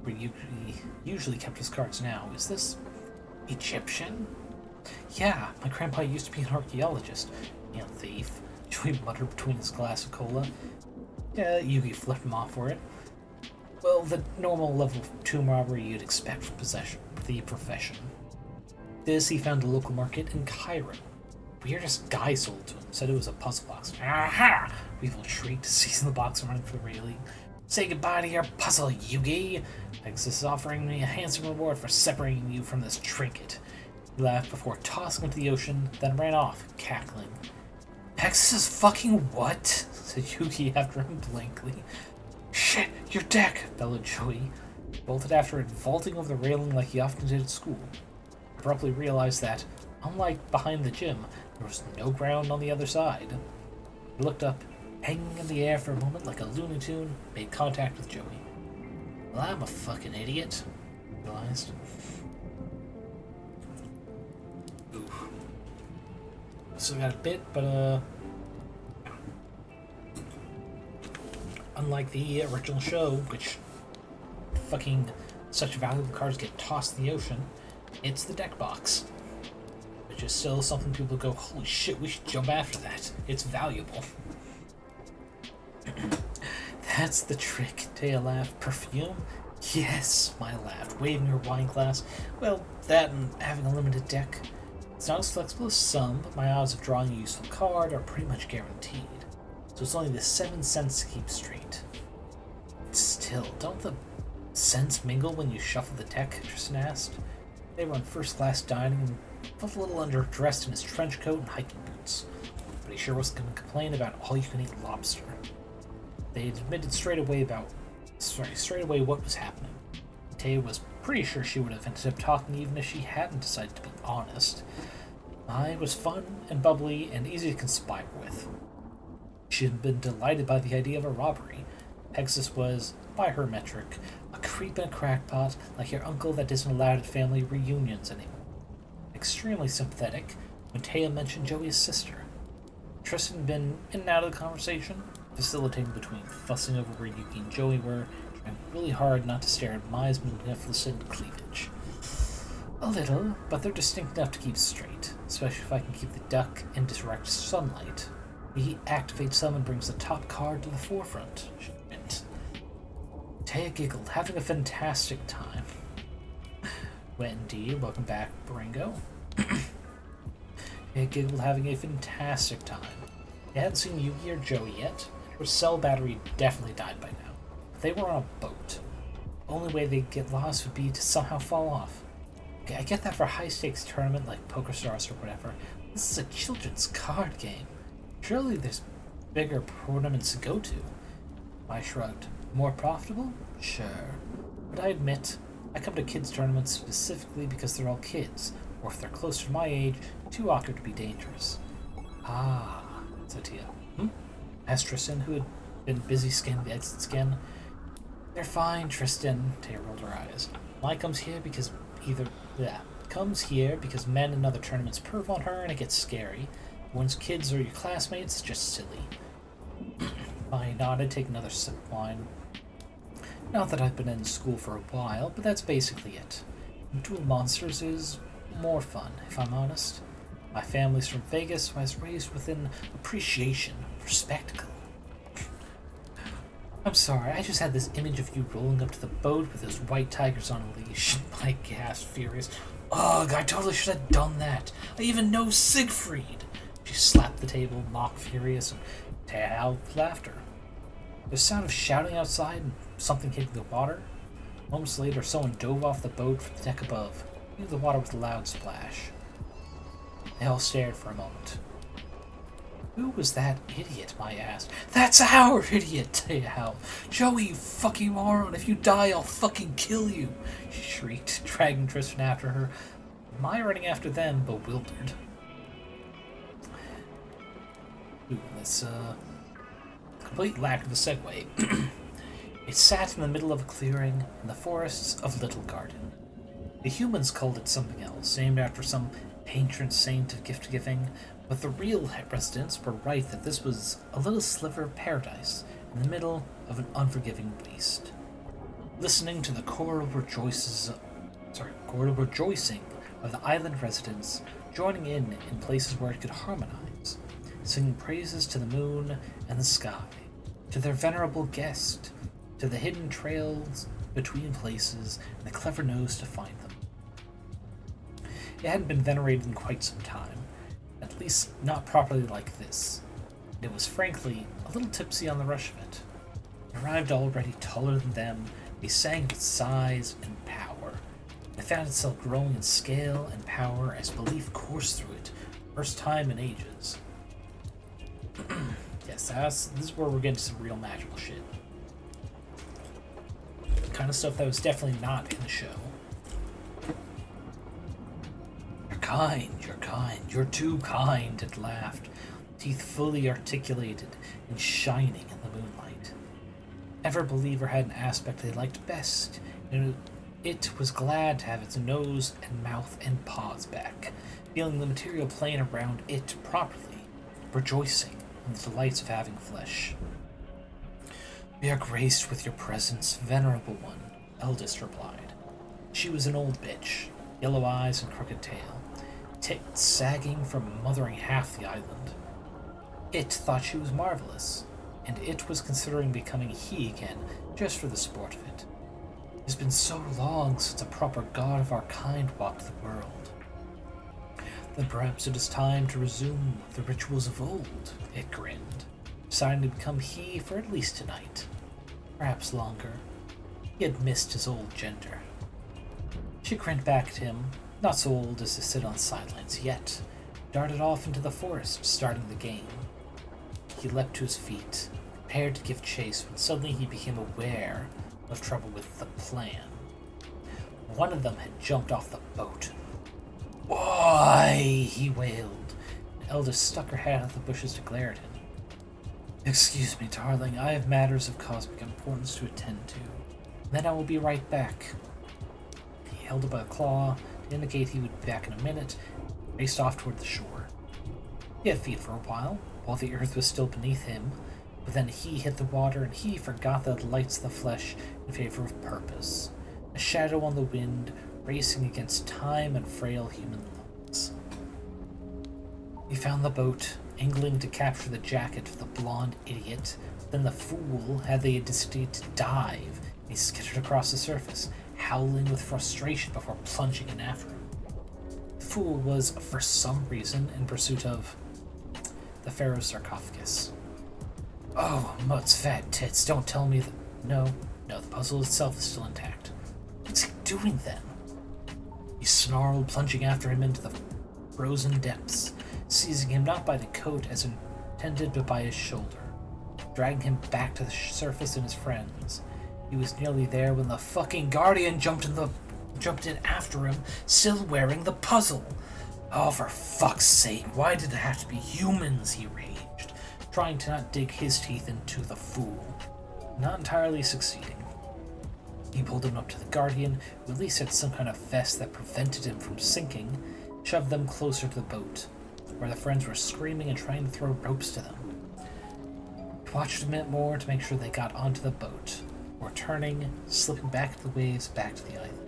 where Yugi usually kept his cards now. Is this Egyptian? Yeah, my grandpa used to be an archaeologist. And thief. Joey muttered between his glass of cola. Yugi flipped him off for it. Well, the normal level of tomb robbery you'd expect from the profession. This he found a local market in Cairo. Weirdest guy sold to him, said it was a puzzle box. Aha! Weevil shrieked, seizing the box and running for the railing. Say goodbye to your puzzle, Yugi! Pegasus is offering me a handsome reward for separating you from this trinket. He laughed before tossing into the ocean, then ran off, cackling. Pegasus fucking what? Said Yugi after him blankly. Shit, your deck! Bellowed Joey. Bolted after it, vaulting over the railing like he often did at school. Abruptly realized that, unlike behind the gym, there was no ground on the other side. He looked up, hanging in the air for a moment like a Looney Tune, made contact with Joey. Well, I'm a fucking idiot, he realized. Oof. Still got a bit, but unlike the original show, which fucking such valuable cards get tossed in the ocean, it's the deck box. Which is still something people go, holy shit, we should jump after that. It's valuable. That's the trick, Taya laughed. Perfume? Yes, Maya laughed, waving her wine glass. Well, that and having a limited deck. It's not as flexible as some, but my odds of drawing a useful card are pretty much guaranteed. So it's only the 7 cents to keep straight. Still, don't the cents mingle when you shuffle the deck? Tristan asked. They were on first-class dining and felt a little underdressed in his trench coat and hiking boots, but he sure wasn't going to complain about all-you-can-eat lobster. They had admitted straight away what was happening. Taya was pretty sure she would have ended up talking even if she hadn't decided to be honest. It was fun and bubbly and easy to conspire with. She had been delighted by the idea of a robbery. Pegasus was, by her metric, a creep and a crackpot like your uncle that isn't allowed at family reunions anymore. Extremely sympathetic when Taya mentioned Joey's sister. Tristan had been in and out of the conversation, facilitating between fussing over where Yuki and Joey were, trying really hard not to stare at Maya's magnificent cleavage. A little, but they're distinct enough to keep straight, especially if I can keep the duck in direct sunlight. He activates them and brings the top card to the forefront, she went. Taya giggled, having a fantastic time. Well, indeed, welcome back, Baringo. Taya giggled, having a fantastic time. They hadn't seen Yugi or Joey yet, and her cell battery definitely died by now. They were on a boat. The only way they'd get lost would be to somehow fall off. Okay, I get that for a high-stakes tournament like PokerStars or whatever. This is a children's card game. Surely there's bigger tournaments to go to. I shrugged. More profitable? Sure. But I admit, I come to kids' tournaments specifically because they're all kids, or if they're closer to my age, too awkward to be dangerous. Ah, said Tia. Asked Tristan, who had been busy scanning the exits again. They're fine, Tristan, Tia rolled her eyes. Mine comes here because men in other tournaments perv on her and it gets scary. Once kids are your classmates, it's just silly. I nodded, take another sip of wine. Not that I've been in school for a while, but that's basically it. Duel Monsters is more fun, if I'm honest. My family's from Vegas, so I was raised with an appreciation for spectacle. I'm sorry, I just had this image of you rolling up to the boat with those white tigers on a leash. I gasped, furious. Ugh, I totally should have done that. I even know Siegfried. She slapped the table, mock furious, and howled with laughter. The sound of shouting outside and something hitting the water. Moments later, someone dove off the boat from the deck above, into the water with a loud splash. They all stared for a moment. Who was that idiot? Maya asked. That's our idiot, Taya howled. Joey, you fucking moron. If you die, I'll fucking kill you. She shrieked, dragging Tristan after her. Maya running after them, bewildered. Ooh, this, complete lack of a segue. It sat in the middle of a clearing in the forests of Little Garden. The humans called it something else, named after some patron saint of gift-giving, but the real residents were right that this was a little sliver of paradise in the middle of an unforgiving waste. Listening to the choral rejoicing of the island residents, joining in places where it could harmonize, singing praises to the moon and the sky, to their venerable guest, to the hidden trails between places and the clever nose to find them. It hadn't been venerated in quite some time, at least not properly like this. It was frankly a little tipsy on the rush of it. It arrived already taller than them, they sang of its size and power. It found itself growing in scale and power as belief coursed through it, first time in ages. Yes, this is where we're getting to some real magical shit. Kind of stuff that was definitely not in the show. You're too kind, it laughed, teeth fully articulated and shining in the moonlight. Ever Believer had an aspect they liked best, and it was glad to have its nose and mouth and paws back, feeling the material plane around it properly, rejoicing in the delights of having flesh. We are graced with your presence, venerable one, eldest replied. She was an old bitch, yellow eyes and crooked tail, sagging from mothering half the island. It thought she was marvelous, and it was considering becoming he again, just for the sport of it. It has been so long since a proper god of our kind walked the world. Then perhaps it is time to resume the rituals of old, it grinned, deciding to become he for at least tonight. Perhaps longer. He had missed his old gender. She grinned back at him, not so old as to sit on the sidelines yet, darted off into the forest, starting the game. He leapt to his feet, prepared to give chase, when suddenly he became aware of trouble with the plan. One of them had jumped off the boat. Why? He wailed. And Eldest stuck her head out of the bushes to glare at him. Excuse me, darling, I have matters of cosmic importance to attend to. Then I will be right back. He held up a claw to indicate he would be back in a minute, and raced off toward the shore. He had feet for a while the earth was still beneath him, but then he hit the water and he forgot the delights of the flesh in favor of purpose, a shadow on the wind racing against time and frail human lungs. He found the boat, angling to capture the jacket of the blonde idiot. Then the fool had the audacity to dive, and he skittered across the surface, howling with frustration before plunging in after him. The fool was, for some reason, in pursuit of the pharaoh's sarcophagus. Oh, Mutt's fat tits, don't tell me that... No, the puzzle itself is still intact. What's he doing then? He snarled, plunging after him into the frozen depths, seizing him not by the coat as intended but by his shoulder, dragging him back to the surface and his friends. He was nearly there when the fucking Guardian jumped in after him, still wearing the puzzle. Oh, for fuck's sake, why did it have to be humans, he raged, trying to not dig his teeth into the fool. Not entirely succeeding. He pulled him up to the Guardian, who at least had some kind of vest that prevented him from sinking, shoved them closer to the boat, where the friends were screaming and trying to throw ropes to them. He watched a minute more to make sure they got onto the boat, or turning, slipping back into the waves, back to the island.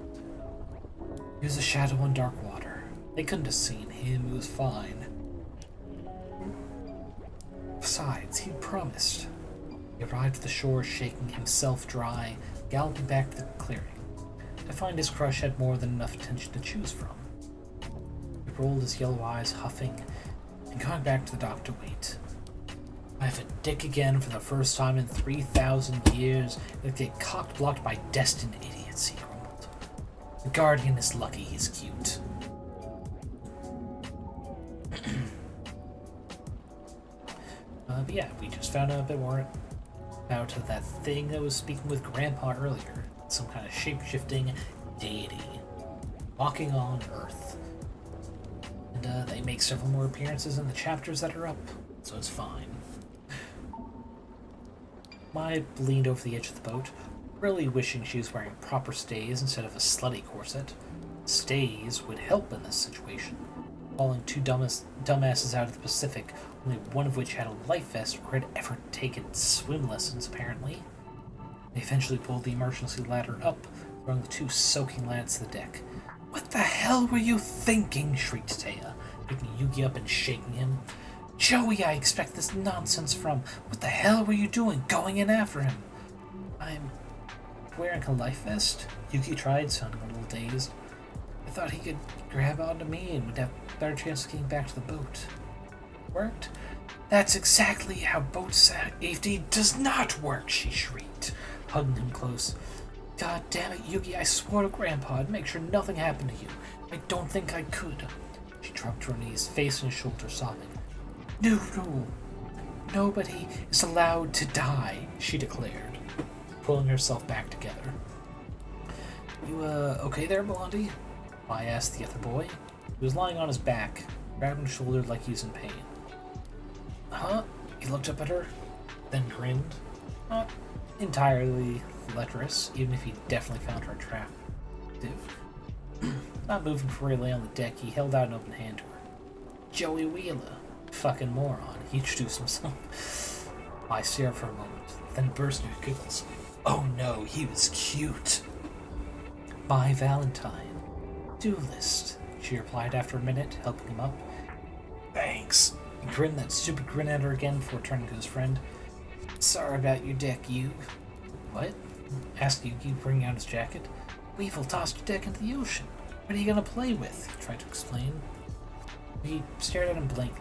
He was a shadow on dark water. They couldn't have seen him, he was fine. Besides, he'd promised. He arrived at the shore, shaking himself dry, galloping back to the clearing, to find his crush had more than enough attention to choose from. He rolled his yellow eyes, huffing, and going back to the dock to wait. I have a dick again for the first time in 3,000 years, and get cock-blocked by destined idiots, he grumbled. The Guardian is lucky he's cute. But yeah, we just found out a bit more about that thing that was speaking with Grandpa earlier. Some kind of shape-shifting deity walking on Earth. And they make several more appearances in the chapters that are up, so it's fine. Maya leaned over the edge of the boat, really wishing she was wearing proper stays instead of a slutty corset. Stays would help in this situation. Hauling two dumbasses out of the Pacific, only one of which had a life vest or had ever taken swim lessons, apparently. They eventually pulled the emergency ladder up, throwing the two soaking lads to the deck. What the hell were you thinking? Shrieked Taya, picking Yugioh up and shaking him. Joey, I expect this nonsense from. What the hell were you doing, going in after him? I'm wearing a life vest? Yuki tried, sounding a little dazed. I thought he could grab onto me and would have a better chance of getting back to the boat. Worked? That's exactly how boat safety does not work, she shrieked, hugging him close. God damn it, Yugi, I swore to Grandpa I'd make sure nothing happened to you. I don't think I could. She dropped to her knees, face on his shoulder, sobbing. No, nobody is allowed to die, she declared, pulling herself back together. You, okay there, Blondie? I asked the other boy. He was lying on his back, grabbing his shoulder like he was in pain. Huh? He looked up at her, then grinned. Not entirely lecherous, even if he definitely found her attractive. Not moving before he lay on the deck, he held out an open hand to her. Joey Wheeler. Fucking moron, he introduced himself. I stared for a moment, then burst into giggles. Oh no, he was cute. My Valentine. Duelist, she replied after a minute, helping him up. Thanks. He grinned that stupid grin at her again before turning to his friend. Sorry about your deck, Yug. What? Asked Yugi, bringing out his jacket. Weevil tossed your deck into the ocean. What are you gonna play with? He tried to explain. He stared at him blankly,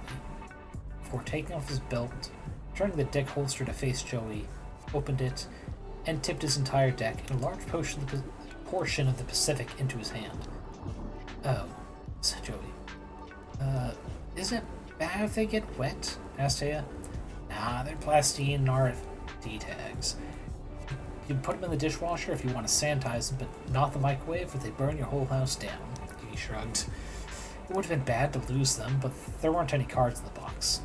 before taking off his belt, turning the deck holster to face Joey, opened it, and tipped his entire deck and a large portion of the Pacific into his hand. Oh, said Joey. Isn't it bad if they get wet? Asked Taya. Nah, they're plastine and RFD tags. You can put them in the dishwasher if you want to sanitize them, but not the microwave if they burn your whole house down. He shrugged. It would have been bad to lose them, but there weren't any cards in the box.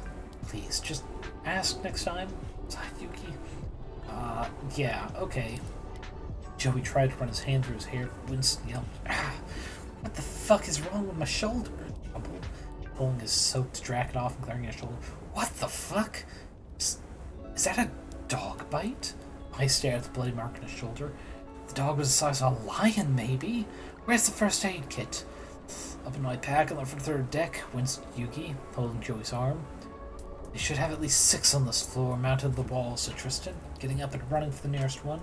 Please, just ask next time, sighed Yuki. Yeah, okay. Joey tried to run his hand through his hair, winced and yelled, what the fuck is wrong with my shoulder? Pulling his soaked jacket off and glaring at his shoulder. What the fuck? Is that a dog bite? I stared at the bloody mark on his shoulder. The dog was the size of a lion, maybe? Where's the first aid kit? Up in my pack on the third deck, winced Yugi, holding Joey's arm. They should have at least 6 on this floor, mounted to the wall, said Tristan, getting up and running for the nearest one.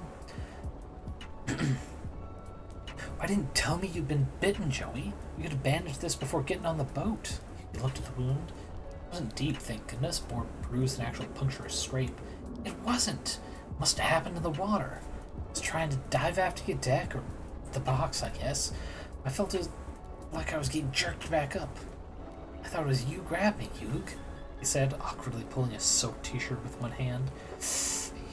Why didn't you tell me you'd been bitten, Joey? You could have bandaged this before getting on the boat. He looked at the wound. I wasn't deep, thank goodness. More bruise than actual puncture or scrape. It wasn't. Must have happened in the water. I was trying to dive after your deck, or the box, I guess. I felt like I was getting jerked back up. I thought it was you grabbed me, Yug, he said, awkwardly pulling a soaked t-shirt with one hand.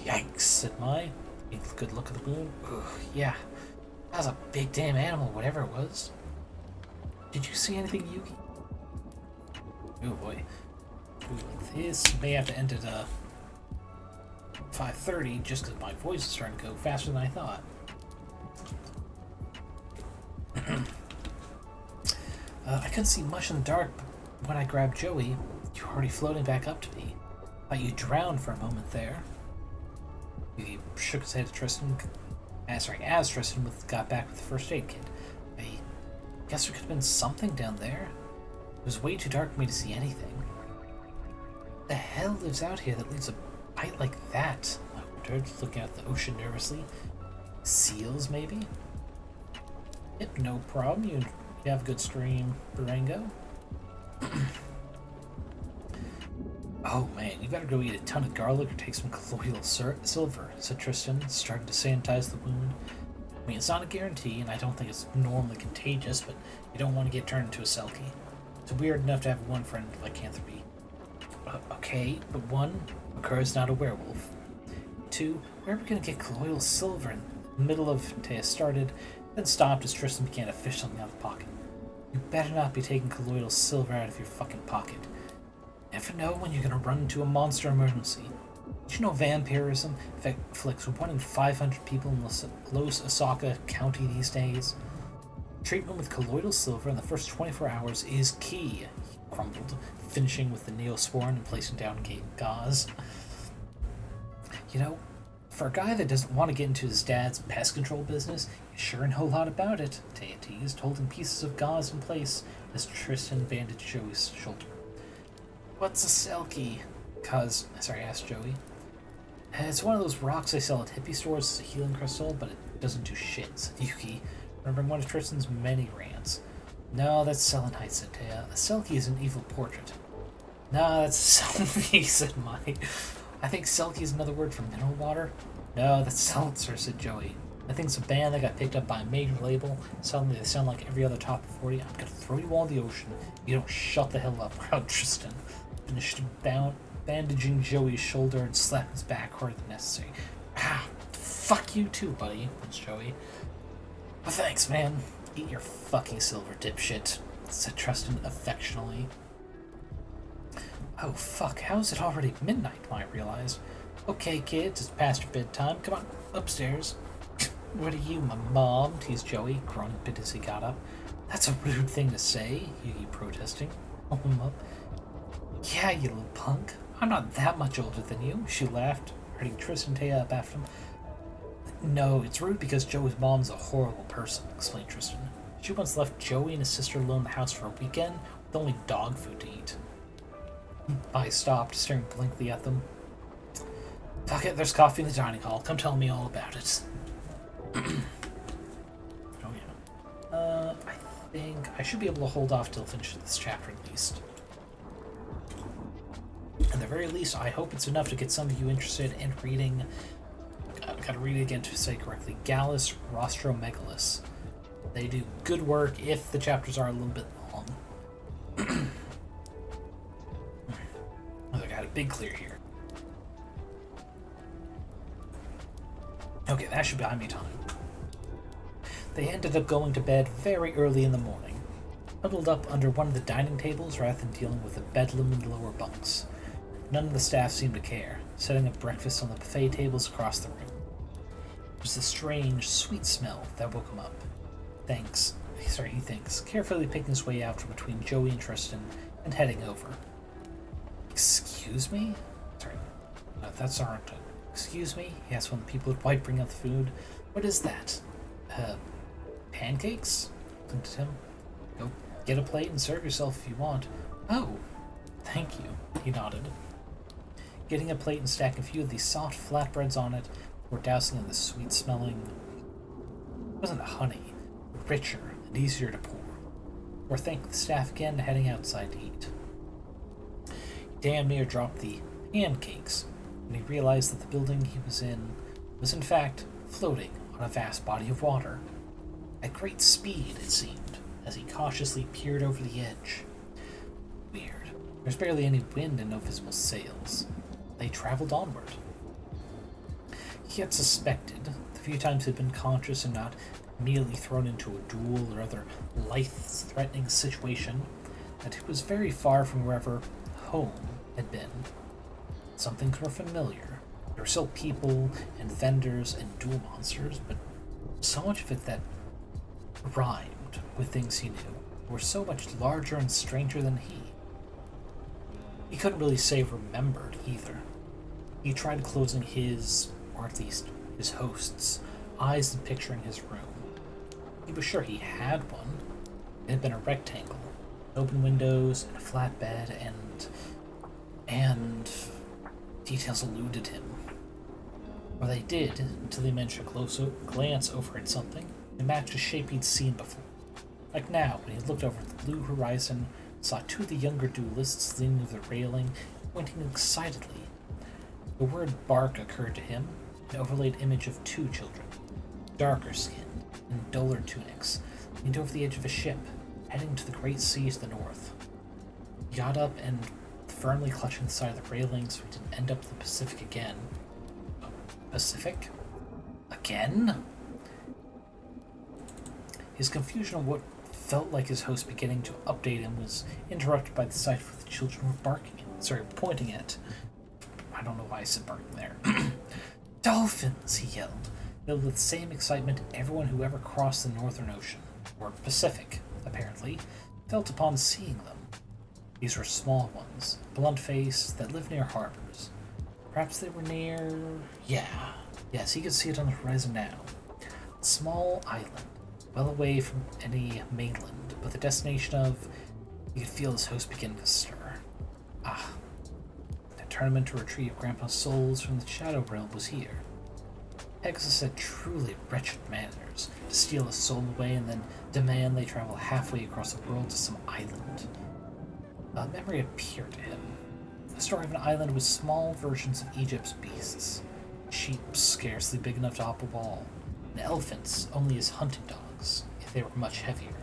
Yikes, said Mai. A good look at the wound. Ugh, yeah, that was a big damn animal, whatever it was. Did you see anything, Yugi? Oh boy. Ooh, this may have to end at 5:30 just because my voice is starting to go faster than I thought. I couldn't see much in the dark, but when I grabbed Joey, you were already floating back up to me. Thought you drowned for a moment there. He shook his head at Tristan, as Tristan got back with the first aid kit. I guess there could have been something down there. It was way too dark for me to see anything. What the hell lives out here that leaves a bite like that? I wondered, looking out at the ocean nervously. Seals, maybe? Yep, no problem. You have a good stream, Durango. Oh man, you better go eat a ton of garlic or take some colloidal silver, said Tristan, starting to sanitize the wound. I mean, it's not a guarantee, and I don't think it's normally contagious, but you don't want to get turned into a selkie. It's weird enough to have one friend with lycanthropy. Okay, but one, Makura's not a werewolf. Two, where are we going to get colloidal silver in the middle of Taya started, then stopped as Tristan began to fish something out of the pocket. You better not be taking colloidal silver out of your fucking pocket. Never know when you're going to run into a monster emergency. Did you know vampirism afflicts 1 in 500 people in Los Osaka County these days? Treatment with colloidal silver in the first 24 hours is key, he grumbled, finishing with the neosporin and placing down gauze. You know, for a guy that doesn't want to get into his dad's pest control business, you sure know a lot about it, Taya teased, holding pieces of gauze in place as Tristan bandaged Joey's shoulder. What's a selkie? Asked Joey. It's one of those rocks they sell at hippie stores as a healing crystal, but it doesn't do shit, said Yuki, remembering one of Tristan's many rants. No, that's selenite, said Taya. A selkie is an evil portrait. No, that's selfie, said Mai. I think selkie is another word for mineral water. No, that's seltzer, said Joey. I think it's a band that got picked up by a major label. Suddenly they sound like every other top 40. I'm gonna throw you all in the ocean if you don't shut the hell up, growled Tristan. Finished bandaging Joey's shoulder and slapped his back harder than necessary. Ah, fuck you too, buddy, was Joey. Well, thanks, man. Eat your fucking silver, dipshit, said Tristan affectionately. Oh, fuck, how is it already midnight, Maya realized. Okay, kids, it's past your bedtime. Come on, upstairs. What are you, my mom? Teased Joey, groaning a bit as he got up. That's a rude thing to say, Yugi protesting. Pull him up. Yeah, you little punk. I'm not that much older than you, she laughed, hurting Tristan and Taya up after him. No, it's rude because Joey's mom's a horrible person, explained Tristan. She once left Joey and his sister alone in the house for a weekend with only dog food to eat. I stopped, staring blankly at them. Fuck it, there's coffee in the dining hall. Come tell me all about it. Oh yeah. I think I should be able to hold off till finish this chapter at least. At the very least, I hope it's enough to get some of you interested in reading. I've got to read it again to say correctly. GallusRostromegalus's. They do good work if the chapters are a little bit long. I got a big clear here. Okay, that should buy me time. They ended up going to bed very early in the morning, huddled up under one of the dining tables rather than dealing with the bedlam in the lower bunks. None of the staff seemed to care, setting up breakfast on the buffet tables across the room. It was the strange, sweet smell that woke him up. He thinks, carefully picking his way out from between Joey and Tristan and heading over. Excuse me? Sorry, no, that's aren't. Excuse me? He asked when the people at White bring out the food. What is that? Pancakes? Looked at him. Go get a plate and serve yourself if you want. Oh, thank you, he nodded. Getting a plate and stacking a few of these soft flatbreads on it before dousing in the sweet-smelling... It wasn't honey, but richer and easier to pour. Or thanked the staff again, heading outside to eat. damn near dropped the pancakes when he realized that the building he was in fact floating on a vast body of water. At great speed, it seemed, as he cautiously peered over the edge. Weird. There's barely any wind and no visible sails. They traveled onward. He had suspected, the few times he'd been conscious and not immediately thrown into a duel or other life-threatening situation, that he was very far from wherever home had been. Some things were familiar. There were still people and vendors and duel monsters, but so much of it that rhymed with things he knew were so much larger and stranger than he. He couldn't really say remembered either. He tried closing his, or at least his host's, eyes and picturing his room. He was sure he had one. It had been a rectangle, open windows and a flat bed, and details eluded him. Or they did, until he managed to glance over at something and matched a shape he'd seen before. Like now, when he looked over at the blue horizon, saw two of the younger duelists leaning over the railing, pointing excitedly. The word bark occurred to him, an overlaid image of two children, darker skinned, in duller tunics, leaned over the edge of a ship, heading to the great sea to the north. He got up and, firmly clutching the side of the railing so he didn't end up in the Pacific again. Pacific? Again? His confusion of what felt like his host beginning to update him was interrupted by the sight of what the children were pointing at. I don't know why I said barking there. Dolphins, he yelled, filled with the same excitement everyone who ever crossed the Northern Ocean, or Pacific, apparently, felt upon seeing them. These were small ones, blunt-faced, that lived near harbors. Perhaps they were near... Yes, he could see it on the horizon now. A small island, well away from any mainland, but the destination of... He could feel his host begin to stir. The tournament to retrieve Grandpa's souls from the Shadow Realm was here. Pegasus had truly wretched manners, to steal a soul away and then demand they travel halfway across the world to some island. A memory appeared to him. A story of an island with small versions of Egypt's beasts. Sheep scarcely big enough to hop a wall, and elephants only as hunting dogs, if they were much heavier.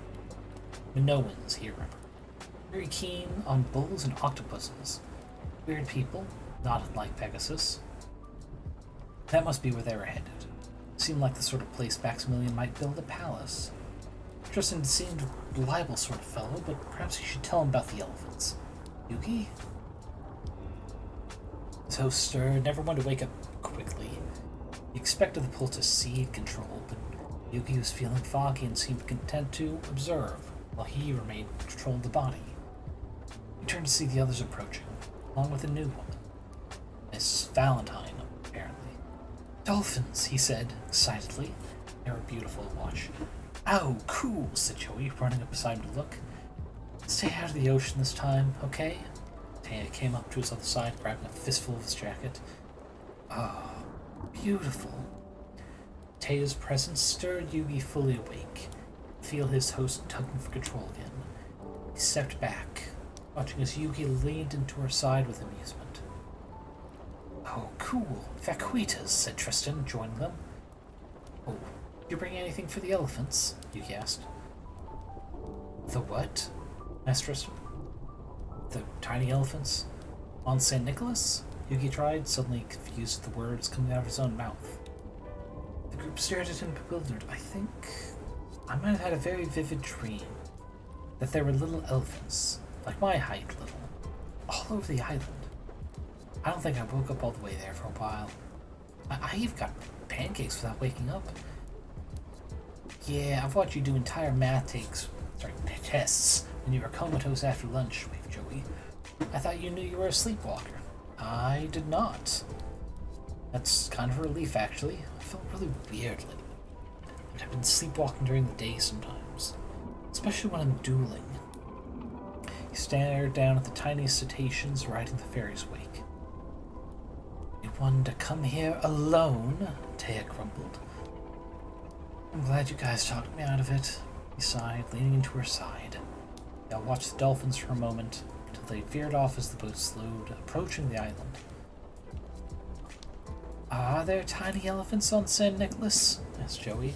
Minoans, he remembered. Very keen on bulls and octopuses. Weird people, not unlike Pegasus. That must be where they were headed. Seemed like the sort of place Maximilian might build a palace. Tristan seemed a reliable sort of fellow, but perhaps he should tell him about the elephants. Yugi? His host stirred, never one to wake up quickly. He expected the pull to cede control, but Yugi was feeling foggy and seemed content to observe, while he remained in control of the body. He turned to see the others approaching, along with a new woman. Miss Valentine, apparently. Dolphins, he said, excitedly. They were beautiful to watch. Oh, cool, said Joey, running up beside him to look. Stay out of the ocean this time, okay? Taya came up to his other side, grabbing a fistful of his jacket. Oh, beautiful. Taya's presence stirred Yugi fully awake, to feel his host tugging for control again. He stepped back, watching as Yugi leaned into her side with amusement. Oh, cool. Vaquitas, said Tristan, joining them. Oh, did you bring anything for the elephants? Yugi asked. The what? Asked Tristan. The tiny elephants? On St. Nicholas? Yugi tried, suddenly confused at the words coming out of his own mouth. The group stared at him bewildered. I think I might have had a very vivid dream. That there were little elephants, like my height little, all over the island. I don't think I woke up all the way there for a while. I even got pancakes without waking up. Yeah, I've watched you do entire tests when you were comatose after lunch, waved Joey. I thought you knew you were a sleepwalker. I did not. That's kind of a relief, actually. I felt really weird lately. But I've been sleepwalking during the day sometimes, especially when I'm dueling. He stared down at the tiniest cetaceans riding the ferry's wake. You wanted to come here alone? Taya grumbled. I'm glad you guys talked me out of it, he sighed, leaning into her side. They all watched the dolphins for a moment, until They veered off as the boat slowed, approaching the island. Are there tiny elephants on St. Nicholas? Asked Joey.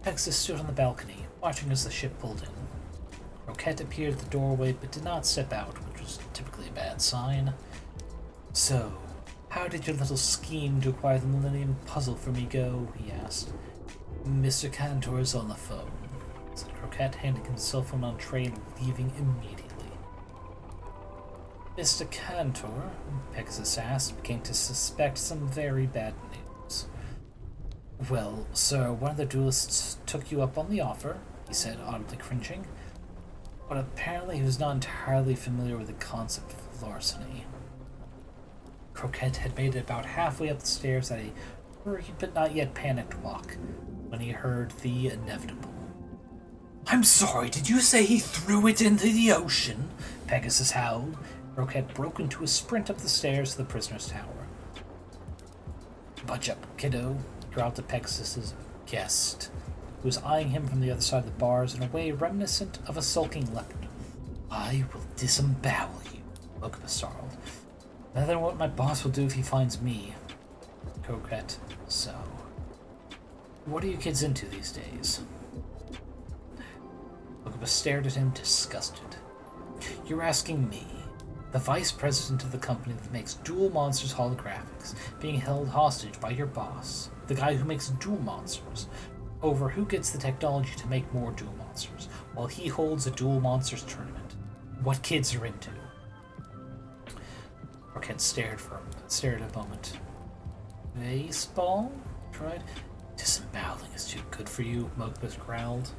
Pegasus stood on the balcony, watching as the ship pulled in. Croquette appeared at the doorway, but did not step out, which was typically a bad sign. So, how did your little scheme to acquire the Millennium Puzzle for me go? He asked. Mr. Cantor is on the phone, said Croquette, handing him his cell phone on tray and leaving immediately. Mr. Cantor, Pegasus asked, began to suspect some very bad news. Well, sir, one of the duelists took you up on the offer, he said, audibly cringing, but apparently he was not entirely familiar with the concept of larceny. Croquette had made it about halfway up the stairs at a hurried but not yet panicked walk when he heard the inevitable. I'm sorry, did you say he threw it into the ocean? Pegasus howled. Croquette broke into a sprint up the stairs to the prisoner's tower. Budge up, kiddo, growled to Pegasus's guest, who was eyeing him from the other side of the bars in a way reminiscent of a sulking leopard. I will disembowel you, Mokuba snarled. Better than what my boss will do if he finds me. Croquette, so. What are you kids into these days? Mokuba stared at him, disgusted. You're asking me, the vice president of the company that makes Duel Monsters holographics, being held hostage by your boss, the guy who makes Duel Monsters, over who gets the technology to make more Duel Monsters, while he holds a Duel Monsters tournament. What kids are into? Croquette stared a moment. Baseball? Tried. Disemboweling is too good for you, Mokuba growled.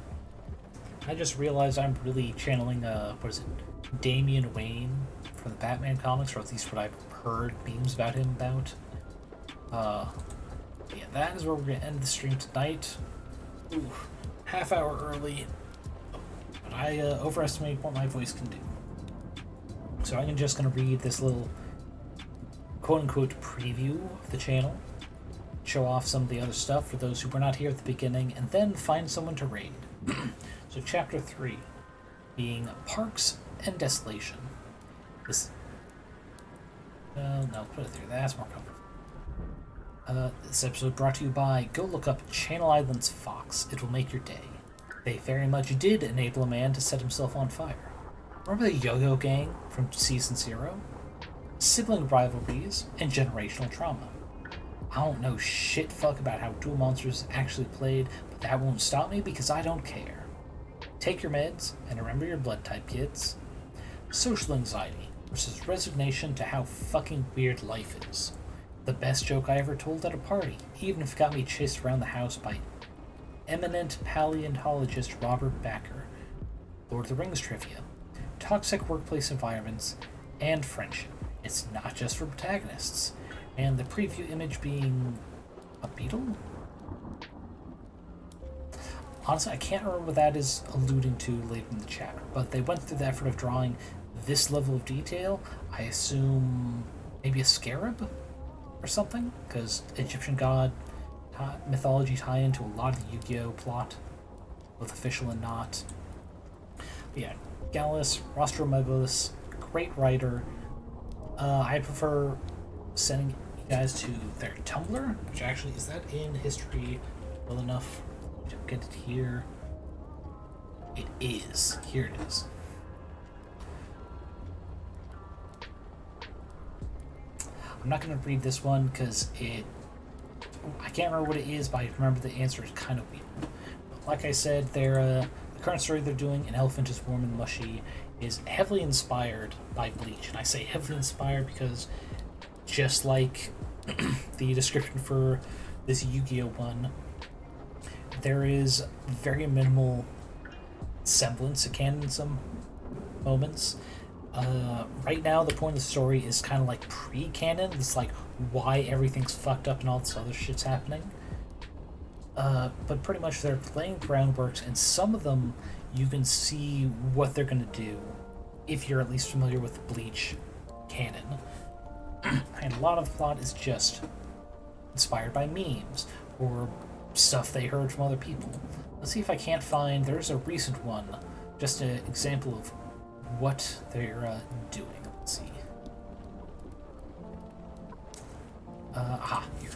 I just realized I'm really channeling, Damian Wayne from the Batman comics, or at least what I've heard memes about him about. Yeah, that is where we're going to end the stream tonight. Ooh, half hour early. But I overestimate what my voice can do. So I'm just going to read this little quote-unquote preview of the channel, show off some of the other stuff for those who were not here at the beginning, and then find someone to raid. So Chapter 3, being Parks and Desolation. This... no, put it there. That's more comfortable. This episode brought to you by go look up Channel Island's Fox. It will make your day. They very much did enable a man to set himself on fire. Remember the Yo-Yo Gang from Season 0? Sibling rivalries and generational trauma. I don't know shit fuck about how Duel Monsters actually played, but that won't stop me because I don't care. Take your meds and remember your blood type, kids. Social anxiety versus resignation to how fucking weird life is. The best joke I ever told at a party, even if it got me chased around the house by eminent paleontologist Robert Backer. Lord of the Rings trivia. Toxic workplace environments and friendship. It's not just for protagonists. And the preview image being a beetle? Honestly, I can't remember what that is alluding to later in the chapter, but they went through the effort of drawing this level of detail. I assume maybe a scarab or something, because Egyptian god mythology tie into a lot of the Yu-Gi-Oh plot, both official and not. But yeah, GallusRostromegalus's, great writer. I prefer sending you guys to their Tumblr, which actually, is that in history well enough to get it here? It is. Here it is. I'm not going to read this one because I can't remember what it is, but I remember the answer is kind of weird. But like I said, the current story they're doing, An Elephant is Warm and Mushy, is heavily inspired by Bleach. And I say heavily inspired because just like the description for this Yu-Gi-Oh one, there is very minimal semblance of canon in some moments. Right now, the point of the story is kind of like pre-canon. It's like why everything's fucked up and all this other shit's happening. But pretty much they're laying groundwork, and some of them you can see what they're going to do if you're at least familiar with the Bleach canon. And a lot of the plot is just inspired by memes or stuff they heard from other people. Let's see if I can't find... There's a recent one just an example of what they're doing. Let's see. Here.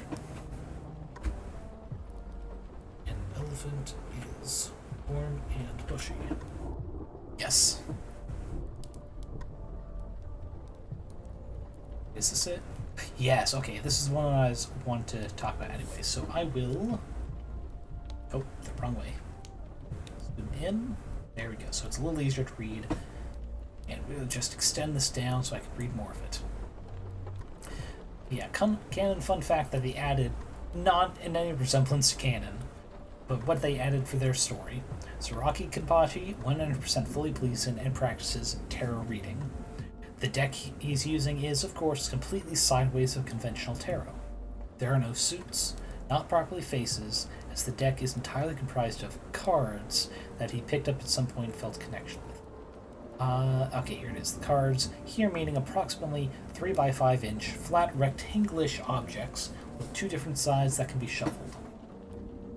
An elephant is warm and bushy. Yes. Is this it? Yes, okay, this is one I want to talk about anyway, so I will... Oh, the wrong way. Zoom in. There we go, so it's a little easier to read. And we'll just extend this down so I can read more of it. Yeah, canon fun fact that they added, not in any resemblance to canon, but what they added for their story. Saraki Kenpachi, 100% fully believes in and practices tarot reading. The deck he's using is, of course, completely sideways of conventional tarot. There are no suits, not properly faces, as the deck is entirely comprised of cards that he picked up at some point and felt a connection with. Okay, here it is. The cards, here meaning approximately 3 by 5 inch flat rectangular-ish objects with 2 different sides that can be shuffled.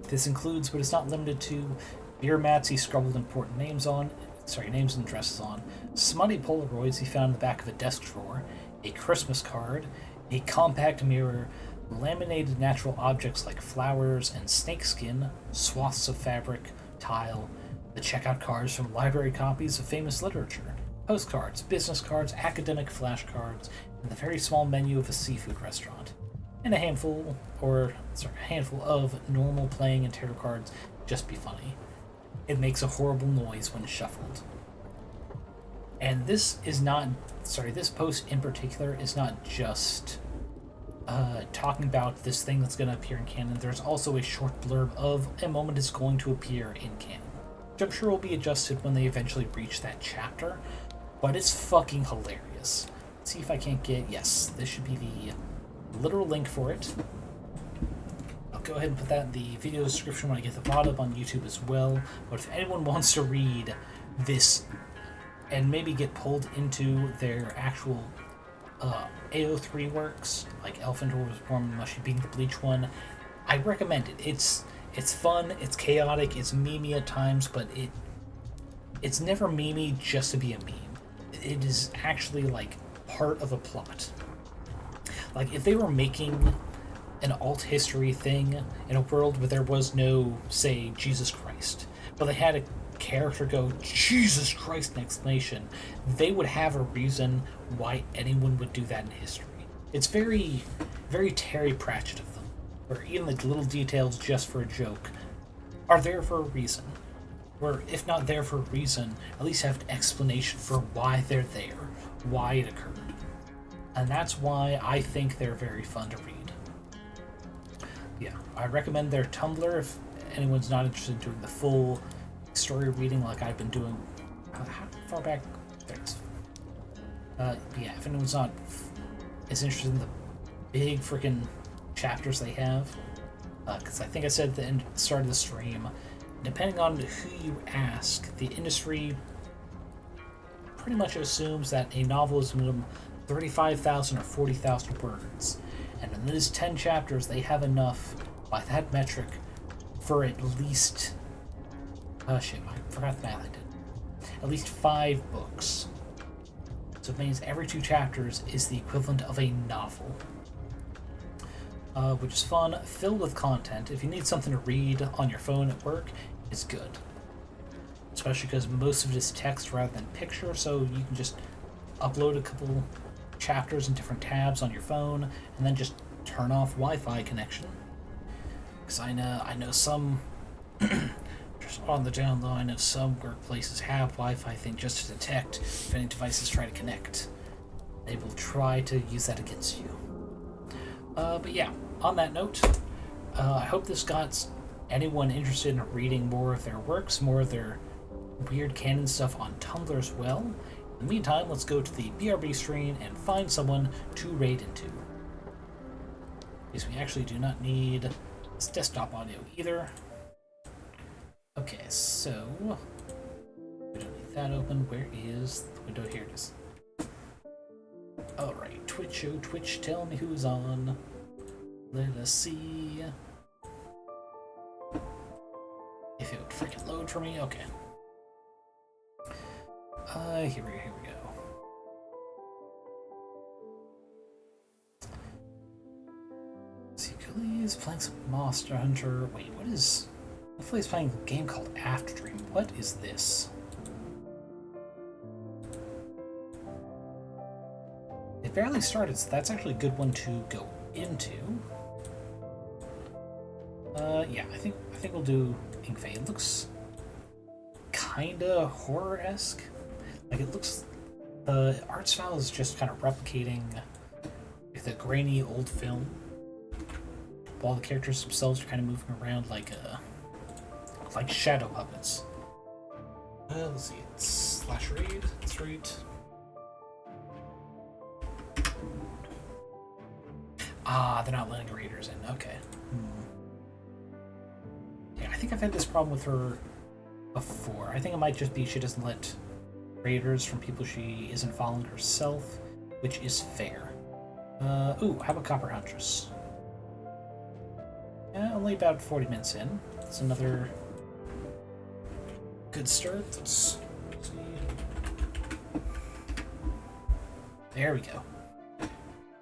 This includes, but is not limited to, beer mats he scribbled important names and addresses on, smutty Polaroids he found in the back of a desk drawer, a Christmas card, a compact mirror, laminated natural objects like flowers and snakeskin, swaths of fabric, tile, the checkout cards from library copies of famous literature, postcards, business cards, academic flashcards, and the very small menu of a seafood restaurant, and a handful of normal playing and tarot cards. Just be funny. It makes a horrible noise when shuffled. And this post in particular is not just talking about this thing that's going to appear in canon. There's also a short blurb of a moment is going to appear in canon, which I'm sure will be adjusted when they eventually reach that chapter, but it's fucking hilarious. Let's see if I can't get... Yes, this should be the literal link for it. I'll go ahead and put that in the video description when I get the VOD up on YouTube as well, but if anyone wants to read this and maybe get pulled into their actual AO3 works, like Elephant War was Warm and Mushy being the Bleach one, I recommend it. It's fun, it's chaotic, it's memey at times, but it's never memey just to be a meme. It is actually, like, part of a plot. Like, if they were making an alt history thing in a world where there was no, say, Jesus Christ, but they had a character go, Jesus Christ, an exclamation, they would have a reason why anyone would do that in history. It's very, very Terry Pratchett of them, where even the little details just for a joke are there for a reason. Or if not there for a reason, at least have an explanation for why they're there, why it occurred. And that's why I think they're very fun to read. Yeah, I recommend their Tumblr if anyone's not interested in doing the full story reading like I've been doing. How far back? There it is. Yeah, if anyone's not as interested in the big freaking chapters they have, because I think I said at the start of the stream, depending on who you ask, the industry pretty much assumes that a novel is minimum 35,000 or 40,000 words. And in those 10 chapters, they have enough, by that metric, for at least... I forgot the math I did. At least 5 books. So it means every 2 chapters is the equivalent of a novel. Which is fun, filled with content. If you need something to read on your phone at work, it's good. Especially because most of it is text rather than picture, so you can just upload a couple chapters in different tabs on your phone, and then just turn off Wi-Fi connection. Because I know some, just on the down low, I know some workplaces have Wi-Fi thing just to detect if any devices try to connect. They will try to use that against you. But yeah, on that note, I hope this got anyone interested in reading more of their works, more of their weird canon stuff on Tumblr as well. In the meantime, let's go to the BRB screen and find someone to raid into. Because we actually do not need this desktop audio either. Okay, so we don't need that open. Where is the window? Here it is. Alright, Twitch, oh Twitch, tell me who's on. Let us see if it would freaking load for me. Okay. Here we go. He's playing some Monster Hunter. Wait, what is... Hopefully he's playing a game called After Dream. What is this? It barely started, so that's actually a good one to go into. Yeah, I think we'll do Inkfei. It looks kinda horror-esque. Like, it looks... The art style is just kind of replicating the grainy old film. While the characters themselves are kind of moving around like shadow puppets. Let's see, it's /raid. That's right. Ah, they're not letting raiders in. Okay. Yeah, I think I've had this problem with her before. I think it might just be she doesn't let raiders from people she isn't following herself, which is fair. Ooh, how about Copper Huntress? Yeah, only about 40 minutes in. It's another good start. Let's see. There we go.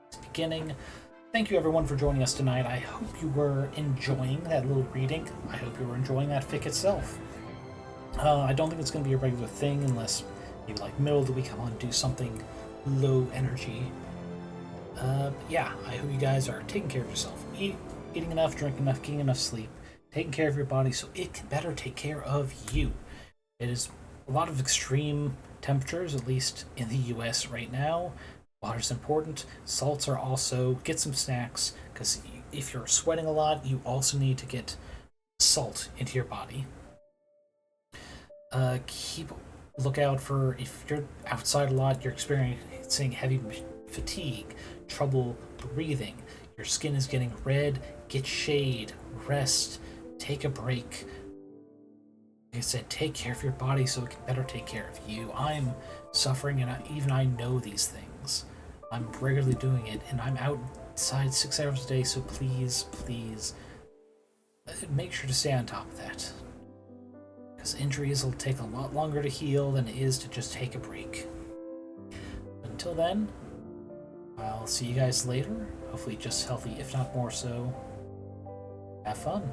It's beginning. Thank you everyone for joining us tonight. I hope you were enjoying that little reading. I hope you were enjoying that fic itself. I don't think it's going to be a regular thing unless maybe like middle of the week I want to do something low energy. Yeah, I hope you guys are taking care of yourself. Eating enough, drinking enough, getting enough sleep, taking care of your body so it can better take care of you. It is a lot of extreme temperatures, at least in the US right now. Water's important. Salts are also... Get some snacks, because if you're sweating a lot, you also need to get salt into your body. Keep lookout for... If you're outside a lot, you're experiencing heavy fatigue, trouble breathing, your skin is getting red, get shade, rest, take a break. Like I said, take care of your body so it can better take care of you. I'm suffering, and even I know these things. I'm regularly doing it, and I'm outside 6 hours a day, so please, please, make sure to stay on top of that. Because injuries will take a lot longer to heal than it is to just take a break. Until then, I'll see you guys later. Hopefully just healthy, if not more so. Have fun.